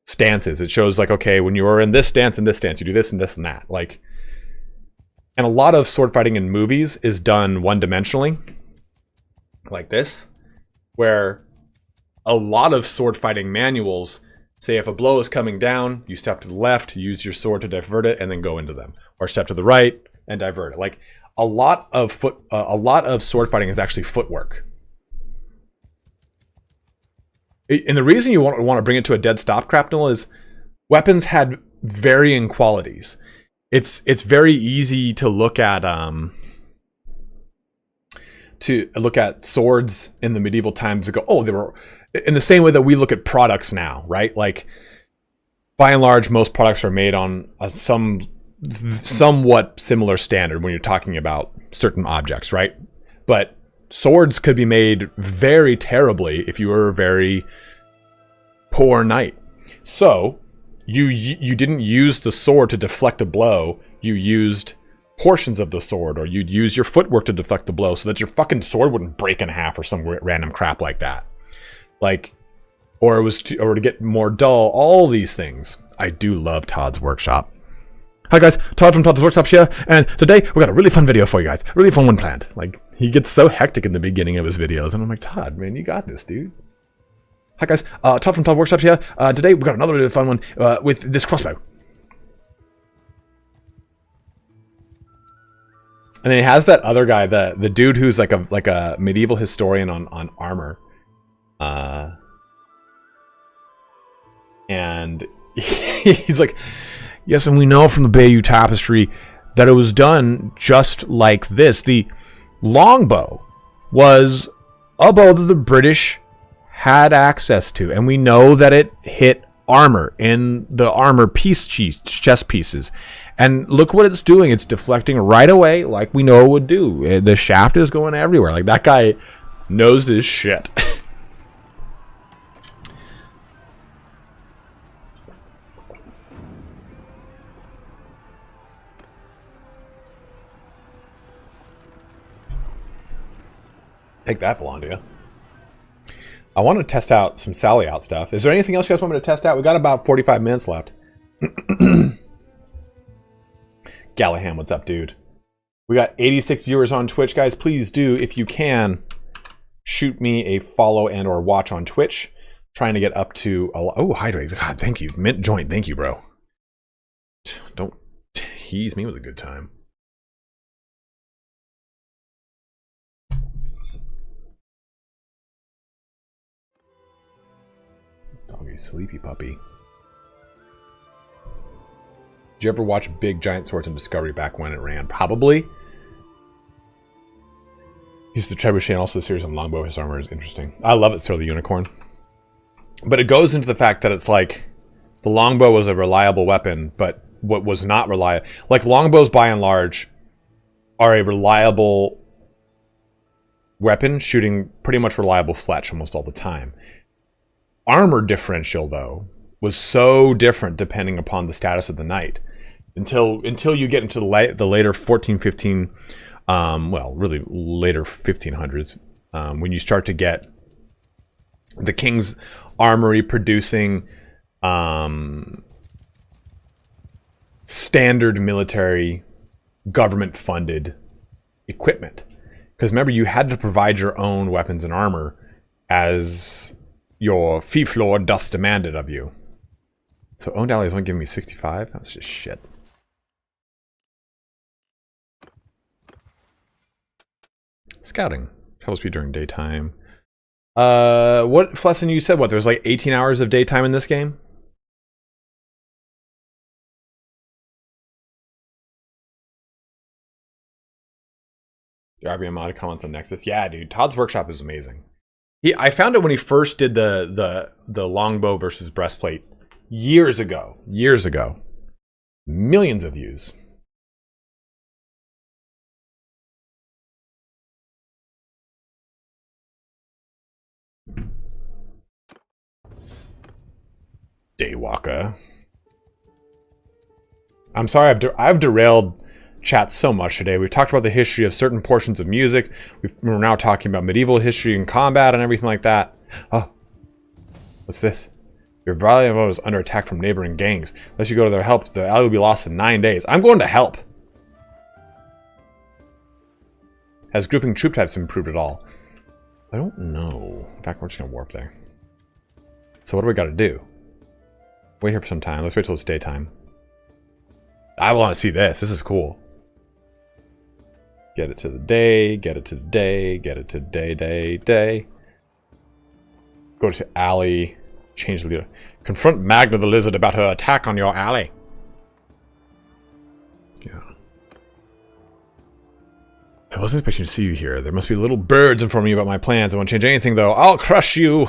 stances. It shows like, okay, when you are in this stance and this stance, you do this and this and that. Like, and a lot of sword fighting in movies is done one-dimensionally, like this, where a lot of sword fighting manuals say if a blow is coming down, you step to the left, use your sword to divert it, and then go into them, or step to the right and divert it. Like, a lot of sword fighting is actually footwork. And the reason you want to bring it to a dead stop, Crapnel, is weapons had varying qualities. It's very easy to look at swords in the medieval times and go, oh, they were in the same way that we look at products now, right? Like, by and large, most products are made on somewhat similar standard when you're talking about certain objects, right? But swords could be made very terribly if you were a very poor knight. So you didn't use the sword to deflect a blow. You used portions of the sword, or you'd use your footwork to deflect the blow so that your fucking sword wouldn't break in half or some random crap like that. Like, or to get more dull. All these things. I do love Todd's Workshop. Hi guys, Todd from Todd's Workshop here, and today we got a really fun video for you guys. Really fun one planned. Like, he gets so hectic in the beginning of his videos, and I'm like, Todd, man, you got this, dude. Hi guys, Todd from Todd's Workshop here. Today we got another really fun one with this crossbow. And then he has that other guy, the dude who's like a medieval historian on armor. And he's like, yes, and we know from the Bayeux Tapestry that it was done just like this. The longbow was a bow that the British had access to, and we know that it hit armor in the armor chest pieces. And look what it's doing. It's deflecting right away like we know it would do. The shaft is going everywhere. Like, that guy knows this shit. Take that, Volandia. I want to test out some Sally out stuff. Is there anything else you guys want me to test out? We got about 45 minutes left. Gallahan, what's up, dude? We got 86 viewers on Twitch, guys. Please do, if you can, shoot me a follow and or watch on Twitch. Trying to get up to... Oh, Hydrate. God, thank you. Mint Joint, thank you, bro. Don't tease me with a good time. Doggy, sleepy puppy. Did you ever watch Big Giant Swords in Discovery back when it ran? Probably. Used the Trebuchet and also the series on Longbow. His armor is interesting. I love it, Sir the Unicorn. But it goes into the fact that it's like the longbow was a reliable weapon, but what was not reliable... Like, longbows, by and large, are a reliable weapon, shooting pretty much reliable fletch almost all the time. Armor differential, though, was so different depending upon the status of the knight. Until you get into the later 14, 15, well, really later 1500s, when you start to get the king's armory producing standard military government-funded equipment. Because remember, you had to provide your own weapons and armor as your fief lord doth demand it of you. So Ondally is only giving me 65? That's just shit. Scouting. Travel speed during daytime. What, Flesson, you said what? There's like 18 hours of daytime in this game? The RBM mod comments on Nexus. Yeah, dude. Todd's Workshop is amazing. I found it when he first did the longbow versus breastplate years ago. Years ago. Millions of views. Daywalker. I'm sorry, I've derailed chat so much today. We've talked about the history of certain portions of music. We're now talking about medieval history and combat and everything like that. Oh, what's this? Your valuable is under attack from neighboring gangs. Unless you go to their help, the ally will be lost in 9 days. I'm going to help. Has grouping troop types improved at all? I don't know. In fact, we're just going to warp there. So what do we got to do? Wait here for some time. Let's wait till it's daytime. I want to see this. This is cool. Get it to the day, get it to the day, get it to day. Go to alley. Change the leader. Confront Magna the Lizard about her attack on your alley. Yeah. I wasn't expecting to see you here. There must be little birds informing you about my plans. I won't change anything, though. I'll crush you!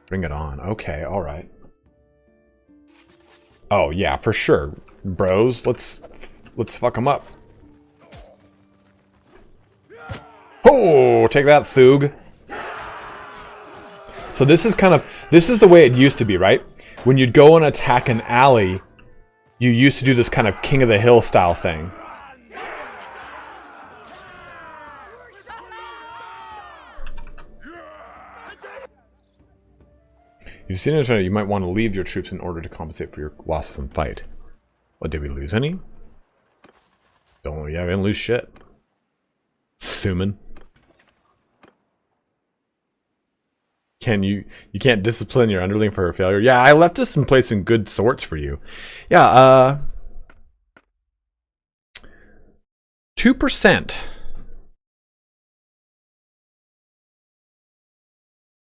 Bring it on. Okay, alright. Oh, yeah, for sure. Bros, let's fuck them up. Oh, take that, Thug. So this is the way it used to be, right? When you'd go and attack an alley, you used to do this kind of King of the Hill style thing. You've seen it, you might want to leave your troops in order to compensate for your losses in fight. What, did we lose any? Yeah, we didn't lose shit. Thuman. You can't discipline your underling for a failure. Yeah, I left us some place in good sorts for you. Yeah, 2%.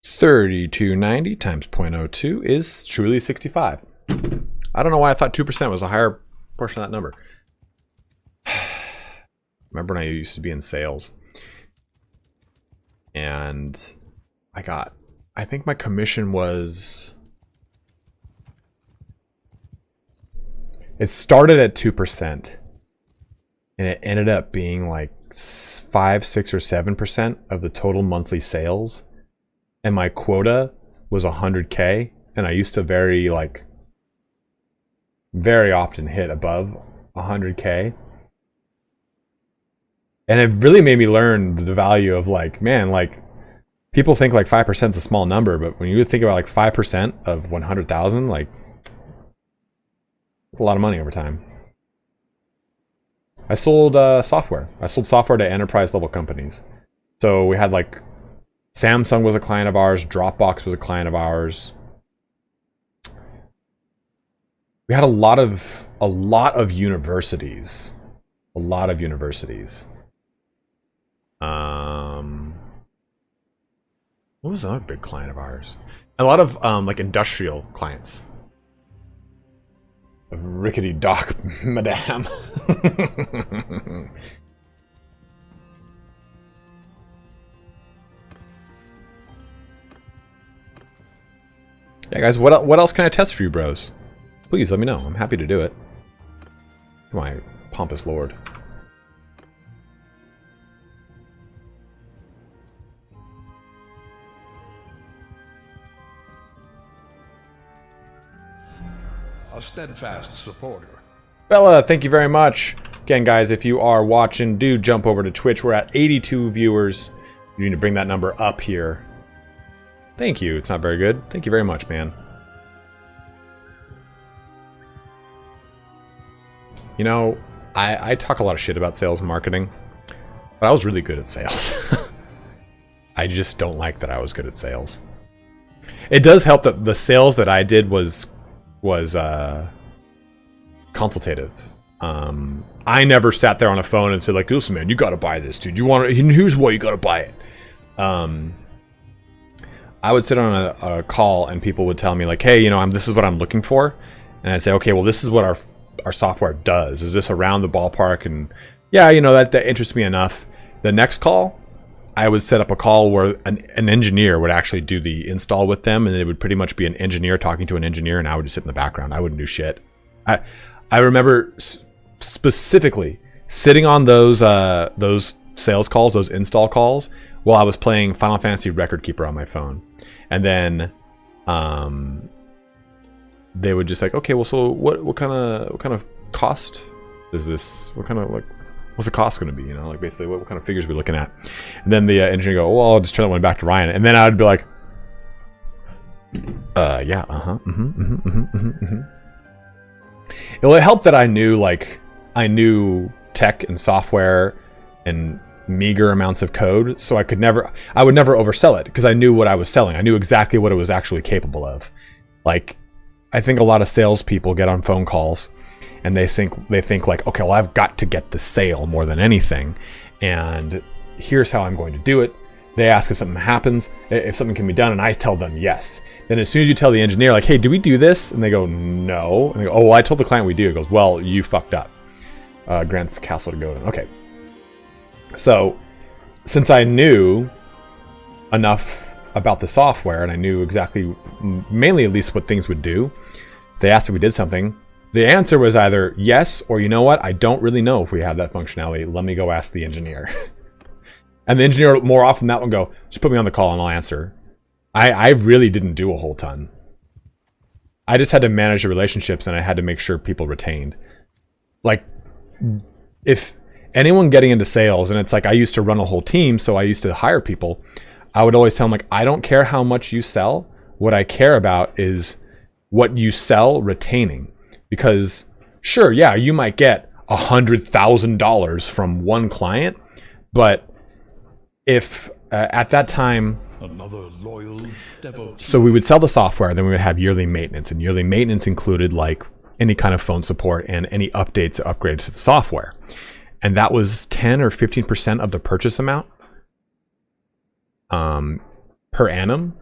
3290 times 0.02 is truly 65. I don't know why I thought 2% was a higher portion of that number. Remember when I used to be in sales? And I think my commission was... It started at 2%. And it ended up being like 5, 6, or 7% of the total monthly sales. And my quota was 100K. And I used to very often hit above 100K. And it really made me learn the value of people think 5% is a small number, but when you think about 5% of 100,000, a lot of money over time. I sold software. I sold software to enterprise level companies. So we had Samsung was a client of ours, Dropbox was a client of ours. We had a lot of universities. A lot of universities. What was another big client of ours? A lot of industrial clients. A rickety dock, madame. Yeah, guys, what else can I test for you, bros? Please let me know. I'm happy to do it. My pompous lord. A steadfast supporter. Bella, thank you very much. Again, guys, if you are watching, do jump over to Twitch. We're at 82 viewers. You need to bring that number up here. Thank you. It's not very good. Thank you very much, man. You know, I talk a lot of shit about sales and marketing, but I was really good at sales. I just don't like that I was good at sales. It does help that the sales that I did was consultative. I never sat there on a phone and said listen, man, you got to buy this, dude. You want it? Here's why you got to buy it. I would sit on a call and people would tell me hey, this is what I'm looking for, and I'd say, okay, well, this is what our software does. Is this around the ballpark? And yeah, that interests me enough. The next call, I would set up a call where an engineer would actually do the install with them, and it would pretty much be an engineer talking to an engineer, and I would just sit in the background. I wouldn't do shit. I remember specifically sitting on those sales calls, those install calls, while I was playing Final Fantasy Record Keeper on my phone. And then they would just okay, well, so what kind of cost is this? What kind of what's the cost going to be? Basically, what kind of figures are we looking at? And then the engineer go, well, I'll just turn that one back to Ryan. And then I'd be like, yeah, It helped that I knew tech and software and meager amounts of code, so I would never oversell it because I knew what I was selling. I knew exactly what it was actually capable of. I think a lot of salespeople get on phone calls and they think okay, well, I've got to get the sale more than anything, and here's how I'm going to do it. They ask if something happens, if something can be done, and I tell them yes. Then as soon as you tell the engineer, like, hey, do we do this? And they go, no. And they go, oh, well, I told the client we do. He goes, well, you fucked up. Grants the castle to go in. Okay. So, since I knew enough about the software, and I knew exactly, mainly at least what things would do, they asked if we did something. The answer was either yes, or you know what? I don't really know if we have that functionality. Let me go ask the engineer. And the engineer, more often that one go, just put me on the call and I'll answer. I really didn't do a whole ton. I just had to manage the relationships and I had to make sure people retained. Like, if anyone getting into sales, and it's like I used to run a whole team, so I used to hire people, I would always tell them, like, I don't care how much you sell. What I care about is what you sell retaining. Because, sure, yeah, you might get $100,000 from one client, but if at that time, Another loyal devotee. so we would sell the software, then we would have yearly maintenance, and yearly maintenance included like any kind of phone support and any updates or upgrades to the software. And that was 10 or 15% of the purchase amount per annum.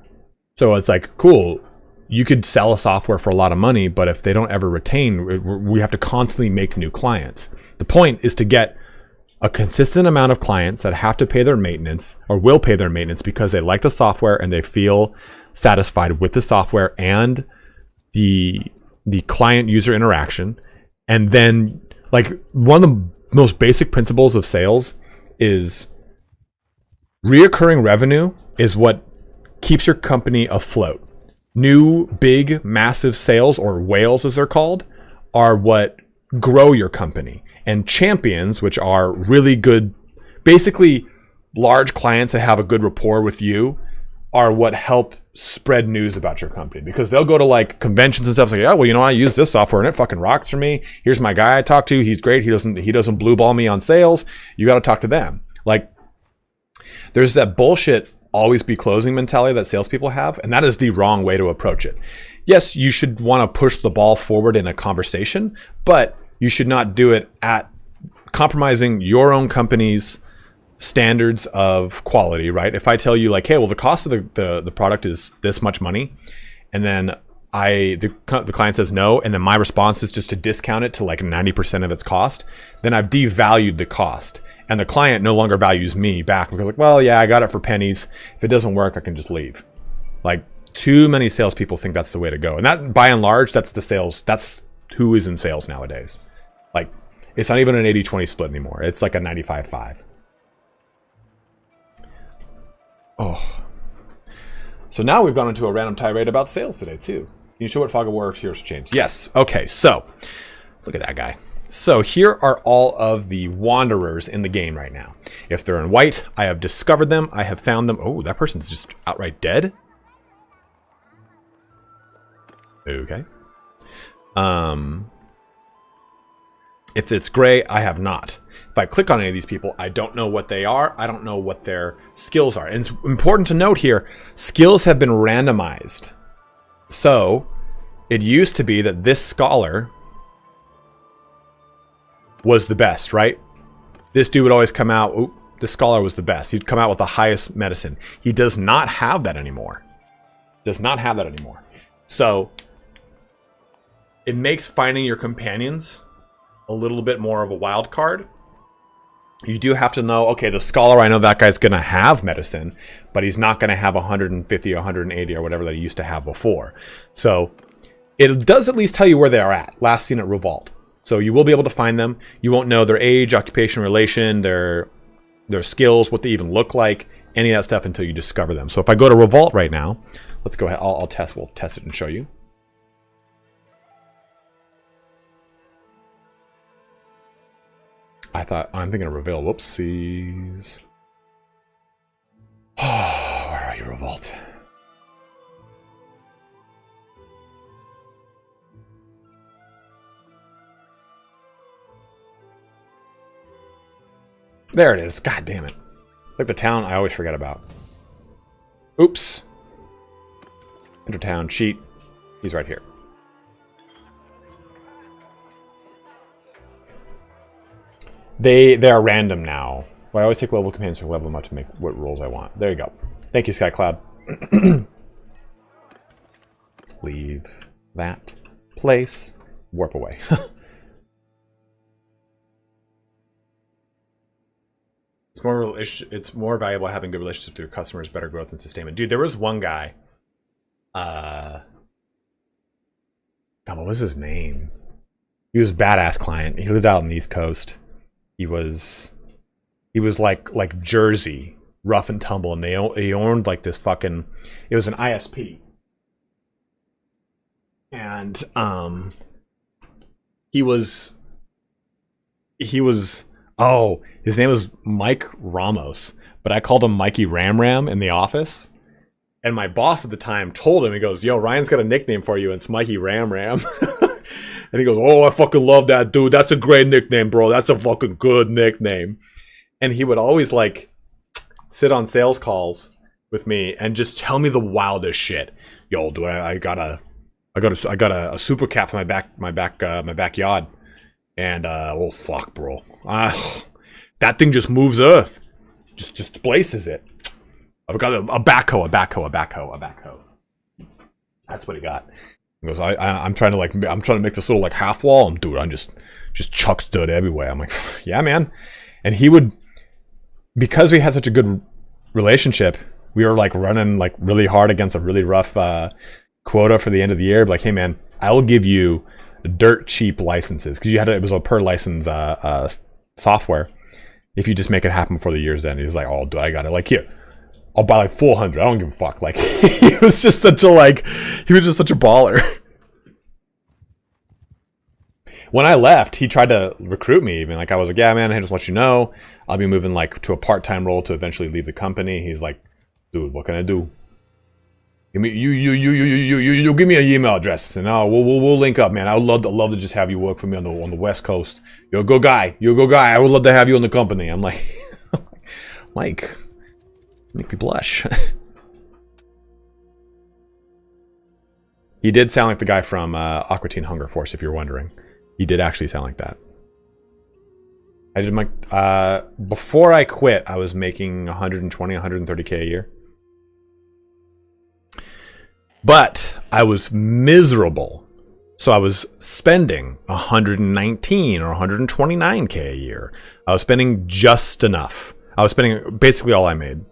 So it's like, cool, you could sell a software for a lot of money, but if they don't ever retain, we have to constantly make new clients. The point is to get a consistent amount of clients that have to pay their maintenance or will pay their maintenance because they like the software and they feel satisfied with the software and the client user interaction. And then, like, one of the most basic principles of sales is reoccurring revenue is what keeps your company afloat. New, big, massive sales, or whales as they're called, are what grow your company. And champions, which are really good, basically large clients that have a good rapport with you, are what help spread news about your company. Because they'll go to like conventions and stuff, like, oh, well, you know, I use this software and it fucking rocks for me. Here's my guy I talk to. He's great. He doesn't blue ball me on sales. You got to talk to them. Like, there's that bullshit always be closing mentality that salespeople have, and that is the wrong way to approach it. Yes, you should want to push the ball forward in a conversation, but you should not do it at compromising your own company's standards of quality, right? If I tell you like, hey, well, the cost of the product is this much money, and then the client says no, and then my response is just to discount it to like 90% of its cost, then I've devalued the cost. And the client no longer values me back because, like, well, yeah, I got it for pennies. If it doesn't work, I can just leave. Like, too many salespeople think that's the way to go. And that, by and large, that's the sales. That's who is in sales nowadays. Like, it's not even an 80-20 split anymore. It's like a 95-5. Oh. So now we've gone into a random tirade about sales today, too. Can you show what Fog of War Heroes changed? Yes. Okay, so look at that guy. So here are all of the wanderers in the game right now. If they're in white, I have discovered them. I have found them. Oh, that person's just outright dead. Okay. If it's gray, I have not. If I click on any of these people, I don't know what they are. I don't know what their skills are. And it's important to note here, skills have been randomized. So it used to be that this scholar was the best, right? This dude would always come out, oh, this scholar was the best. He'd come out with the highest medicine. He does not have that anymore. Does not have that anymore. So it makes finding your companions a little bit more of a wild card. You do have to know, okay, the scholar, I know that guy's going to have medicine, but he's not going to have 150 or 180 or whatever they used to have before. So it does at least tell you where they are at. Last seen at Revolt. So you will be able to find them. You won't know their age, occupation, relation, their skills, what they even look like, any of that stuff until you discover them. So if I go to Revolt right now, let's go ahead. I'll test. We'll test it and show you. I'm thinking of Reveal. Whoopsies. Oh, where are you, Revolt? There it is. God damn it. Like the town I always forget about. Oops. Enter town. Cheat. He's right here. They are random now. Well, I always take level companions to level them up to make what rolls I want. There you go. Thank you, Skycloud. Leave that place. Warp away. It's more valuable having good relationships with your customers, better growth and sustainment. Dude, there was one guy. God, what was his name? He was a badass client. He lived out on the East Coast. He was like Jersey, rough and tumble, and he owned like this fucking. It was an ISP, and he was. Oh, his name was Mike Ramos, but I called him Mikey Ram Ram in the office. And my boss at the time told him, he goes, "Yo, Ryan's got a nickname for you, and it's Mikey Ram Ram." And he goes, "Oh, I fucking love that, dude. That's a great nickname, bro. That's a fucking good nickname." And he would always like sit on sales calls with me and just tell me the wildest shit. Yo, dude, I got a super cat for my backyard. And oh fuck, bro. That thing just moves earth. Just displaces it. I've got a backhoe. That's what he got. He goes, I'm trying to make this little like half wall, and dude, I'm just chucks dirt everywhere. I'm like, yeah, man. And he would, because we had such a good relationship, we were like running like really hard against a really rough quota for the end of the year. Like, hey man, I will give you dirt cheap licenses, because it was a per license software. If you just make it happen before the year's end. He's like, oh dude, I got it. Like, here, I'll buy like 400. I don't give a fuck. Like, he was just such a baller. When I left, he tried to recruit me even. Like, I was like, yeah, man, I just want you to know, I'll be moving like to a part-time role to eventually leave the company. He's like, dude, what can I do? Give me you give me an email address, and we'll link up, man. I would love to just have you work for me on the West Coast. You're a good guy. I would love to have you in the company. I'm like, Mike, make me blush. He did sound like the guy from Aqua Teen Hunger Force, if you're wondering. He did actually sound like that. I did before I quit, I was making 120, 130K a year. But I was miserable. So I was spending 119 or 129K a year. I was spending just enough. I was spending basically all I made.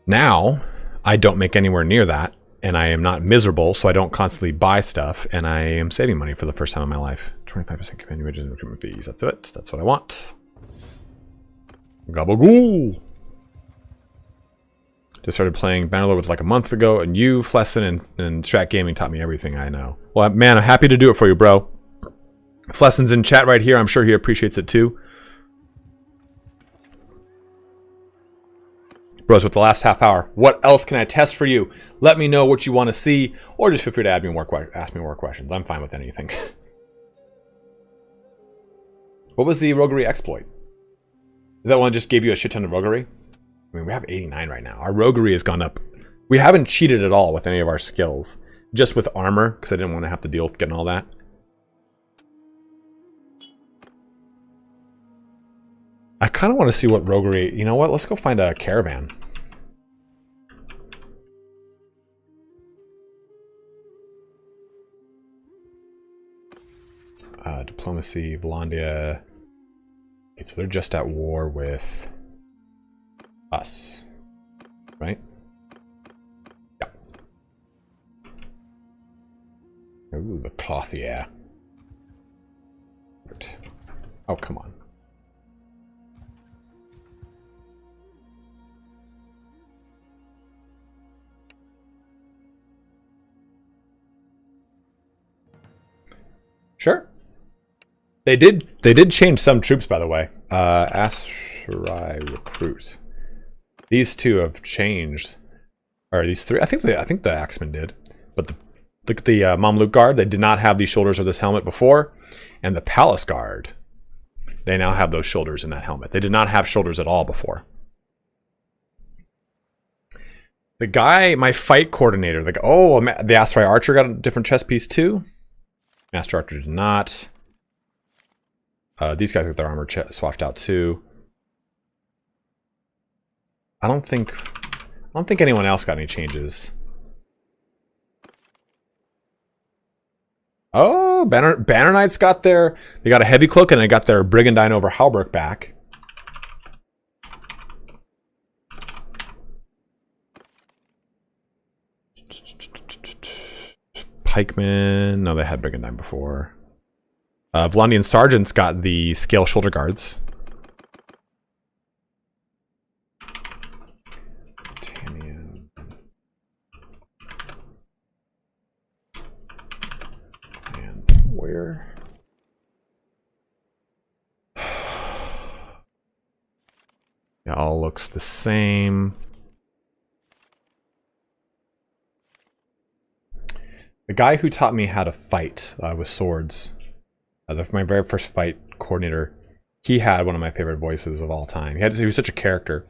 Now, I don't make anywhere near that, and I am not miserable, so I don't constantly buy stuff, and I am saving money for the first time in my life. 25% companion wages and recruitment fees. That's it. That's what I want. Gabagool! Just started playing Bannerlord with like a month ago, and you, Flesson, and Strat Gaming taught me everything I know. Well, man, I'm happy to do it for you, bro. Flesson's in chat right here. I'm sure he appreciates it too. Bros, with the last half hour, what else can I test for you? Let me know what you want to see, or just feel free to ask me more questions. I'm fine with anything. What was the Roguery exploit? Is that one that just gave you a shit ton of Roguery? I mean, we have 89 right now. Our Roguery has gone up. We haven't cheated at all with any of our skills. Just with armor, because I didn't want to have to deal with getting all that. I kind of want to see what Roguery... You know what? Let's go find a caravan. Diplomacy, Volandia. Okay, so they're just at war with us, right? Yeah. Ooh, the Corsair. Oh, come on. Sure. They did change some troops, by the way. Asrai recruit. These two have changed. Or these three. I think the Axemen did. But look at the Mamluk Guard. They did not have these shoulders or this helmet before. And the Palace Guard, they now have those shoulders in that helmet. They did not have shoulders at all before. The guy, my fight coordinator, the Asrai Archer got a different chest piece too. Master Archer did not. These guys got their armor swapped out too. I don't think anyone else got any changes. Oh, Banner Knights got their... They got a heavy cloak and they got their Brigandine over Halberd back. Pikemen... No, they had Brigandine before. Vlandian Sergeants got the Scale Shoulder Guards. Tanian. And where? Yeah, all looks the same. The guy who taught me how to fight with swords, my very first fight coordinator, he had one of my favorite voices of all time. He was such a character.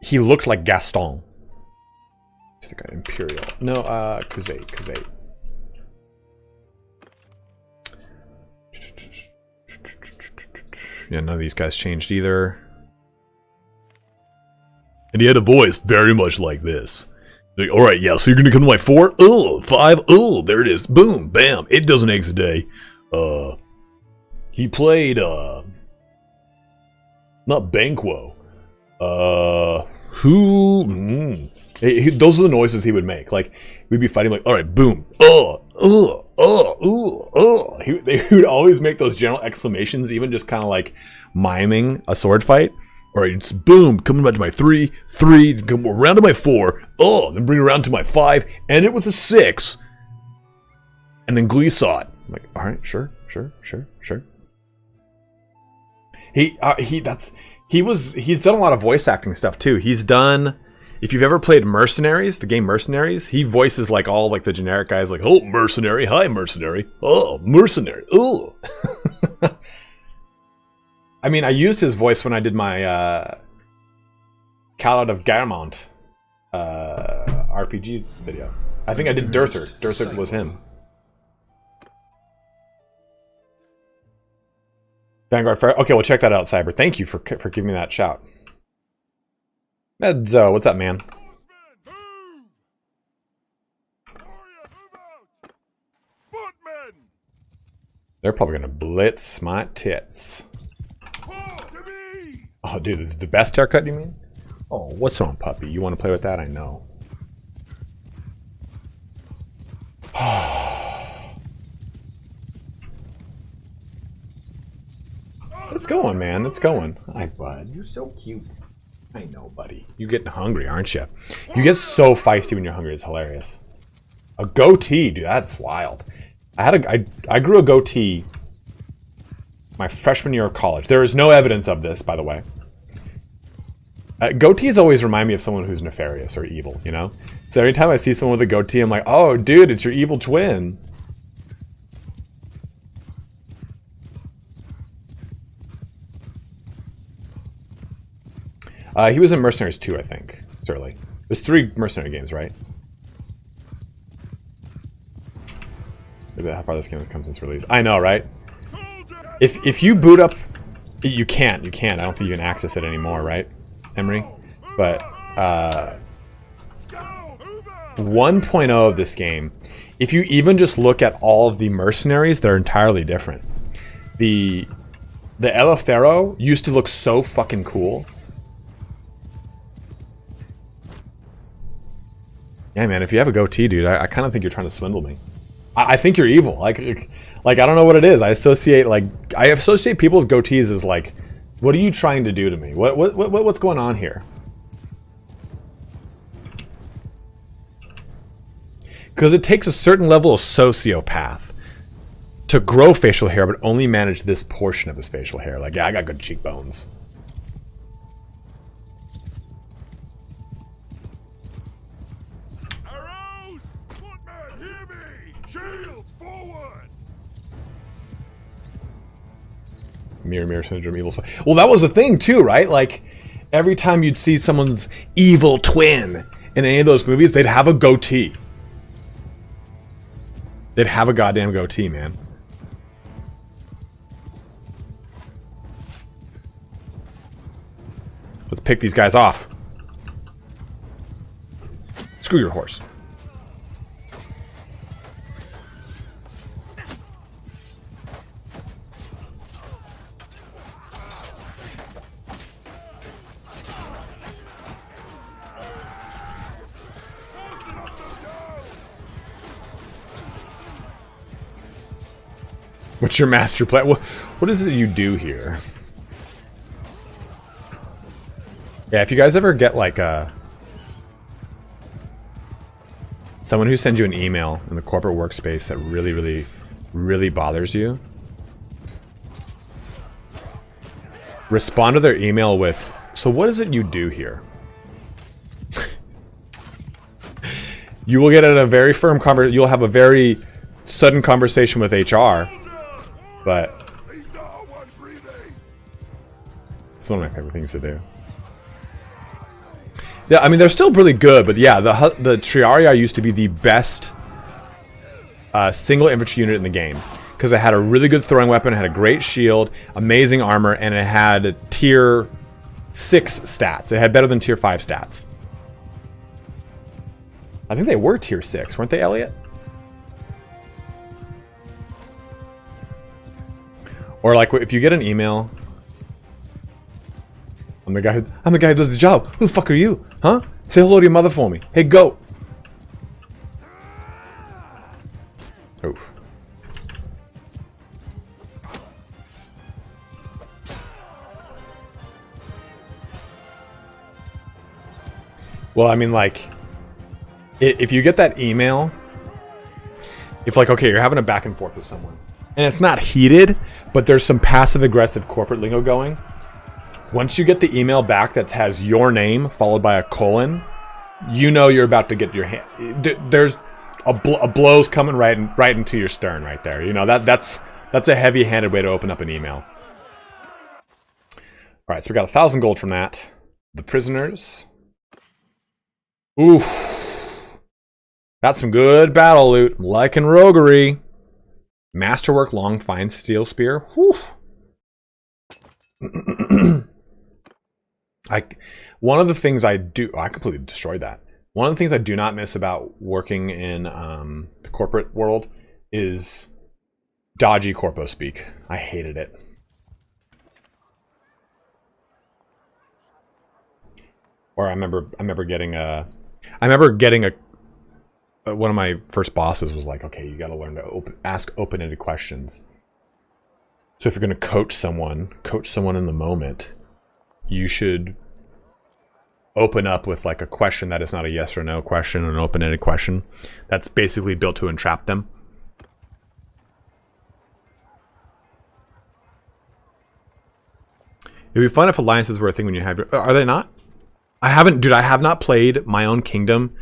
He looked like Gaston. I think Imperial. No, Kuzate. Yeah, none of these guys changed either. And he had a voice very much like this. Like, all right, yeah, so you're gonna come to my 4? Oh, 5? Oh, there it is. Boom, bam. 8 dozen eggs a day. He played, not Banquo. Those are the noises he would make. Like, we'd be fighting, like, all right, boom. They would always make those general exclamations, even just kind of like miming a sword fight. All right, it's boom, coming back to my 3, come around to my 4, then bring it around to my 5, end it with a 6, and then glissade. I'm like, all right, sure. He's done a lot of voice acting stuff too. He's done, if you've ever played Mercenaries, the game Mercenaries, he voices like all like the generic guys, like, oh, mercenary, hi, mercenary, oh, mercenary, oh. I mean, I used his voice when I did my Khaled of Garmont RPG video. I think I did Durthard. Durthard was him. Vanguard Fire. Okay, we'll check that out, Cyber. Thank you for giving me that shout. Medzo, what's up, man? They're probably gonna blitz my tits. Oh, dude, this is the best haircut, you mean? Oh, what's wrong, puppy? You want to play with that? I know. It's going, man. It's going. Hi, bud. You're so cute. I know, buddy. You're getting hungry, aren't you? You get so feisty when you're hungry. It's hilarious. A goatee, dude. That's wild. I grew a goatee my freshman year of college. There is no evidence of this, by the way. Goatees always remind me of someone who's nefarious or evil, you know? So every time I see someone with a goatee, I'm like, oh, dude, it's your evil twin. He was in Mercenaries 2, I think. It's early. There's 3 Mercenary games, right? Maybe how far this game has come since release. I know, right? If you boot up... You can't. I don't think you can access it anymore, right, Emery? But 1.0 of this game, if you even just look at all of the mercenaries, they're entirely different. The Elefthero used to look so fucking cool. Yeah, man, if you have a goatee, dude, I kind of think you're trying to swindle me. I think you're evil. Like I don't know what it is. I associate people with goatees as like, what are you trying to do to me? What's going on here? Because it takes a certain level of sociopath to grow facial hair, but only manage this portion of his facial hair. Like, yeah, I got good cheekbones. Arrows! Footman, hear me! Shields, forward! Mirror syndrome, evil. Well, that was the thing too, right? Like, every time you'd see someone's evil twin in any of those movies, they'd have a goatee. They'd have a goddamn goatee, man. Let's pick these guys off. Screw your horse. What's your master plan? What is it you do here? Yeah, if you guys ever get like someone who sends you an email in the corporate workspace that really bothers you, respond to their email with, so what is it you do here? You will get in a very firm conversation. You'll have a very sudden conversation with HR, but it's one of my favorite things to do. Yeah, I mean, they're still really good, but yeah, the Triarii used to be the best single infantry unit in the game because it had a really good throwing weapon, it had a great shield, amazing armor, and it had tier 6 stats. It had better than tier 5 stats. I think they were tier 6, weren't they, Elliot? Or like if you get an email, I'm the guy who does the job. Who the fuck are you? Huh? Say hello to your mother for me. Hey, go. Oof. Well, I mean, like, if you get that email, if like, okay, you're having a back and forth with someone, and it's not heated, but there's some passive-aggressive corporate lingo going. Once you get the email back that has your name followed by a colon, you know you're about to get your hand. There's a blow's coming right into your stern right there. You know that's a heavy-handed way to open up an email. All right, so we got 1,000 gold from that. The prisoners. Oof, that's some good battle loot. I'm liking Roguery. Masterwork long fine steel spear. Whew. One of the things I do, I completely destroyed that. One of the things I do not miss about working in the corporate world is dodgy corpo speak. I hated it. Or I remember getting a one of my first bosses was like, okay, you got to learn to ask open-ended questions. So if you're going to coach someone in the moment, you should open up with like a question that is not a yes or no question, an open-ended question that's basically built to entrap them. It'd be fun if alliances were a thing when you have. Are they not? I have not played my own kingdom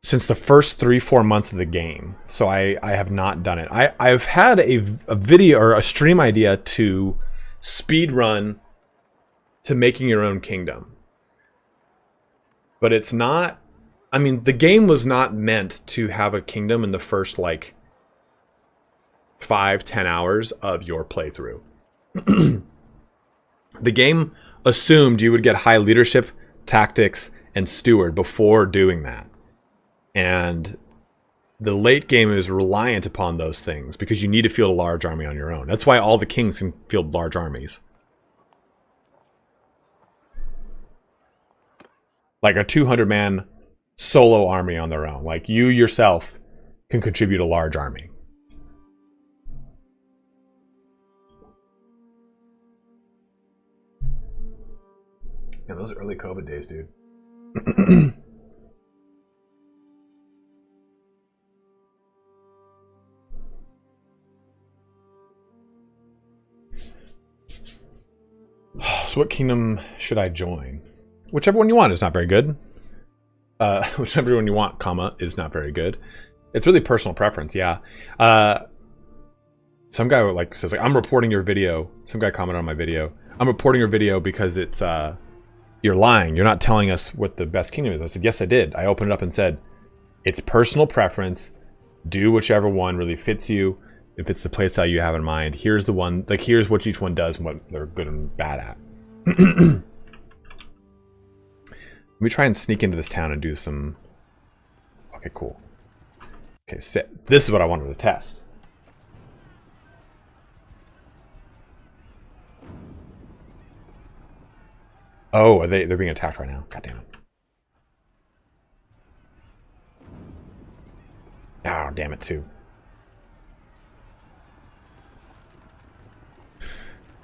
since the first 3-4 months of the game, so I have not done it. I've had a video or a stream idea to speed run to making your own kingdom, but it's not. I mean, the game was not meant to have a kingdom in the first like 5-10 hours of your playthrough. The game assumed you would get high leadership, tactics, and steward before doing that. And the late game is reliant upon those things because you need to field a large army on your own. That's why all the kings can field large armies. Like a 200-man solo army on their own. Like you yourself can contribute a large army. Yeah, those early COVID days, dude. So what kingdom should I join? Whichever one you want is not very good. Whichever one you want, comma, is not very good. It's really personal preference, yeah. Some guy like says, like, I'm reporting your video. Some guy commented on my video. I'm reporting your video because it's you're lying. You're not telling us what the best kingdom is. I said, yes, I did. I opened it up and said, it's personal preference. Do whichever one really fits you. If it's the playstyle you have in mind, here's the one. Like, here's what each one does and what they're good and bad at. Let me try and sneak into this town and do some... Okay, cool. Okay, this is what I wanted to test. Oh, they're being attacked right now. God damn it. Oh, damn it, too.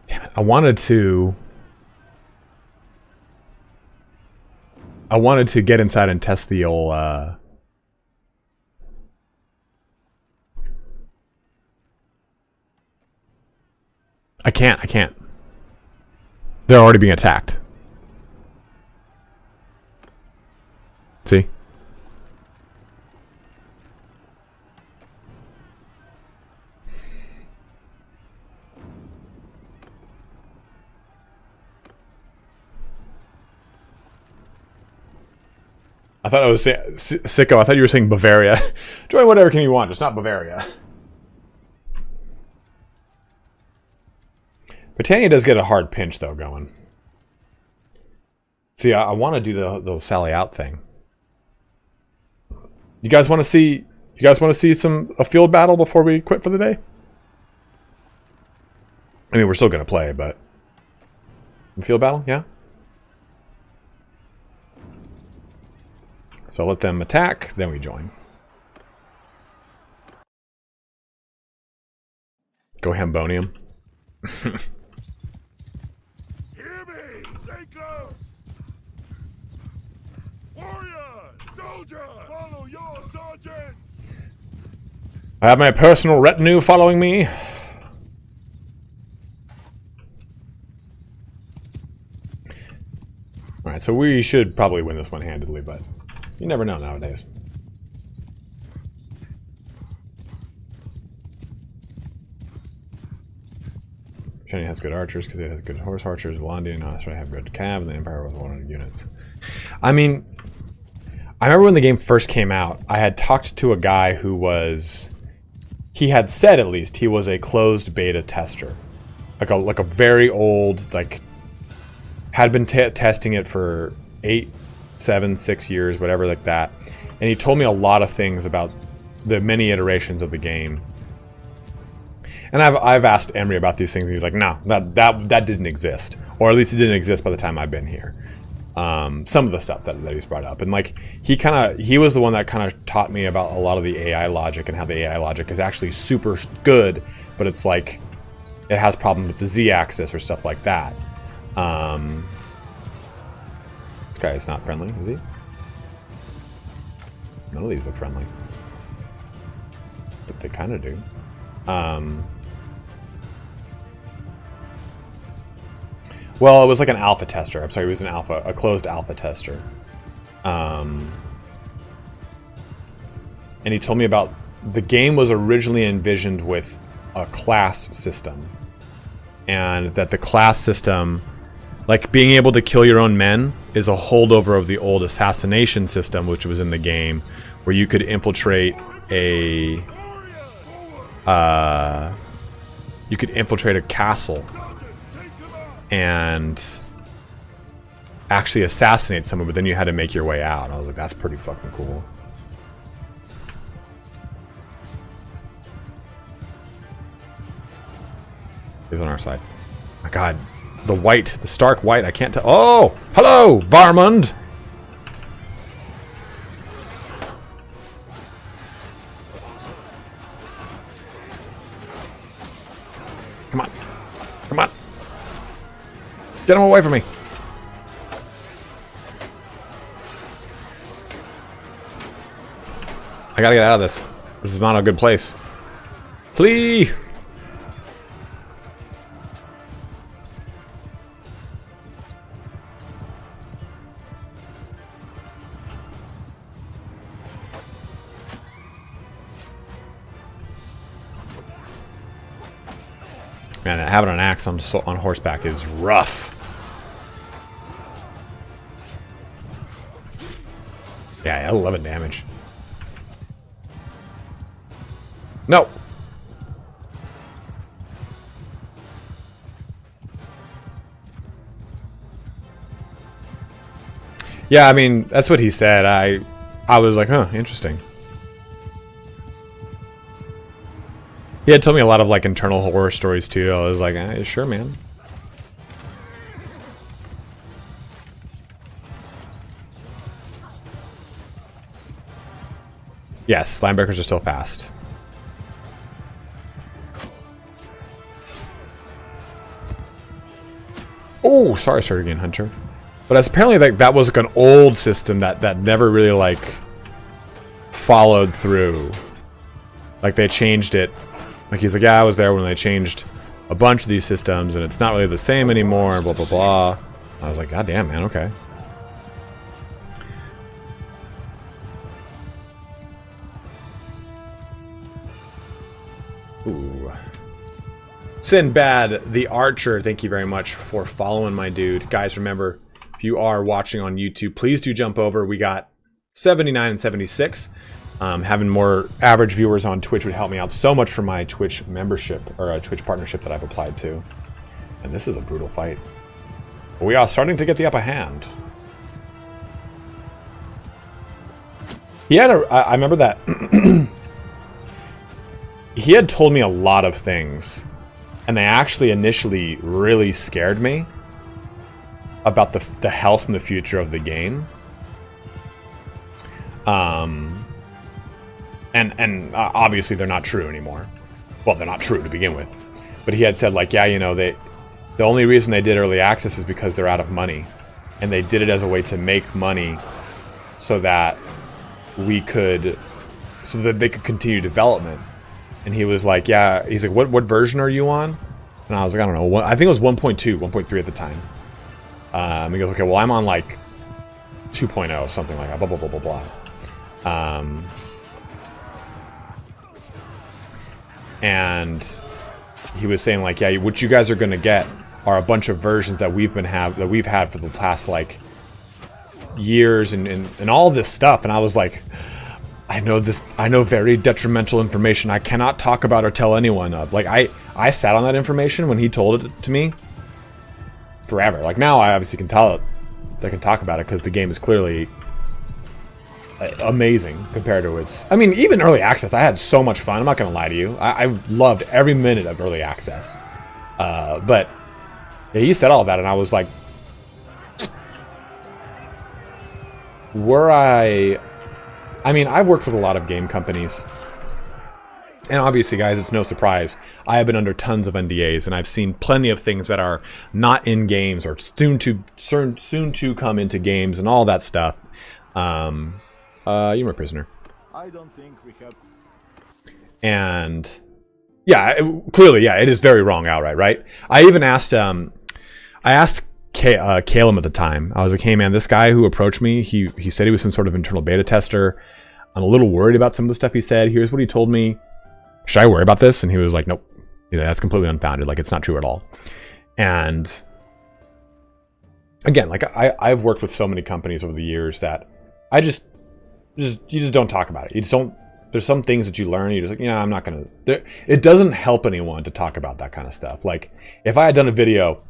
Damn it. I wanted to get inside and test the old, I can't. They're already being attacked. See? I thought I was saying Sicko. I thought you were saying Bavaria. Join whatever king you want, just not Bavaria. Britannia does get a hard pinch though going. See, I want to do the Sally out thing. You guys want to see? You guys want to see a field battle before we quit for the day? I mean, we're still gonna play, but field battle, yeah. So let them attack, then we join. Go Hambonium. Hear me! Stay close! Warrior! Soldier! Follow your sergeants! I have my personal retinue following me. Alright, so we should probably win this one handedly, but you never know nowadays. Shiny has good archers because it has good horse archers. Blondie and Osprey have good cav, and the Empire was 100 units. I mean, I remember when the game first came out, I had talked to a guy who was... He had said, at least, he was a closed beta tester. Like a very old, like... Had been testing it for 8, 7, 6 years, whatever like that. And he told me a lot of things about the many iterations of the game. And I've asked Emery about these things, and he's like, no, that didn't exist. Or at least it didn't exist by the time I've been here. Some of the stuff that he's brought up. And like, he was the one that kind of taught me about a lot of the AI logic and how the AI logic is actually super good, but it's like, it has problems with the Z-axis or stuff like that. This guy is not friendly, is he? None of these look friendly. But they kind of do. Well, it was like an alpha tester. I'm sorry, it was a closed alpha tester. And he told me about the game was originally envisioned with a class system. And that the class system, like being able to kill your own men, is a holdover of the old assassination system, which was in the game, where you could infiltrate a castle and actually assassinate someone, but then you had to make your way out. I was like, that's pretty fucking cool. He's on our side. My god. The stark white, I can't tell. Oh! Hello, Varmund! Come on. Come on. Get him away from me. I gotta get out of this. This is not a good place. Flee! Man, having an axe on horseback is rough. Yeah, 11 damage. No. Yeah, I mean, that's what he said. I was like, huh, interesting. He had told me a lot of like internal horror stories too. I was like, sure, man. Yes, linebreakers are still fast. Oh, sorry, again, Hunter. But as apparently that was like an old system that never really like followed through. Like they changed it. Like he's like, yeah, I was there when they changed a bunch of these systems, and it's not really the same anymore. Blah blah blah. I was like, God damn, man, okay. Ooh. Sinbad the Archer, thank you very much for following my dude. Guys, remember, if you are watching on YouTube, please do jump over. We got 79 and 76. Having more average viewers on Twitch would help me out so much for my Twitch membership, or a Twitch partnership that I've applied to. And this is a brutal fight. But we are starting to get the upper hand. He had I remember that he had told me a lot of things, and they actually initially really scared me about the health and the future of the game. And obviously they're not true anymore. Well, they're not true to begin with. But he had said, like, yeah, you know, the only reason they did early access is because they're out of money. And they did it as a way to make money so that they could continue development. And he was like, yeah, he's like, what version are you on? And I was like, I don't know. I think it was 1.2, 1.3 at the time. He goes, okay, well, I'm on like 2.0, something like that, blah, blah, blah, blah, blah. And he was saying, like, yeah, what you guys are gonna get are a bunch of versions that we've had for the past like years and all this stuff. And I was like, I know very detrimental information I cannot talk about or tell anyone of. Like I sat on that information when he told it to me forever. Like now I obviously can tell it, I can talk about it because the game is clearly amazing compared to its... I mean, even early access, I had so much fun. I'm not going to lie to you. I loved every minute of early access. But yeah, he said all that, and I was like... I mean, I've worked with a lot of game companies. And obviously, guys, it's no surprise. I have been under tons of NDAs, and I've seen plenty of things that are not in games or soon to come into games and all that stuff. You're my prisoner. I don't think we have. And yeah, clearly, yeah, it is very wrong outright, right? I even asked, Calum at the time. I was like, hey man, this guy who approached me, he said he was some sort of internal beta tester. I'm a little worried about some of the stuff he said. Here's what he told me. Should I worry about this? And he was like, nope. You know, that's completely unfounded. Like, it's not true at all. And again, like I've worked with so many companies over the years that you just don't talk about it. You just don't. There's some things that you learn. You're just like, I'm not gonna. It doesn't help anyone to talk about that kind of stuff. Like, if I had done a video,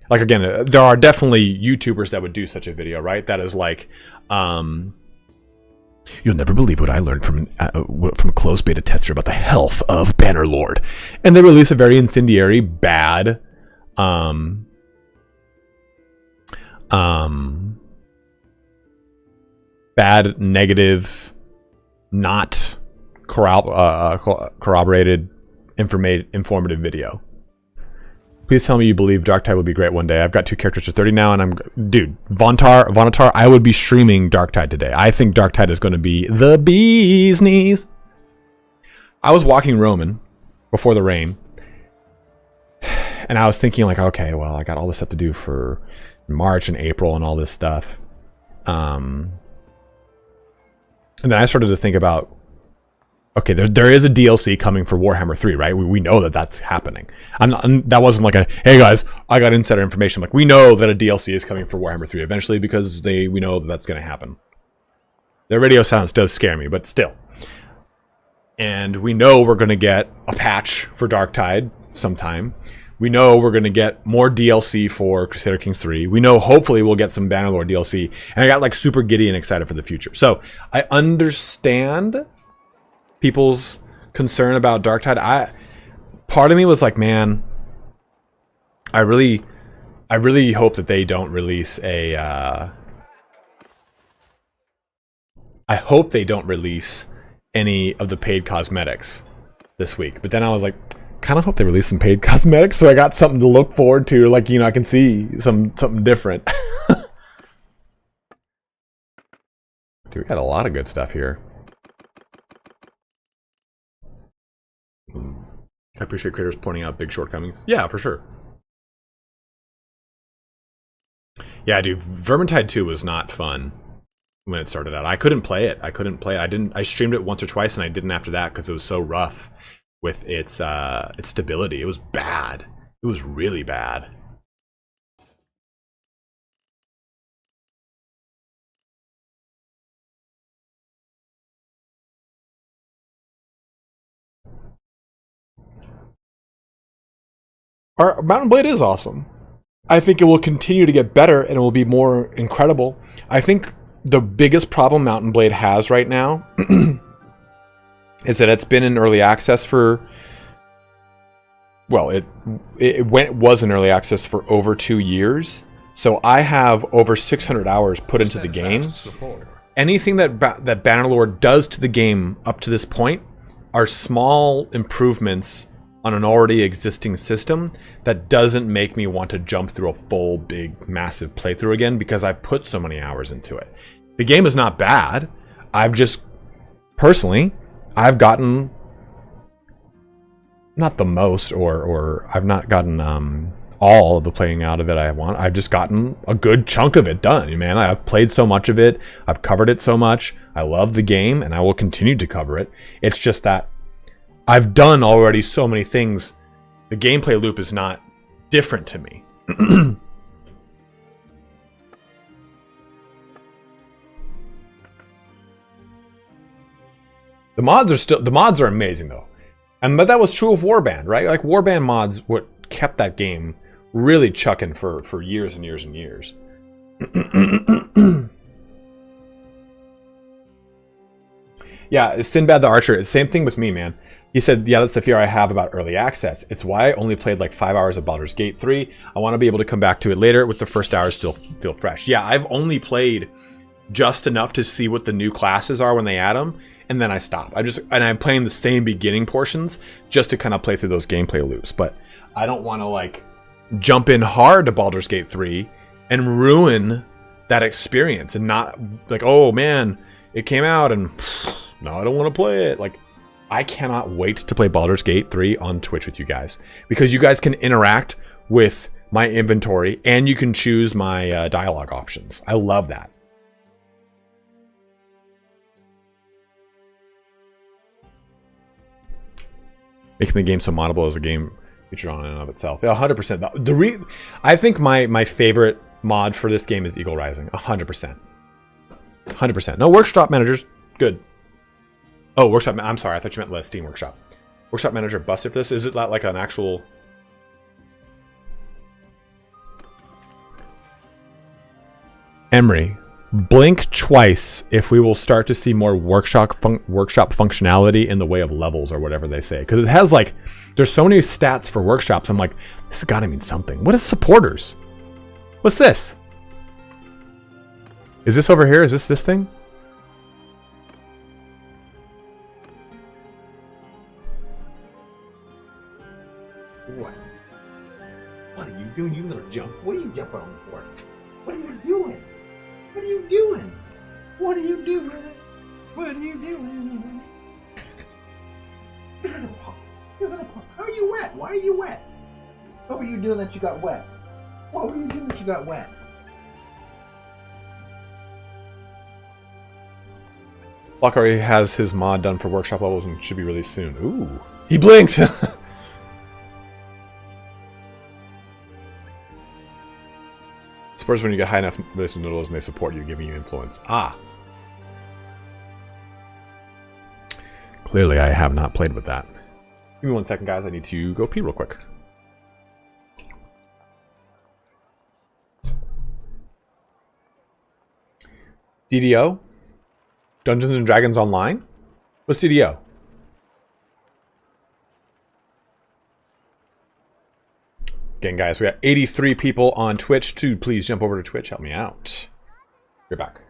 like again, there are definitely YouTubers that would do such a video, right? That is like, you'll never believe what I learned from a closed beta tester about the health of Bannerlord, and they release a very incendiary, bad, bad, negative, not corroborated, informative video. Please tell me you believe Darktide will be great one day. I've got 2 characters to 30 now, and dude, Vonatar, I would be streaming Darktide today. I think Darktide is going to be the bee's knees. I was walking Roman before the rain, and I was thinking like, okay, well, I got all this stuff to do for March and April and all this stuff. And then I started to think about, okay, there is a DLC coming for Warhammer 3, right? We know that that's happening. That wasn't like a, hey guys, I got insider information. Like, we know that a DLC is coming for Warhammer 3 eventually because we know that that's going to happen. Their radio silence does scare me, but still. And we know we're going to get a patch for Darktide sometime. We know we're going to get more DLC for Crusader Kings 3. We know hopefully we'll get some Bannerlord DLC. And I got like super giddy and excited for the future. So I understand people's concern about Darktide. Part of me was like, man, I really hope that they don't release a... I hope they don't release any of the paid cosmetics this week. But then I was like, kind of hope they release some paid cosmetics so I got something to look forward to. Like, you know, I can see something different. Dude, we got a lot of good stuff here. I appreciate creators pointing out big shortcomings. Yeah, for sure. Yeah, dude, Vermintide 2 was not fun when it started out. I couldn't play it. I streamed it once or twice and I didn't after that because it was so rough with its stability. It was bad. It was really bad. Our Mountain Blade is awesome. I think it will continue to get better and it will be more incredible. I think the biggest problem Mountain Blade has right now is that it's been in early access for, well, it was in early access for over 2 years. So I have over 600 hours put into the game. Anything that Bannerlord does to the game up to this point are small improvements on an already existing system that doesn't make me want to jump through a full, big, massive playthrough again because I've put so many hours into it. The game is not bad. I've just, personally, I've gotten, not the most, or I've not gotten all of the playing out of it I want. I've just gotten a good chunk of it done, man. I've played so much of it. I've covered it so much. I love the game, and I will continue to cover it. It's just that I've done already so many things. The gameplay loop is not different to me. The mods are amazing though. But that was true of Warband, right? Like Warband mods what kept that game really chucking for years and years and years. Yeah, Sinbad the Archer, it's the same thing with me, man. He said, yeah, that's the fear I have about early access. It's why I only played like 5 hours of Baldur's Gate 3. I want to be able to come back to it later with the first hours still feel fresh. Yeah, I've only played just enough to see what the new classes are when they add them, and then I stop. I'm playing the same beginning portions just to kind of play through those gameplay loops. But I don't want to like jump in hard to Baldur's Gate 3 and ruin that experience and not like, oh man, it came out and now I don't want to play it. Like, I cannot wait to play Baldur's Gate 3 on Twitch with you guys because you guys can interact with my inventory and you can choose my dialogue options. I love that. Making the game so moddable as a game feature on and of itself. Yeah, 100%. I think my favorite mod for this game is Eagle Rising. 100%. 100%. No workshop managers. Good. Oh, Workshop. I'm sorry. I thought you meant Steam Workshop. Workshop Manager busted for this. Is it like an actual? Emery, blink twice if we will start to see more workshop functionality in the way of levels or whatever they say. Because it has like, there's so many stats for workshops. I'm like, this has got to mean something. What is supporters? What's this? Is this over here? Is this thing? What? What are you doing, you little jump? What are you jumping on for? What are you doing? What are you doing? What are you doing? What are you doing? How are you wet? Why are you wet? What were you doing that you got wet? What were you doing that you got wet? Block already has his mod done for workshop levels and should be released soon. Ooh. He blinked! Supports when you get high enough list noodles and they support you, giving you influence. Ah. Clearly I have not played with that. Give me 1 second, guys. I need to go pee real quick. DDO? Dungeons and Dragons Online? What's DDO? Again, guys, we got 83 people on Twitch. Too, please jump over to Twitch. Help me out. You're back.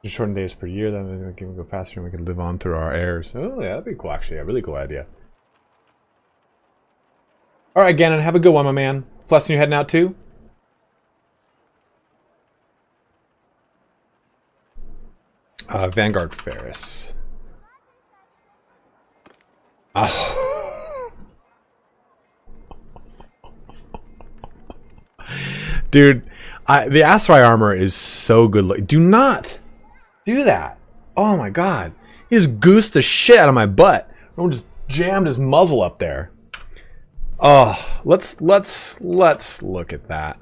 Shorten days per year, then we can go faster and we can live on through our heirs. Oh yeah, that'd be cool actually. A really cool idea. Alright, Gannon, have a good one, my man. Fleston, you heading out too? Vanguard Ferris. Oh. Dude, the Asteroid armor is so good looking. Do not do that. Oh my god. He just goosed the shit out of my butt. Everyone just jammed his muzzle up there. Oh, let's look at that.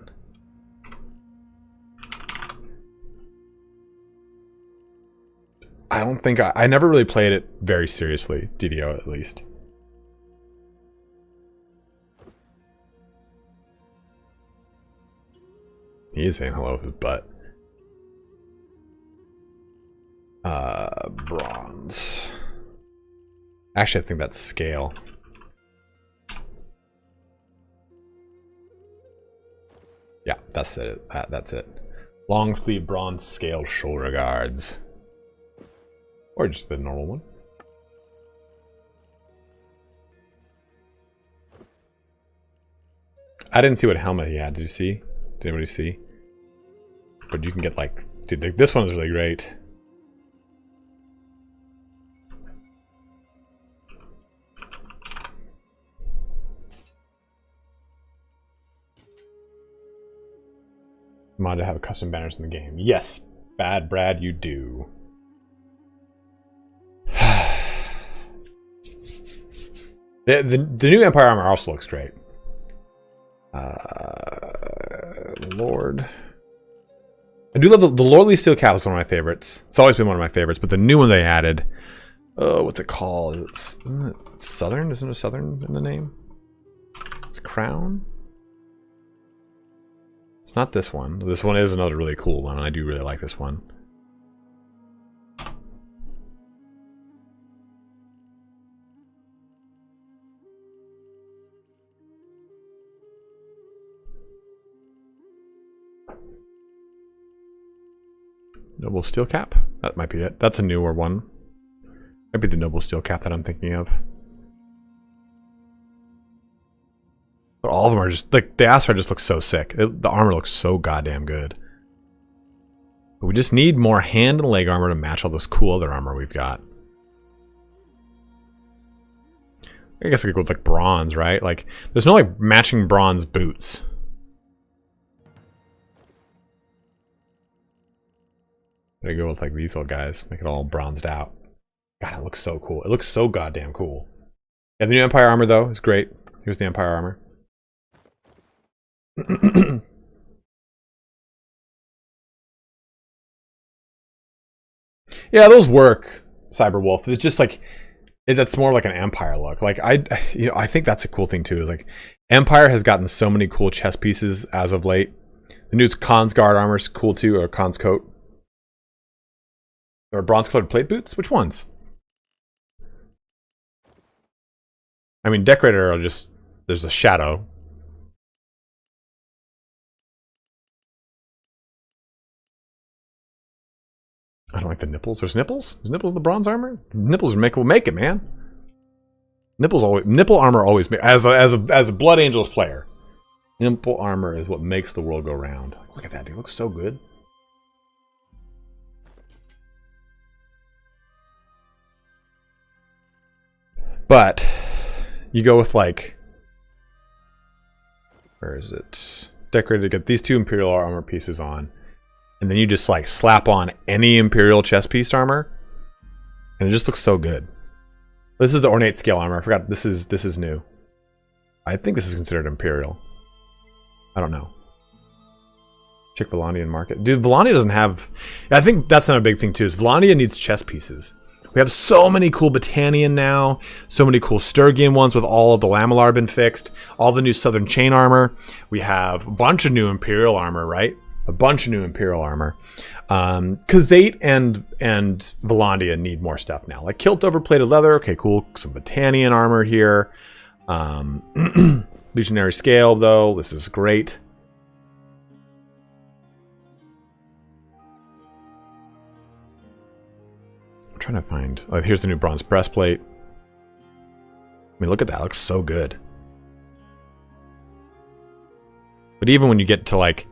I don't think I never really played it very seriously, DDO at least. He is saying hello with his butt. Bronze. Actually, I think that's scale. Yeah, that's it. That's it. Long sleeve bronze scale shoulder guards. Or just the normal one. I didn't see what helmet he had. Did you see? Did anybody see? But you can get like... Dude, this one is really great. Mod to have custom banners in the game. Yes, Bad Brad, you do. The new Empire armor also looks great. Lord. I do love the Lordly Steel Cap is one of my favorites. It's always been one of my favorites, but the new one they added, Oh, what's it called? Isn't it Southern? Isn't it Southern in the name? It's Crown? It's not this one. This one is another really cool one, and I do really like this one. Noble Steel Cap? That might be it. That's a newer one. Might be the Noble Steel Cap that I'm thinking of. But all of them are just, like, the Asteroid just looks so sick. The armor looks so goddamn good. But we just need more hand and leg armor to match all this cool other armor we've got. I guess I could go with, like, bronze, right? Like, there's no, like, matching bronze boots. I go with, like, these little guys. Make it all bronzed out. God, it looks so cool. It looks so goddamn cool. Yeah, the new Empire armor, though, is great. Here's the Empire armor. Yeah, those work, Cyberwolf. It's just like that's more like an Empire look. Like I think that's a cool thing too. Is like Empire has gotten so many cool chest pieces as of late. The new Khan's Guard armor is cool too, or Khan's coat, or bronze-colored plate boots. Which ones? I mean, Decorator are just there's a shadow. I don't like the nipples. There's nipples? There's nipples in the bronze armor? Nipples will make it, man. Nipple armor always make as a Blood Angels player. Nipple armor is what makes the world go round. Look at that, dude. It looks so good. But you go with like, where is it? Decorated to get these two Imperial armor pieces on. And then you just like slap on any Imperial chest piece armor, and it just looks so good. This is the ornate scale armor. I forgot this is new. I think this is considered Imperial. I don't know. Check Valandian market. Dude, Valandia doesn't have. I think that's not a big thing too. Is Valandia needs chest pieces. We have so many cool Battanian now, so many cool Sturgian ones with all of the Lamellar been fixed, all the new Southern chain armor. We have a bunch of new Imperial armor, right? A bunch of new Imperial armor. Khazate and Valandia need more stuff now. Like Kilt overplated leather. Okay, cool. Some Battanian armor here. Legionary scale, though. This is great. I'm trying to find... Oh, here's the new bronze breastplate. I mean, look at that. It looks so good. But even when you get to, like...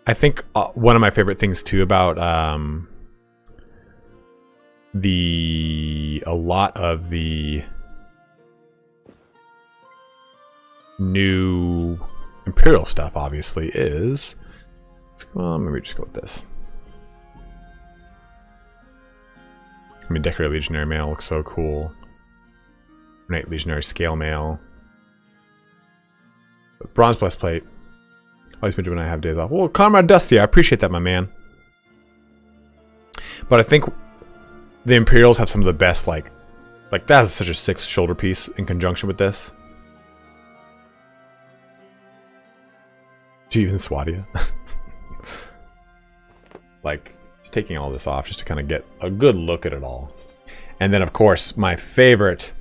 I think one of my favorite things too about a lot of the new Imperial stuff obviously is, well, maybe just go with this. I mean, Decorated Legionary Mail looks so cool. Ornate Legionary Scale Mail. But bronze breastplate. Always been when I have days off. Well, Comrade Dusty, I appreciate that, my man. But I think the Imperials have some of the best, like that is such a sick shoulder piece in conjunction with this. Do you even Swadia? Like, just taking all this off just to kind of get a good look at it all. And then, of course, my favorite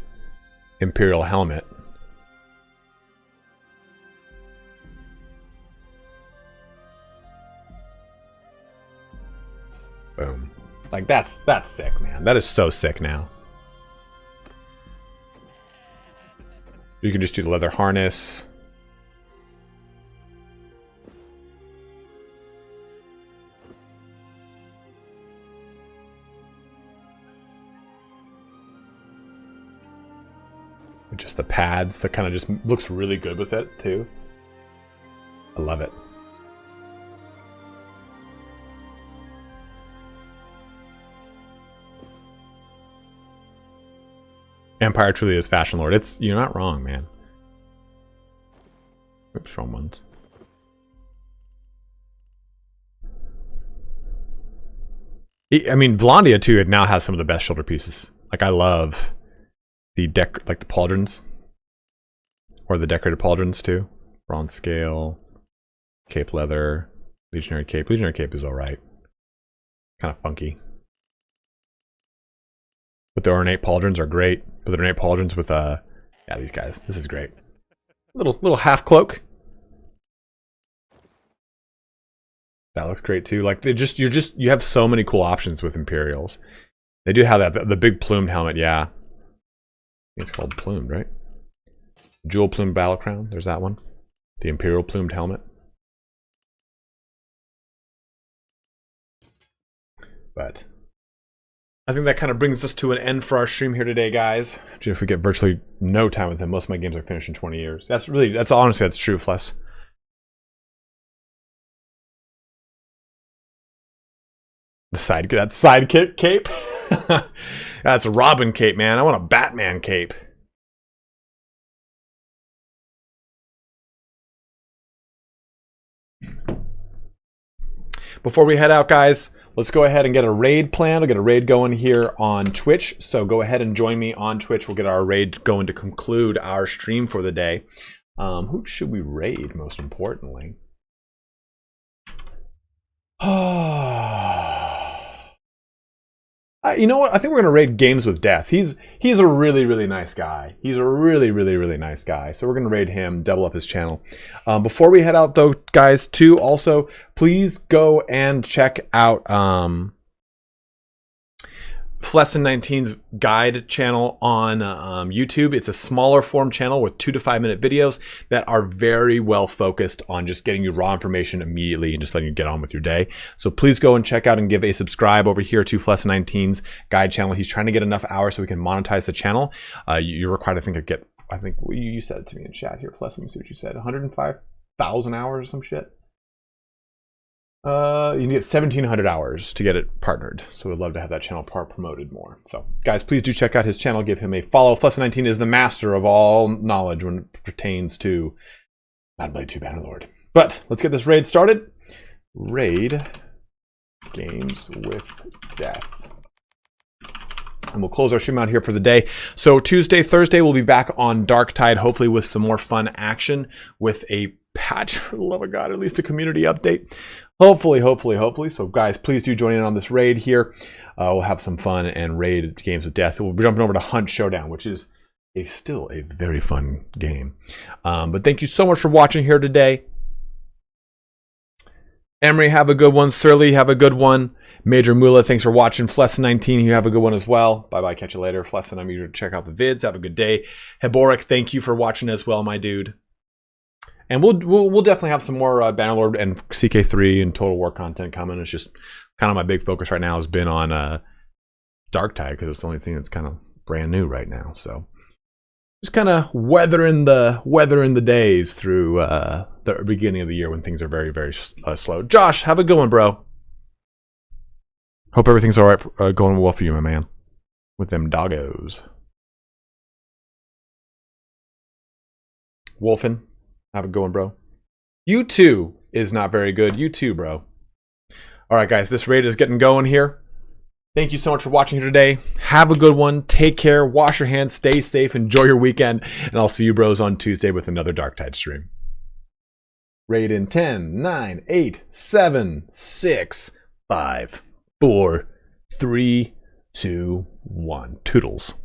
Imperial helmet. Boom. Like, that's sick, man. That is so sick now. You can just do the leather harness. Just the pads that kind of just looks really good with it, too. I love it. Empire truly is Fashion Lord. You're not wrong, man. Oops, wrong ones. I mean, Vlandia too. It now has some of the best shoulder pieces. Like I love the like the pauldrons, or the decorated pauldrons too. Bronze scale, cape leather, legionary cape. Legionary cape is all right. Kind of funky. But the ornate pauldrons are great. But the ornate pauldrons with yeah, these guys. This is great. Little half cloak. That looks great too. Like you have so many cool options with Imperials. They do have that the big plumed helmet. Yeah, I think it's called plumed, right? Jewel plumed battle crown. There's that one. The Imperial plumed helmet. But I think that kind of brings us to an end for our stream here today, guys. If we get virtually no time with him, most of my games are finished in 20 years. That's honestly, that's true, Fless. That sidekick cape. That's a Robin cape, man. I want a Batman cape. Before we head out, guys, let's go ahead and get a raid plan. We'll get a raid going here on Twitch. So go ahead and join me on Twitch. We'll get our raid going to conclude our stream for the day. Who should we raid, most importantly? You know what? I think we're gonna raid Games with Death. He's a really nice guy. He's a really nice guy. So we're gonna raid him, double up his channel. Before we head out, though, guys, too, also please go and check out Flesson19's guide channel on YouTube. It's a smaller form channel with 2 to 5 minute videos that are very well focused on just getting you raw information immediately and just letting you get on with your day. So please go and check out and give a subscribe over here to Flesson19's guide channel. He's trying to get enough hours so we can monetize the channel. You're required, I think you said it to me in chat here, Fless. Let me see what you said. 105,000 hours or some shit. You can get 1,700 hours to get it partnered. So we'd love to have that channel promoted more. So guys, please do check out his channel. Give him a follow. Flesson19 is the master of all knowledge when it pertains to Mad Blade 2 Bannerlord. But let's get this raid started. Raid Games with Death. And we'll close our stream out here for the day. So Tuesday, Thursday, we'll be back on Dark Tide, hopefully with some more fun action with a patch, for the love of God, at least a community update. Hopefully. So guys, please do join in on this raid here. We'll have some fun and raid Games with Death. We'll be jumping over to Hunt Showdown, which is still a very fun game. But thank you so much for watching here today. Emery, have a good one. Surly, have a good one. Major Mula, thanks for watching. Flesson19, you have a good one as well. Bye-bye, catch you later. Flesson, I'm eager to check out the vids. Have a good day. Heboric, thank you for watching as well, my dude. And we'll definitely have some more Bannerlord and CK3 and Total War content coming. It's just kind of my big focus right now has been on Dark Tide because it's the only thing that's kind of brand new right now. So just kind of weathering the days through the beginning of the year when things are very slow. Josh, have a good one, bro. Hope everything's all right, going well for you, my man, with them doggos. Wolfen, have a good one, bro. You too is not very good. You too, bro. All right, guys, this raid is getting going here. Thank you so much for watching here today. Have a good one. Take care. Wash your hands. Stay safe. Enjoy your weekend. And I'll see you bros on Tuesday with another Dark Tide stream. Raid in 10, 9, 8, 7, 6, 5, 4, 3, 2, 1. Toodles.